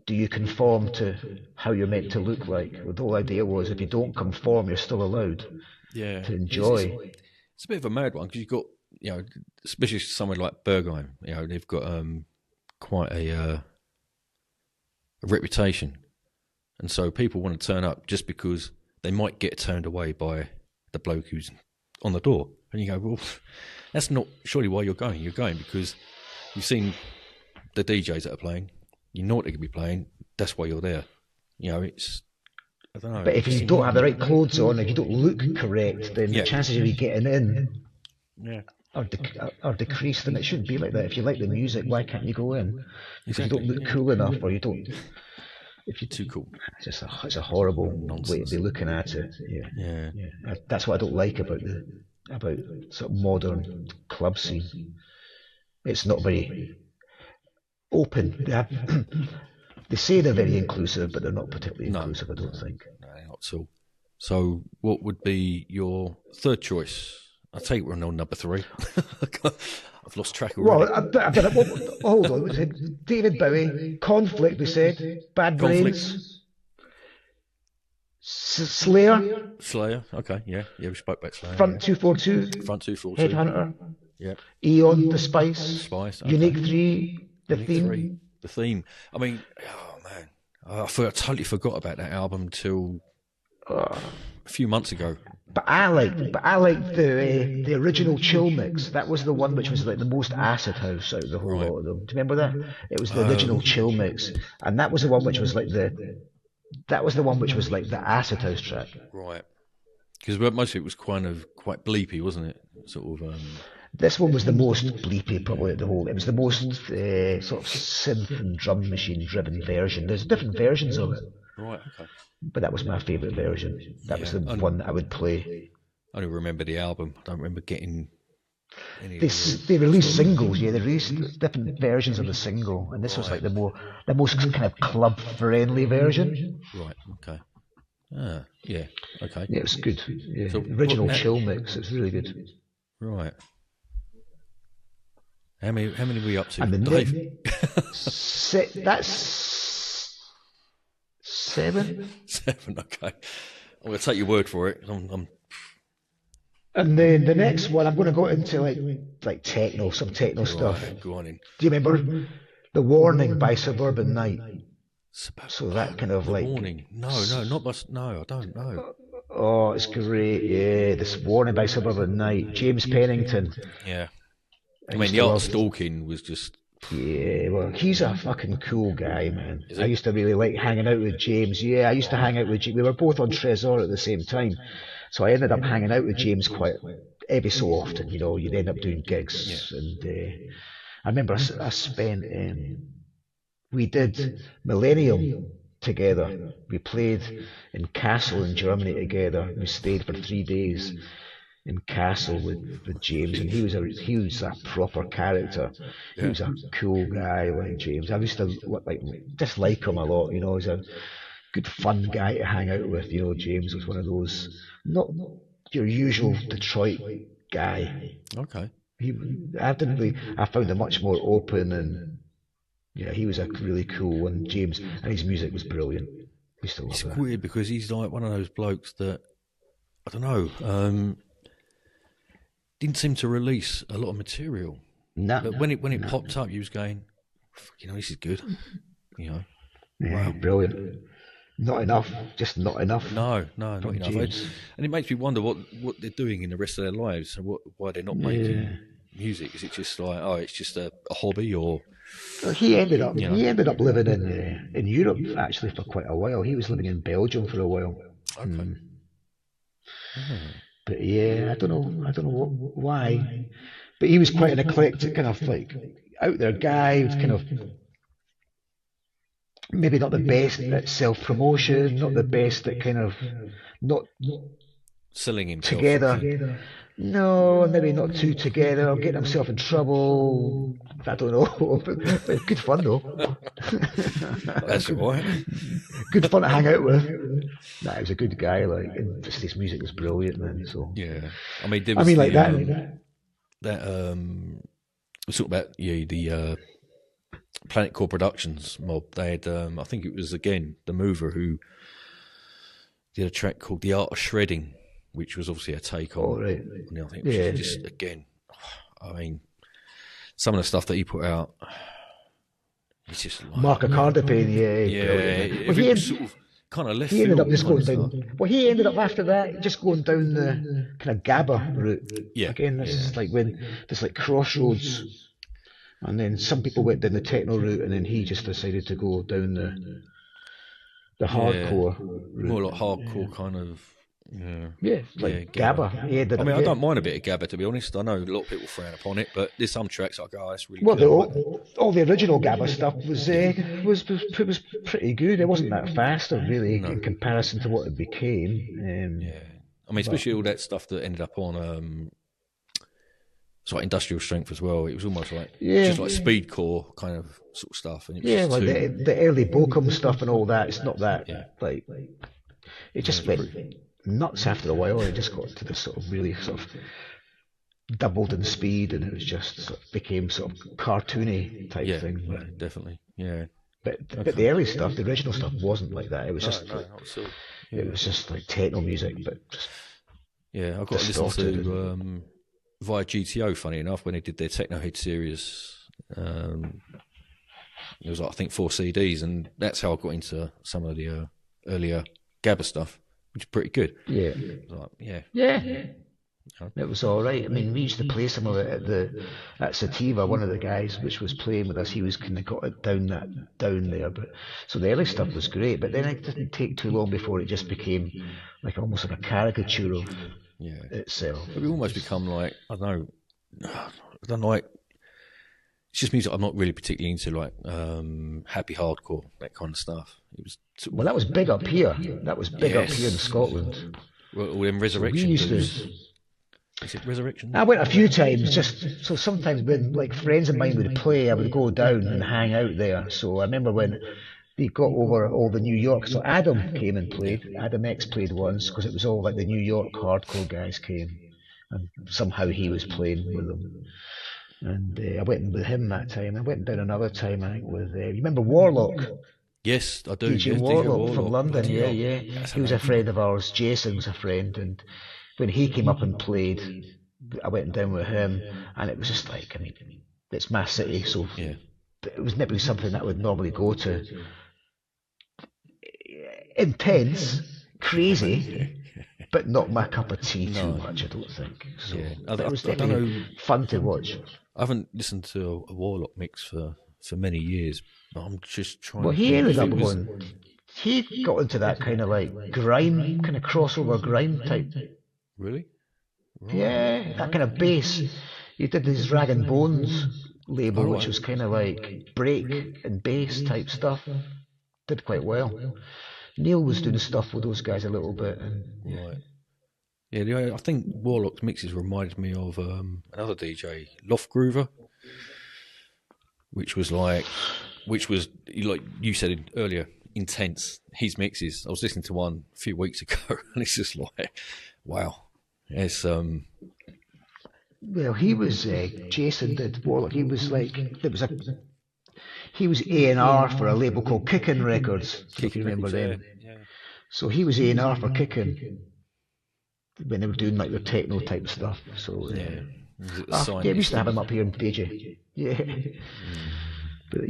do you conform to how you're meant to look like. The whole idea was if you don't conform, you're still allowed to enjoy. It's a bit of a mad one because you've got, especially somewhere like Bergheim, they've got quite a reputation. And so people want to turn up just because they might get turned away by the bloke who's on the door. And you go, well, that's not surely why you're going. You're going because you've seen the DJs that are playing. You know what they could be playing. That's why you're there. It's, I don't know. But if you don't have the right clothes on, if you don't look correct, then the chances of you getting in are decreased. And it shouldn't be like that. If you like the music, why can't you go in? If you don't look cool enough, or you don't. If you're too cool, it's a horrible nonsense way to be looking at it. Yeah. That's what I don't like about sort of modern club scene. It's not very open. They say they're very inclusive, but they're not particularly inclusive, I don't think. No, not at all. So what would be your third choice? I take we're on number 3. I've lost track already. Well, hold on. We said David Bowie, Conflict, we said, Bad Brains, Slayer, okay, yeah, we spoke about Slayer. Front 242, Headhunter, Eon, The Spice, okay. Unique 3, The Theme. I mean, oh man, I totally forgot about that album till a few months ago. But I liked the original Chill Mix. That was the one which was like the most acid house out of the whole lot of them. Do you remember that? It was the original Chill Mix, and that was the one which was like the acid house track. Right. Because most of it was quite bleepy, wasn't it? Sort of. This one was the most bleepy, probably, at the whole. It was the most sort of synth and drum machine driven version. There's different versions of it. Right. Okay. But that was my favourite version. That was the one that I would play. I only remember the album. I don't remember getting any. They released singles, yeah. They released different versions of the single, and this was like the most kind of club friendly version. Right. Okay. Yeah. Okay. Yeah, it was good. Yeah. So original Chill Mix. It was really good. Right. How many were we up to? And Dave? That's 7. 7. Okay. I'm going to take your word for it. And then the next one, I'm going to go into like techno, some techno stuff. Go on in. Do you remember The Warning by Suburban Night? So that kind of like Warning. No, not much. No, I don't know. Oh, it's great. Yeah, this Warning by Suburban Night. James Pennington. Yeah. I mean, the art stalking was just. Yeah, well, he's a fucking cool guy, man. I used to really like hanging out with James. Yeah, I used to hang out with James. We were both on Tresor at the same time. So I ended up hanging out with James quite every so often. You know, you'd end up doing gigs. Yeah. And I remember I spent. We did Millennium together. We played in Kassel in Germany together. We stayed for 3 days in Kassel with James, and he was a proper character. He was a cool guy, like James. I used to just like him a lot. You know, he's a good fun guy to hang out with. You know, James was one of those not your usual Detroit guy. Okay. I found him much more open, and yeah, he was a really cool one. James, and his music was brilliant. It's weird because he's like one of those blokes that I don't know. Didn't seem to release a lot of material. No. But when it popped up, you was going, you know, this is good. You know. Yeah, wow. Brilliant. Not enough. Just not enough. No, not enough. James. And it makes me wonder what they're doing in the rest of their lives and why they're not making music. Is it just like, it's just a hobby or? Well, he ended up living in Europe actually for quite a while. He was living in Belgium for a while. Okay. But yeah, I don't know why. But he was quite an eclectic kind of like out there guy. He was kind of maybe not the best at self-promotion, not the best at kind of not selling himself together. No, maybe not too together, getting himself in trouble. I don't know, but good fun though. That's right. Good fun to hang out with. Nah, he was a good guy. And just his music was brilliant, man. So yeah, I mean, there was we talked about the Planet Core Productions mob. They had, I think it was again the Mover who did a track called "The Art of Shredding," which was obviously a take on. Right. I think it was just again, I mean, some of the stuff that he put out, it's just like Mark Acardipane, he sort of kind of left. He ended up just going down. Well, he ended up after that just going down the kind of GABA route. Yeah. Again, this is like when there's like crossroads, and then some people went down the techno route, and then he just decided to go down the hardcore route. More like hardcore kind of. GABA. I don't mind a bit of GABA, to be honest. I know a lot of people frown upon it, but there's some tracks I go, that's really good. All the original GABA stuff was pretty good. It wasn't that fast, really, in comparison to what it became. I mean, especially all that stuff that ended up on sort of Industrial Strength as well. It was almost like just like speedcore kind of sort of stuff. And it was the early Bochum stuff and all that. It's not that like it just went nuts after a while. It just got to this sort of really sort of doubled in speed, and it was just sort of became sort of cartoony type thing. Yeah, definitely. Yeah. But the early stuff, the original stuff, wasn't like that. It was it was just like techno music, but just I got to listen to via GTO. Funny enough, when they did their Techno Head series, it was like, I think 4 CDs, and that's how I got into some of the earlier GABA stuff. which is pretty good. Yeah. Like, yeah. Yeah. It was all right. I mean, we used to play some of it at Sativa. One of the guys which was playing with us, he was kind of got it down there. But so the early stuff was great, but then it didn't take too long before it just became like almost like a caricature of itself. It almost become like I don't know. Like, it's just music I'm not really particularly into, like happy hardcore, that kind of stuff. It was well, that was big up here. That was big up here in Scotland. Well, them Resurrection. So we used dudes. to. Is it Resurrection? I went a few times, just so sometimes when like friends of mine would play, I would go down and hang out there. So I remember when they got over all the New York. So Adam came and played. Adam X played once because it was all like the New York hardcore guys came, and somehow he was playing with them. And I went with him that time. I went down another time, I think, with you remember Warlock. Yes, I do. DJ yes, Warlock from London. Yeah. He was a friend of ours. Jason was a friend, and when he came up and played, I went down with him, and it was just like, I mean, it's my city, so it was never something that I would normally go to. Intense, crazy, but not my cup of tea too much, I don't think. So it was definitely fun to watch. I haven't listened to a Warlock mix for many years, but I'm just trying. Well, he ended up going. He got into that kind of like grime, kind of crossover grime type. Really? Right. Yeah, that kind of bass. He did his Rag and Bones label, which was kind of like break and bass type stuff. Did quite well. Neil was doing stuff with those guys a little bit. And, Right. Yeah, I think Warlock's mixes reminded me of another DJ, Loft Groover, which was like you said earlier, intense. His mixes. I was listening to one a few weeks ago, and it's just like, wow. It's Well, he was Jason did Warlock. He was like he was A&R for a label called Kickin' Records. If you remember them. Yeah. So he was A&R for Kickin' when they were doing like their techno type stuff. So we used to have him up here in DJ. Yeah. But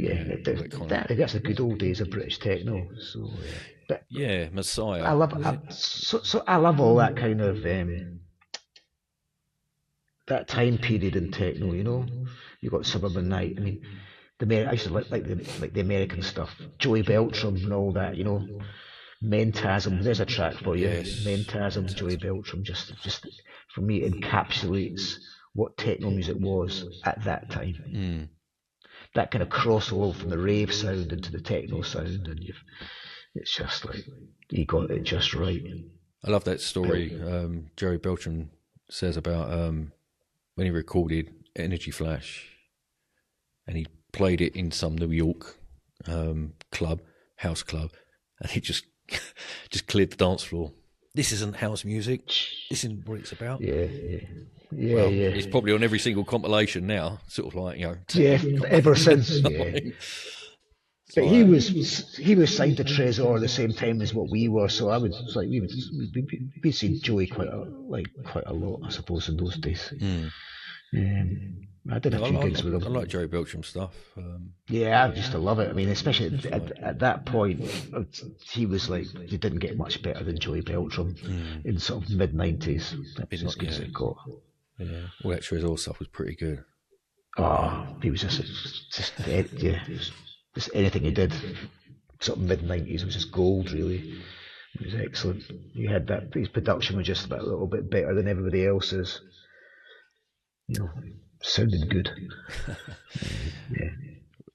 that's the good old days of British techno. So but Messiah. I love I love all that kind of that time period in techno. You know, you got Suburban Night. I mean, I used to like the American stuff, Joey Beltram and all that. You know, Mentasm. There's a track for you. Yes. Mentasm, Joey Beltram. Just for me encapsulates what techno music was at that time. That kind of crossover from the rave sound into the techno sound, and it's just like he got it just right. I love that story Joey Beltram says about when he recorded Energy Flash, and he played it in some New York house club, and he just cleared the dance floor. This isn't house music. This isn't what it's about. Yeah. It's probably on every single compilation now, sort of like, you know. Yeah, ever since. Yeah. But he was signed to Tresor at the same time as what we were, so I would like we see Joey quite a lot, I suppose, in those days. I did a few gigs with him. I like Joey Beltram stuff. I used to love it. I mean, especially at that point, he was like, you didn't get much better than Joey Beltram in sort of mid-90s. That was as good as it got. Yeah, all that Tresor stuff was pretty good. Oh, he was just anything he did, sort of mid-90s, was just gold, really. It was excellent. He had that, his production was just about a little bit better than everybody else's. You know, sounded good.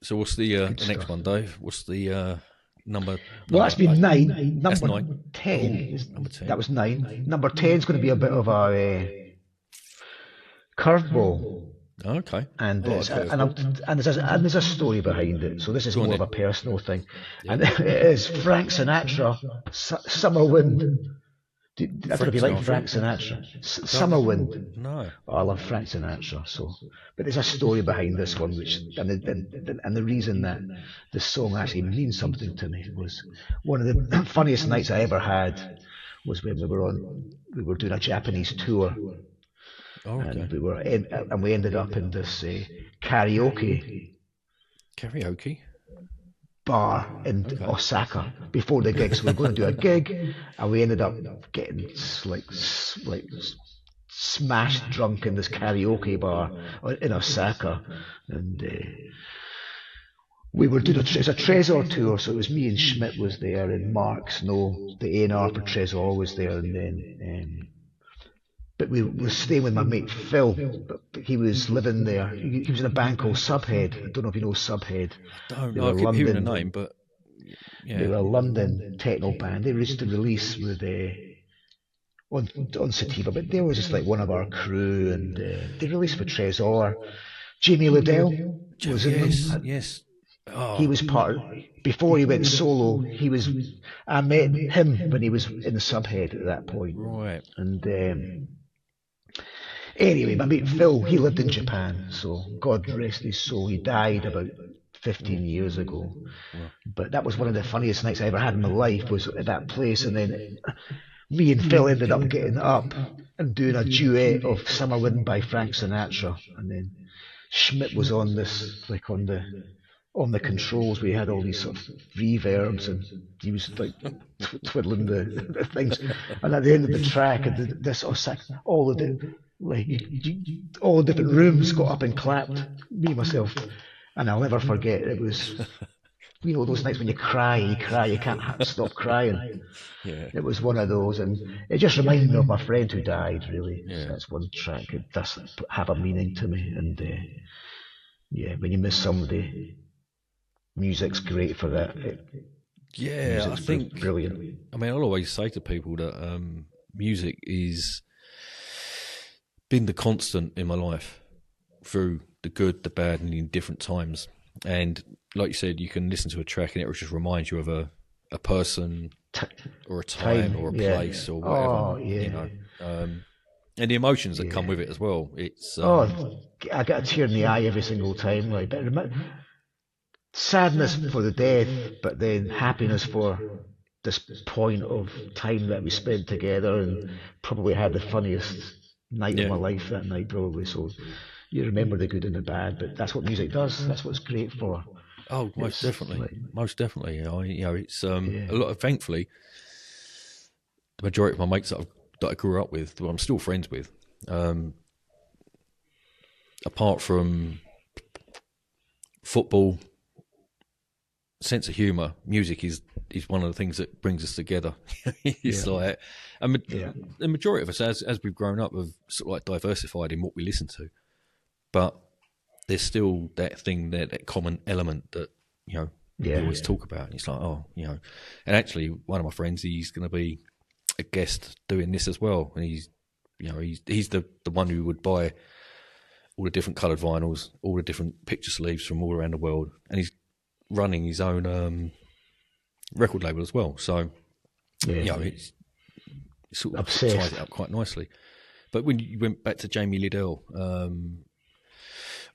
So what's the next one, Dave? What's the number? Well, that's been 9. That's Number 9. 10. Number 10. That was 9. Number 10 is going to be a bit of a curveball. Okay. And there's a story behind it. So this is more of a personal thing. Yeah. And it is Frank Sinatra, Summer Wind. I don't know if you like Frank Sinatra. Summer Wind. No. Oh, I love Frank Sinatra. But there's a story behind this one, and the reason that the song actually means something to me was one of the funniest nights I ever had was when we were doing a Japanese tour. Oh, okay. And we ended up in this karaoke bar in Osaka before the gig. So we were going to do a gig, and we ended up getting like smashed drunk in this karaoke bar in Osaka, and we were doing it's a Tresor tour, so it was me and Schmidt was there, and Mark Snow, the A&R for Tresor, was there, and then but we were staying with my mate Phil, but he was living there. He was in a band called Subhead. I don't know if you know Subhead. I don't know. I keep hearing the name, but yeah. They were a London techno band. They used to release with on Sativa, but they were just like one of our crew, and they released for Tresor. Jamie Liddell was in them. Yes. Oh. He was before he went solo. I met him when he was in the Subhead at that point. Right. And anyway, my mate Phil, he lived in Japan, so God rest his soul. He died about 15 years ago. Wow. But that was one of the funniest nights I ever had in my life, was at that place. And then me and Phil ended up getting up and doing a duet of Summer Wind by Frank Sinatra. And then Schmidt was on this, like on the controls. We had all these sort of reverbs, and he was like twiddling the things. And at the end of the track, all the different rooms got up and clapped. Me myself, and I'll never forget. It was, those nights when you cry, you can't stop crying. Yeah. It was one of those, and it just reminded me of my friend who died. Really, yeah. So that's one track. It does have a meaning to me, and when you miss somebody, music's great for that. I think brilliant. I mean, I'll always say to people that music is been the constant in my life through the good, the bad, and in different times. And like you said, you can listen to a track and it will just remind you of a person or a time or a place or whatever. Oh, yeah. And the emotions that come with it as well. It's I get a tear in the eye every single time. Like, sadness for the death, but then happiness for this point of time that we spent together, and probably had the funniest night of my life that night, probably. So you remember the good and the bad, but that's what music does. That's what it's great for. Oh, most definitely. It's a lot of, thankfully, the majority of my mates that I grew up with, I'm still friends with, apart from football, sense of humour, music is one of the things that brings us together. It's like, the majority of us, as we've grown up, have sort of like diversified in what we listen to, but there's still that thing there, that common element that we always talk about. And it's like, and actually, one of my friends, he's going to be a guest doing this as well, and he's the one who would buy all the different coloured vinyls, all the different picture sleeves from all around the world, and he's running his own record label as well. So, it sort of ties it up quite nicely. But when you went back to Jamie Liddell,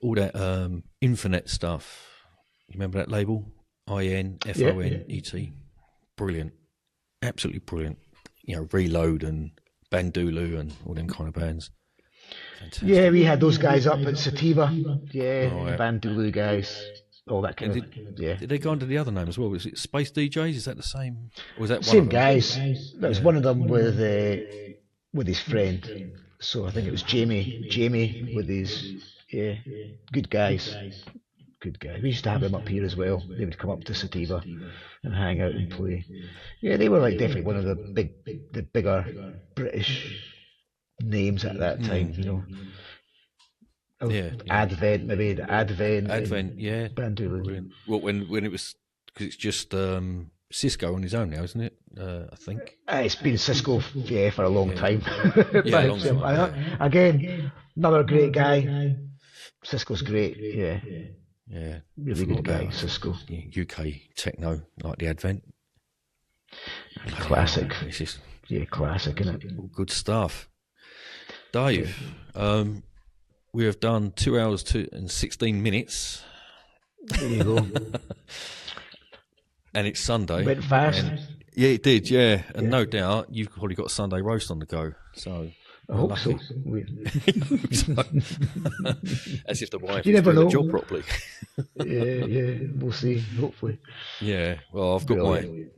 all that Infinite stuff, you remember that label? INFONET? Brilliant. Absolutely brilliant. Reload and Bandulu and all them kind of bands. Fantastic. Yeah, we had those guys up at Sativa. Bandulu guys. All that kind of, Did they go under the other name as well? Was it Space DJs? Is that the same? Or was that same one guys? That was one of them with his friend. So I think it was Jamie with his good guys. Good guys. We used to have them up here as well. They would come up to Sativa and hang out and play. Yeah, they were like definitely one of the bigger British names at that time. Advent, maybe the Advent, Bandulu. Brilliant. Well, when it was, because it's just Cisco on his own now, isn't it? I think it's been Cisco, for a long time. Long time. Again, another great guy. Cisco's great. Really good guy, Cisco. UK techno, like the Advent. Classic. It's just classic, isn't it? All good stuff. Dave, we have done 2 hours and 16 minutes. There you go. And it's Sunday. Went fast. It did, yeah. And no doubt you've probably got a Sunday roast on the go. So I hope so. As if the wife You is never doing know. the job properly. Yeah, we'll see, hopefully. Yeah, well, I've got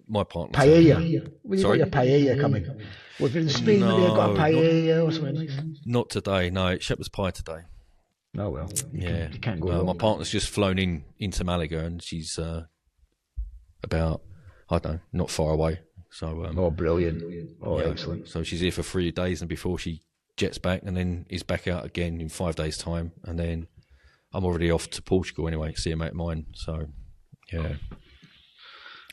my partner. Paella. Well, you Sorry? got your paella coming. Well, if you're in Spain, maybe I got a paella or something nice. Not today, no. It's shepherd's pie today. Oh, well. Yeah. You can't go wrong. My partner's just flown into Malaga, and she's about, I don't know, not far away. So, Oh, brilliant. Oh, yeah, excellent. so she's here for 3 days, and before she jets back, and then is back out again in 5 days' time, and then I'm already off to Portugal anyway, see a mate of mine. So, yeah,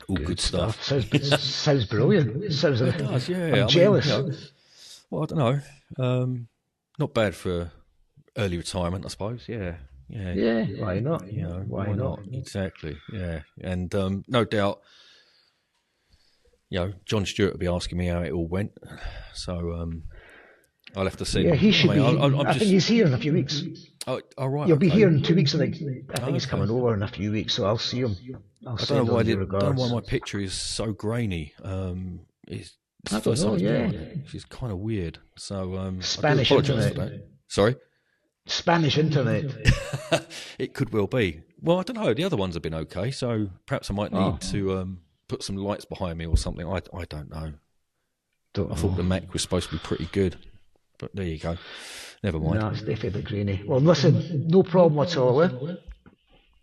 all good stuff. Sounds brilliant. Sounds like, It does, yeah. I'm jealous. Well, I don't know. Not bad for early retirement, I suppose. Yeah. Yeah, why not? You know, why not? Exactly. Yeah, and no doubt, John Stewart will be asking me how it all went. So I'll have to see. Yeah, he should be. I think he's here in a few weeks. Oh, all right. He'll be here in 2 weeks. I think he's coming over in a few weeks, so I'll see him. I don't know why my picture is so grainy. It's the first time which is kind of weird. So Spanish I do apologise internet. for that. Sorry. Spanish internet. It could well be. Well, I don't know. The other ones have been okay, so perhaps I might need to put some lights behind me or something. I don't know. I thought the Mac was supposed to be pretty good, but there you go. Never mind. No, it's definitely grainy. Well, listen, no problem at all.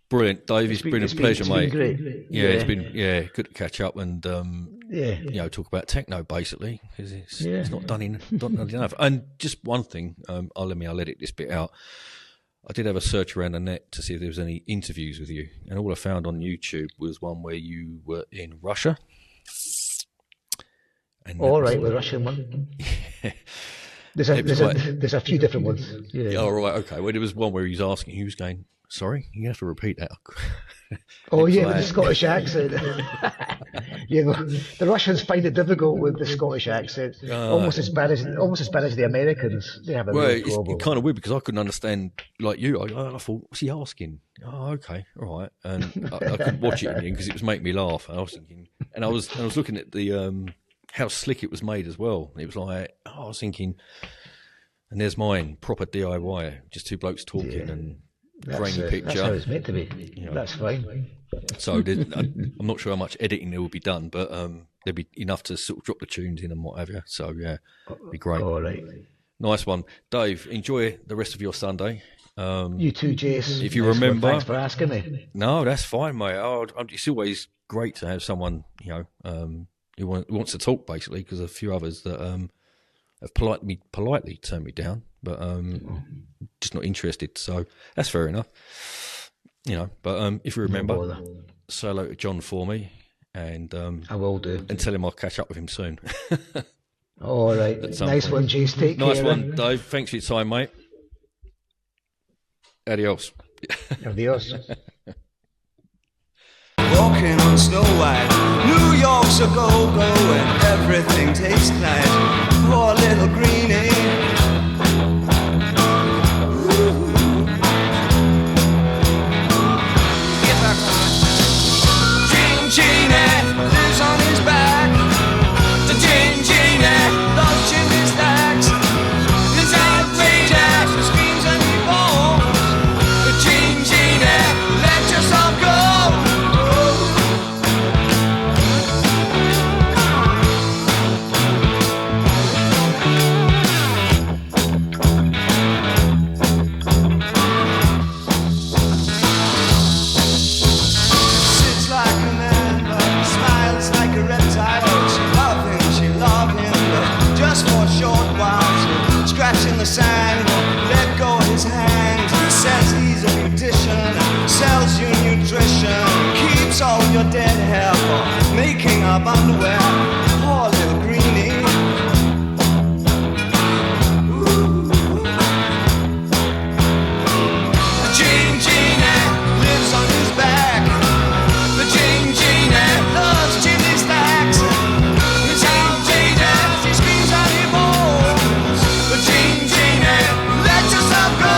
Brilliant, Dave. It's been a pleasure, mate. Great. Yeah, it's been good to catch up and talk about techno basically, because it's not done enough. And just one thing, I'll edit this bit out. I did have a search around the net to see if there was any interviews with you, and all I found on YouTube was one where you were in Russia. And all right, the Russian one. There's a few different ones. Yeah. Oh, right, okay. Well, there was one where he was asking, he was going, sorry, you have to repeat that. Oh, yeah, with the Scottish accent. The Russians find it difficult with the Scottish accent. Almost as bad as the Americans. They have a real problem. It's kind of weird because I couldn't understand, like you. I thought, what's he asking? Oh, okay, all right. And I couldn't watch it because it was making me laugh. I was thinking, and I was looking at the how slick it was made as well. It was like, I was thinking, and there's mine, proper DIY, just two blokes talking and grainy picture. That's how it's meant to be. That's fine. So I'm not sure how much editing there will be done, but there'll be enough to sort of drop the tunes in and what have you. So yeah, it'd be great. All right. Nice one. Dave, enjoy the rest of your Sunday. You too, Jace. If you remember. Thanks for asking me. No, that's fine, mate. It's always great to have someone, who wants to talk, basically, because a few others that have politely turned me down, but just not interested. So that's fair enough. But if you remember, say hello to John for me, and I will do. And tell him I'll catch up with him soon. All right. Nice one, Jace. Take care. Nice one, Dave. Thanks for your time, mate. Adios. Adios. Walking on Snow White, New York's a go-go and everything tastes nice. Poor little greenie. Get back on. Gene Genie lives on his back. The Gene Genie loves chimney stacks. His outrageous, he screams and he falls. The Gene Genie, let yourself go. The sand, let go of his hand. He says he's a beautician, sells you nutrition, keeps all your dead hair for making up underwear. Poor little greenie. The Gene Genie lives on his back. The Gene Genie loves chimney stacks. His outrageous, he screams and he moans. The Gene Genie, let yourself go.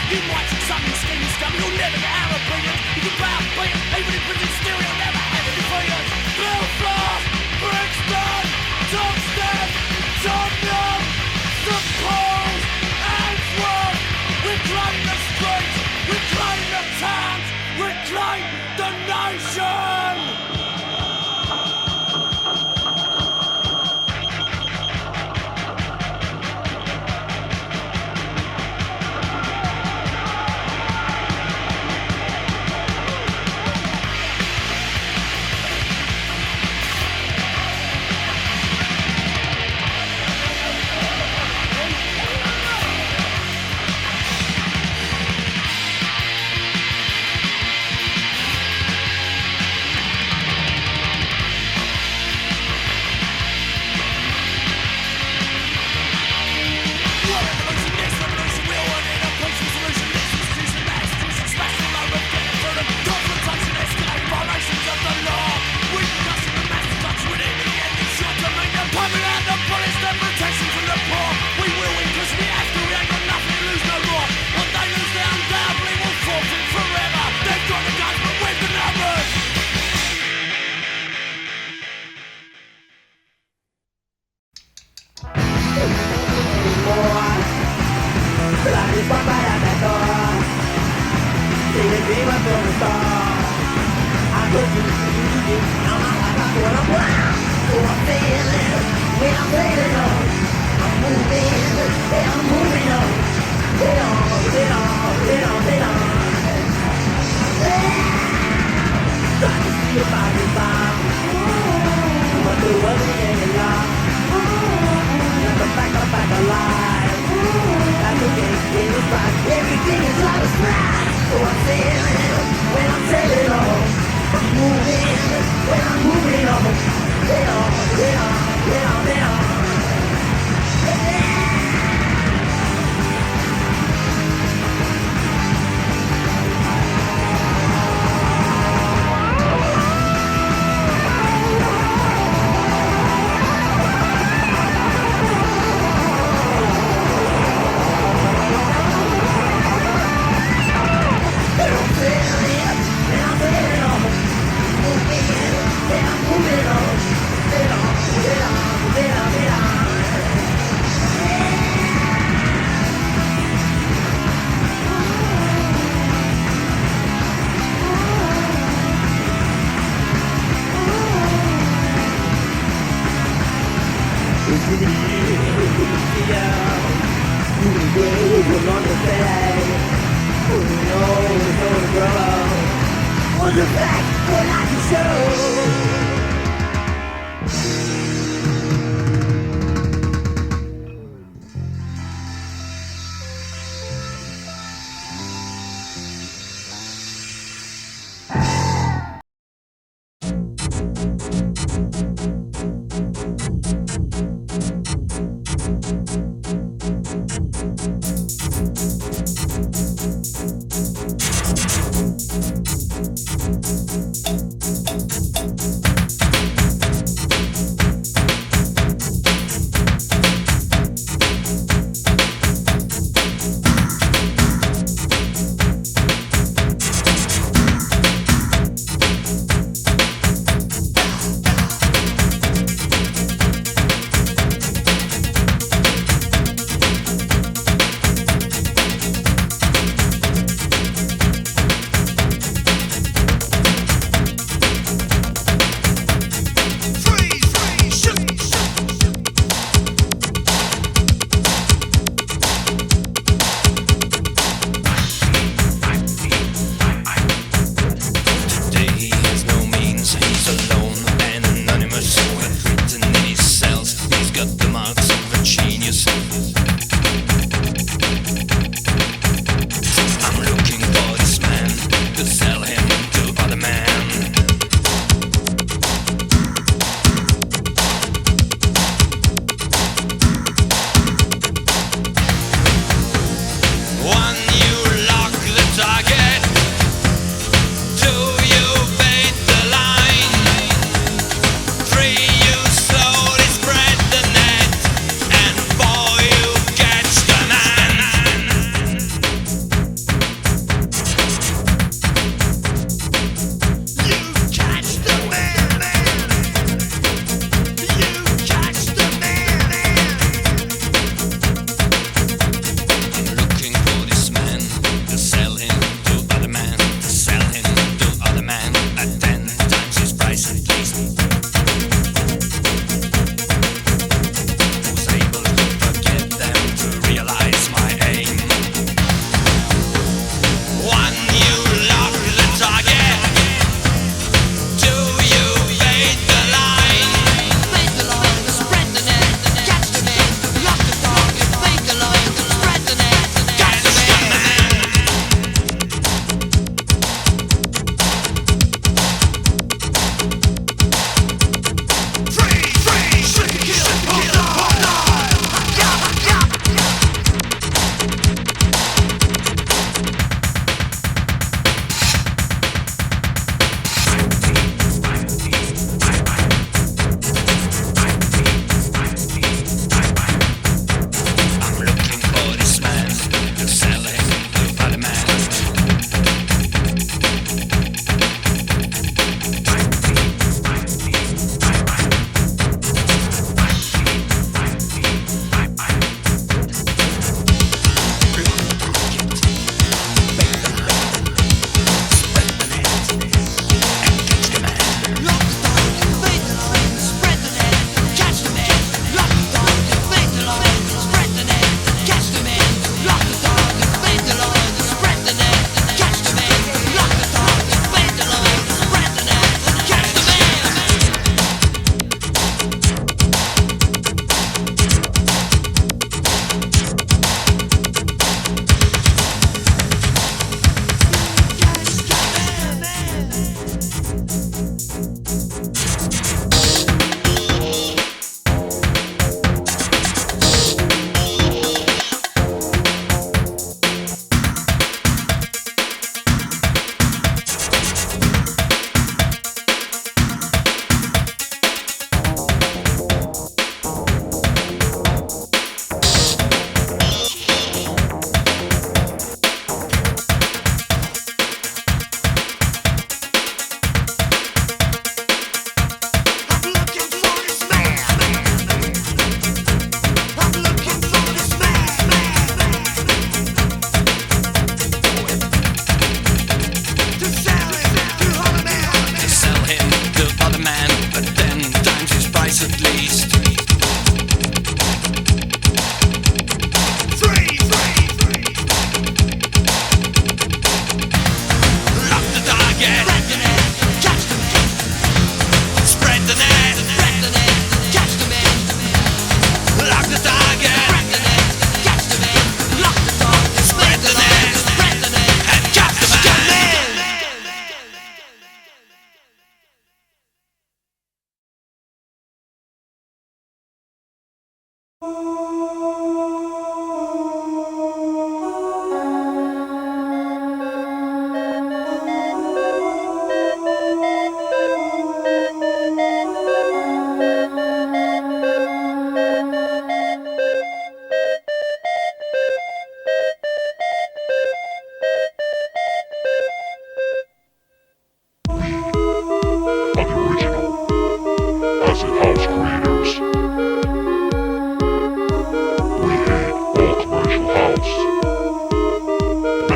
You might see something skinny scum, you'll never get out of brilliant. You can bow, beat, even in prison still, you'll never have any freedom. Belfast, Brixton, Toxteth, Tottenham, St Paul's, Antwerp. Reclaim the streets, reclaim the towns, reclaim the nation.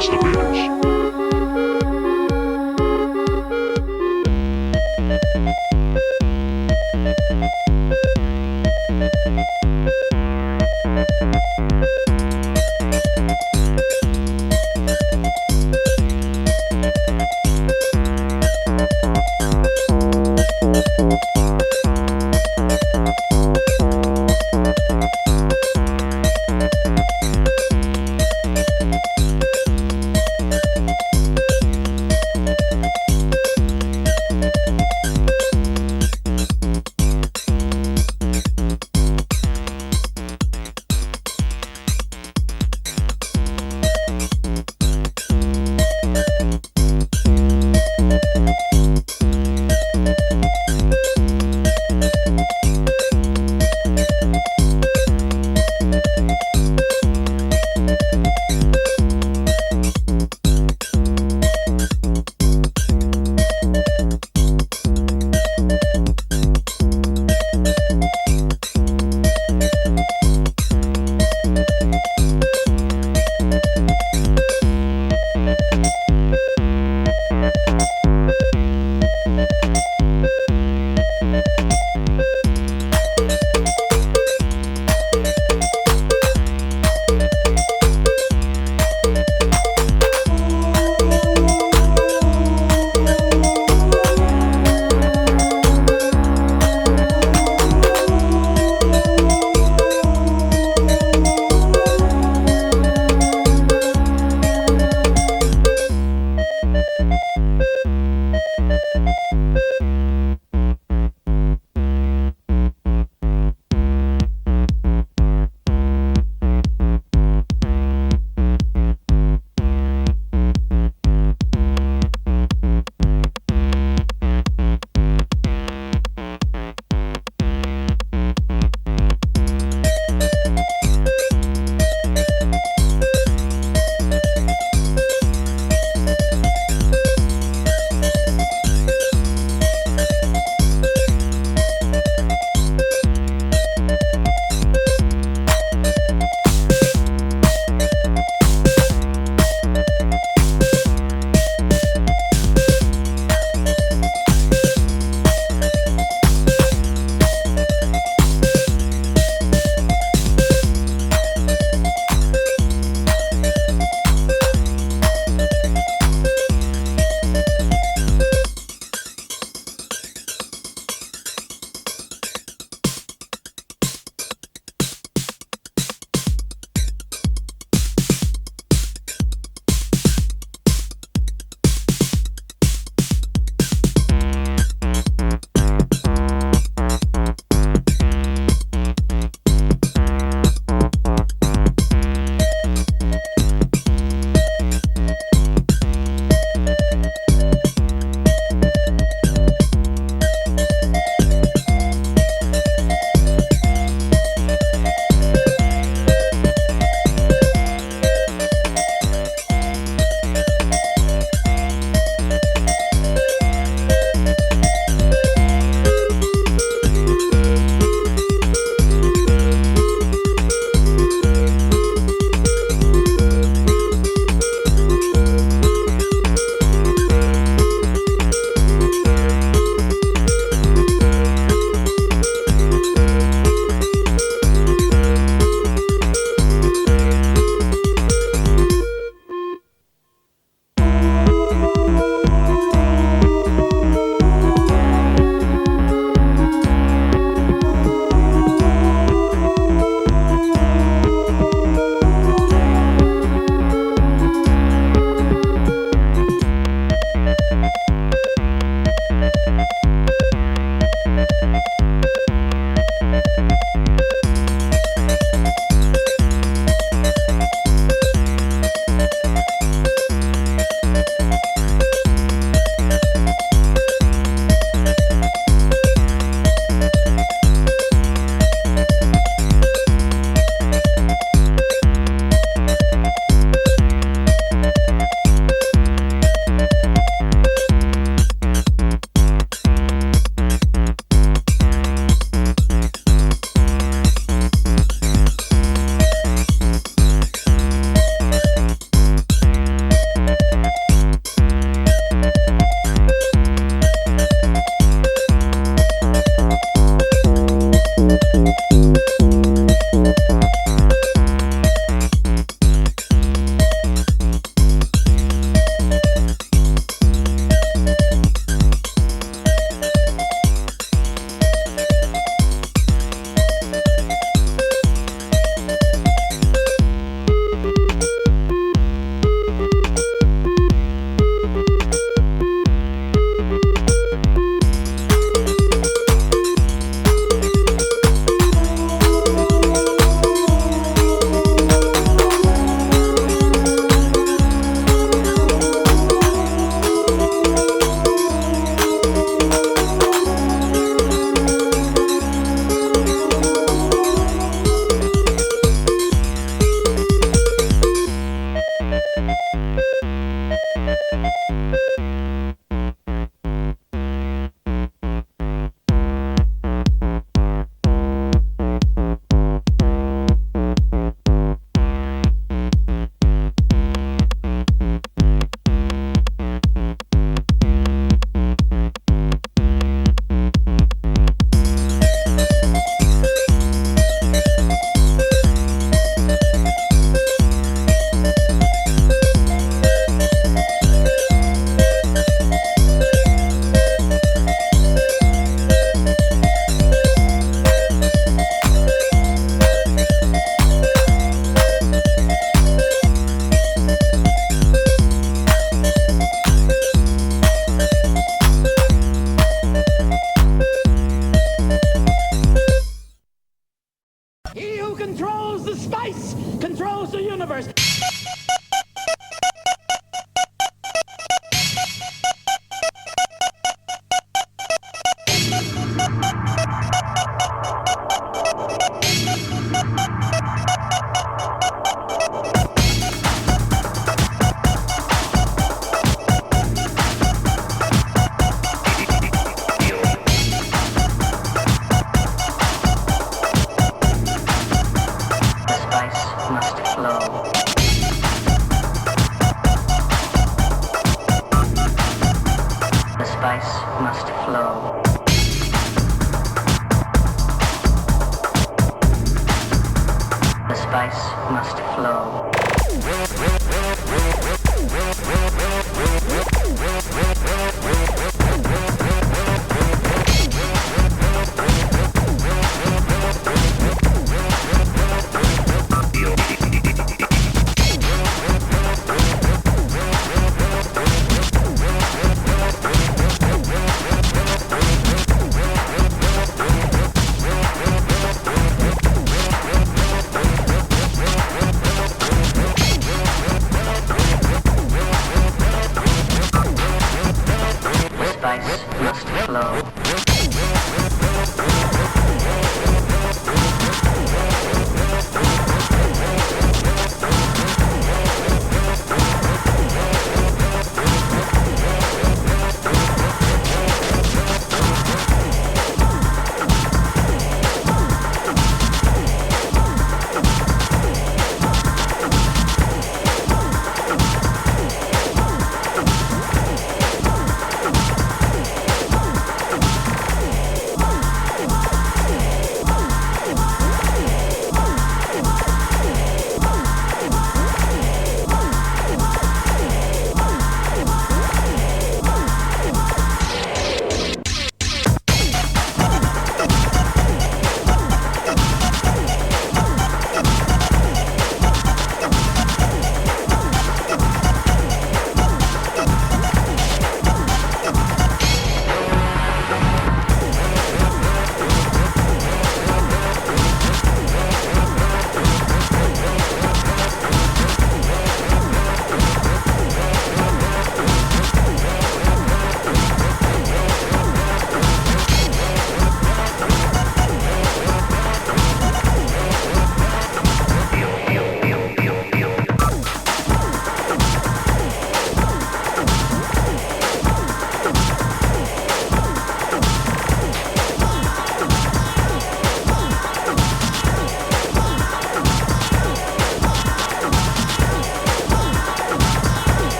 masturbators.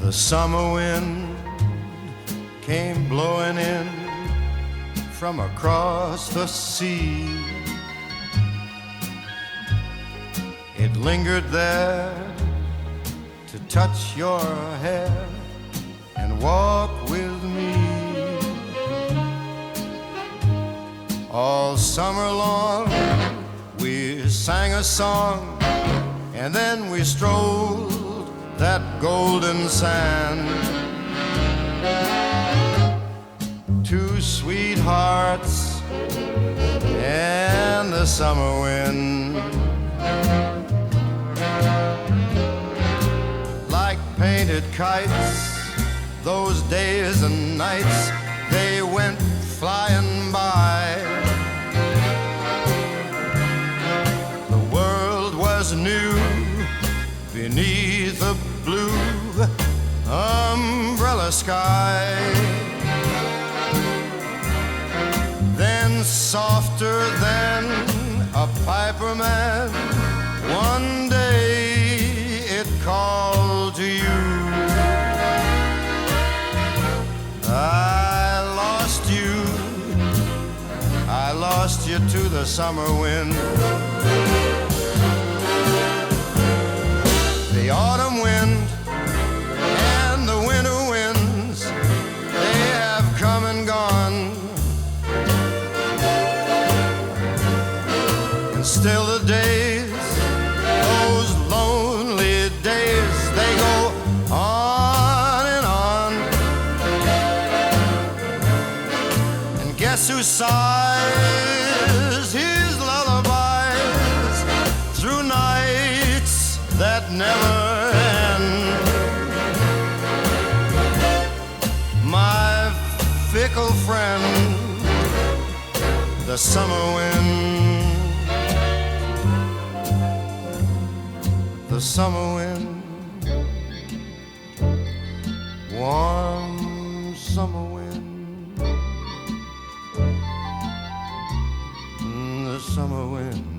The summer wind came blowing in from across the sea. It lingered there to touch your hair and walk summer long, we sang a song, and then we strolled that golden sand. Two sweethearts and the summer wind, like painted kites, those days and nights, they went flying by. The world was new beneath a blue umbrella sky. Then softer than a piper man, one day it called to you. I lost you to the summer wind. The autumn wind and the winter winds, they have come and gone. And still the days, those lonely days, they go on and on. And guess who sighs his lullabies through nights that never end? My fickle friend, the summer wind, the summer wind, warm summer wind, the summer wind.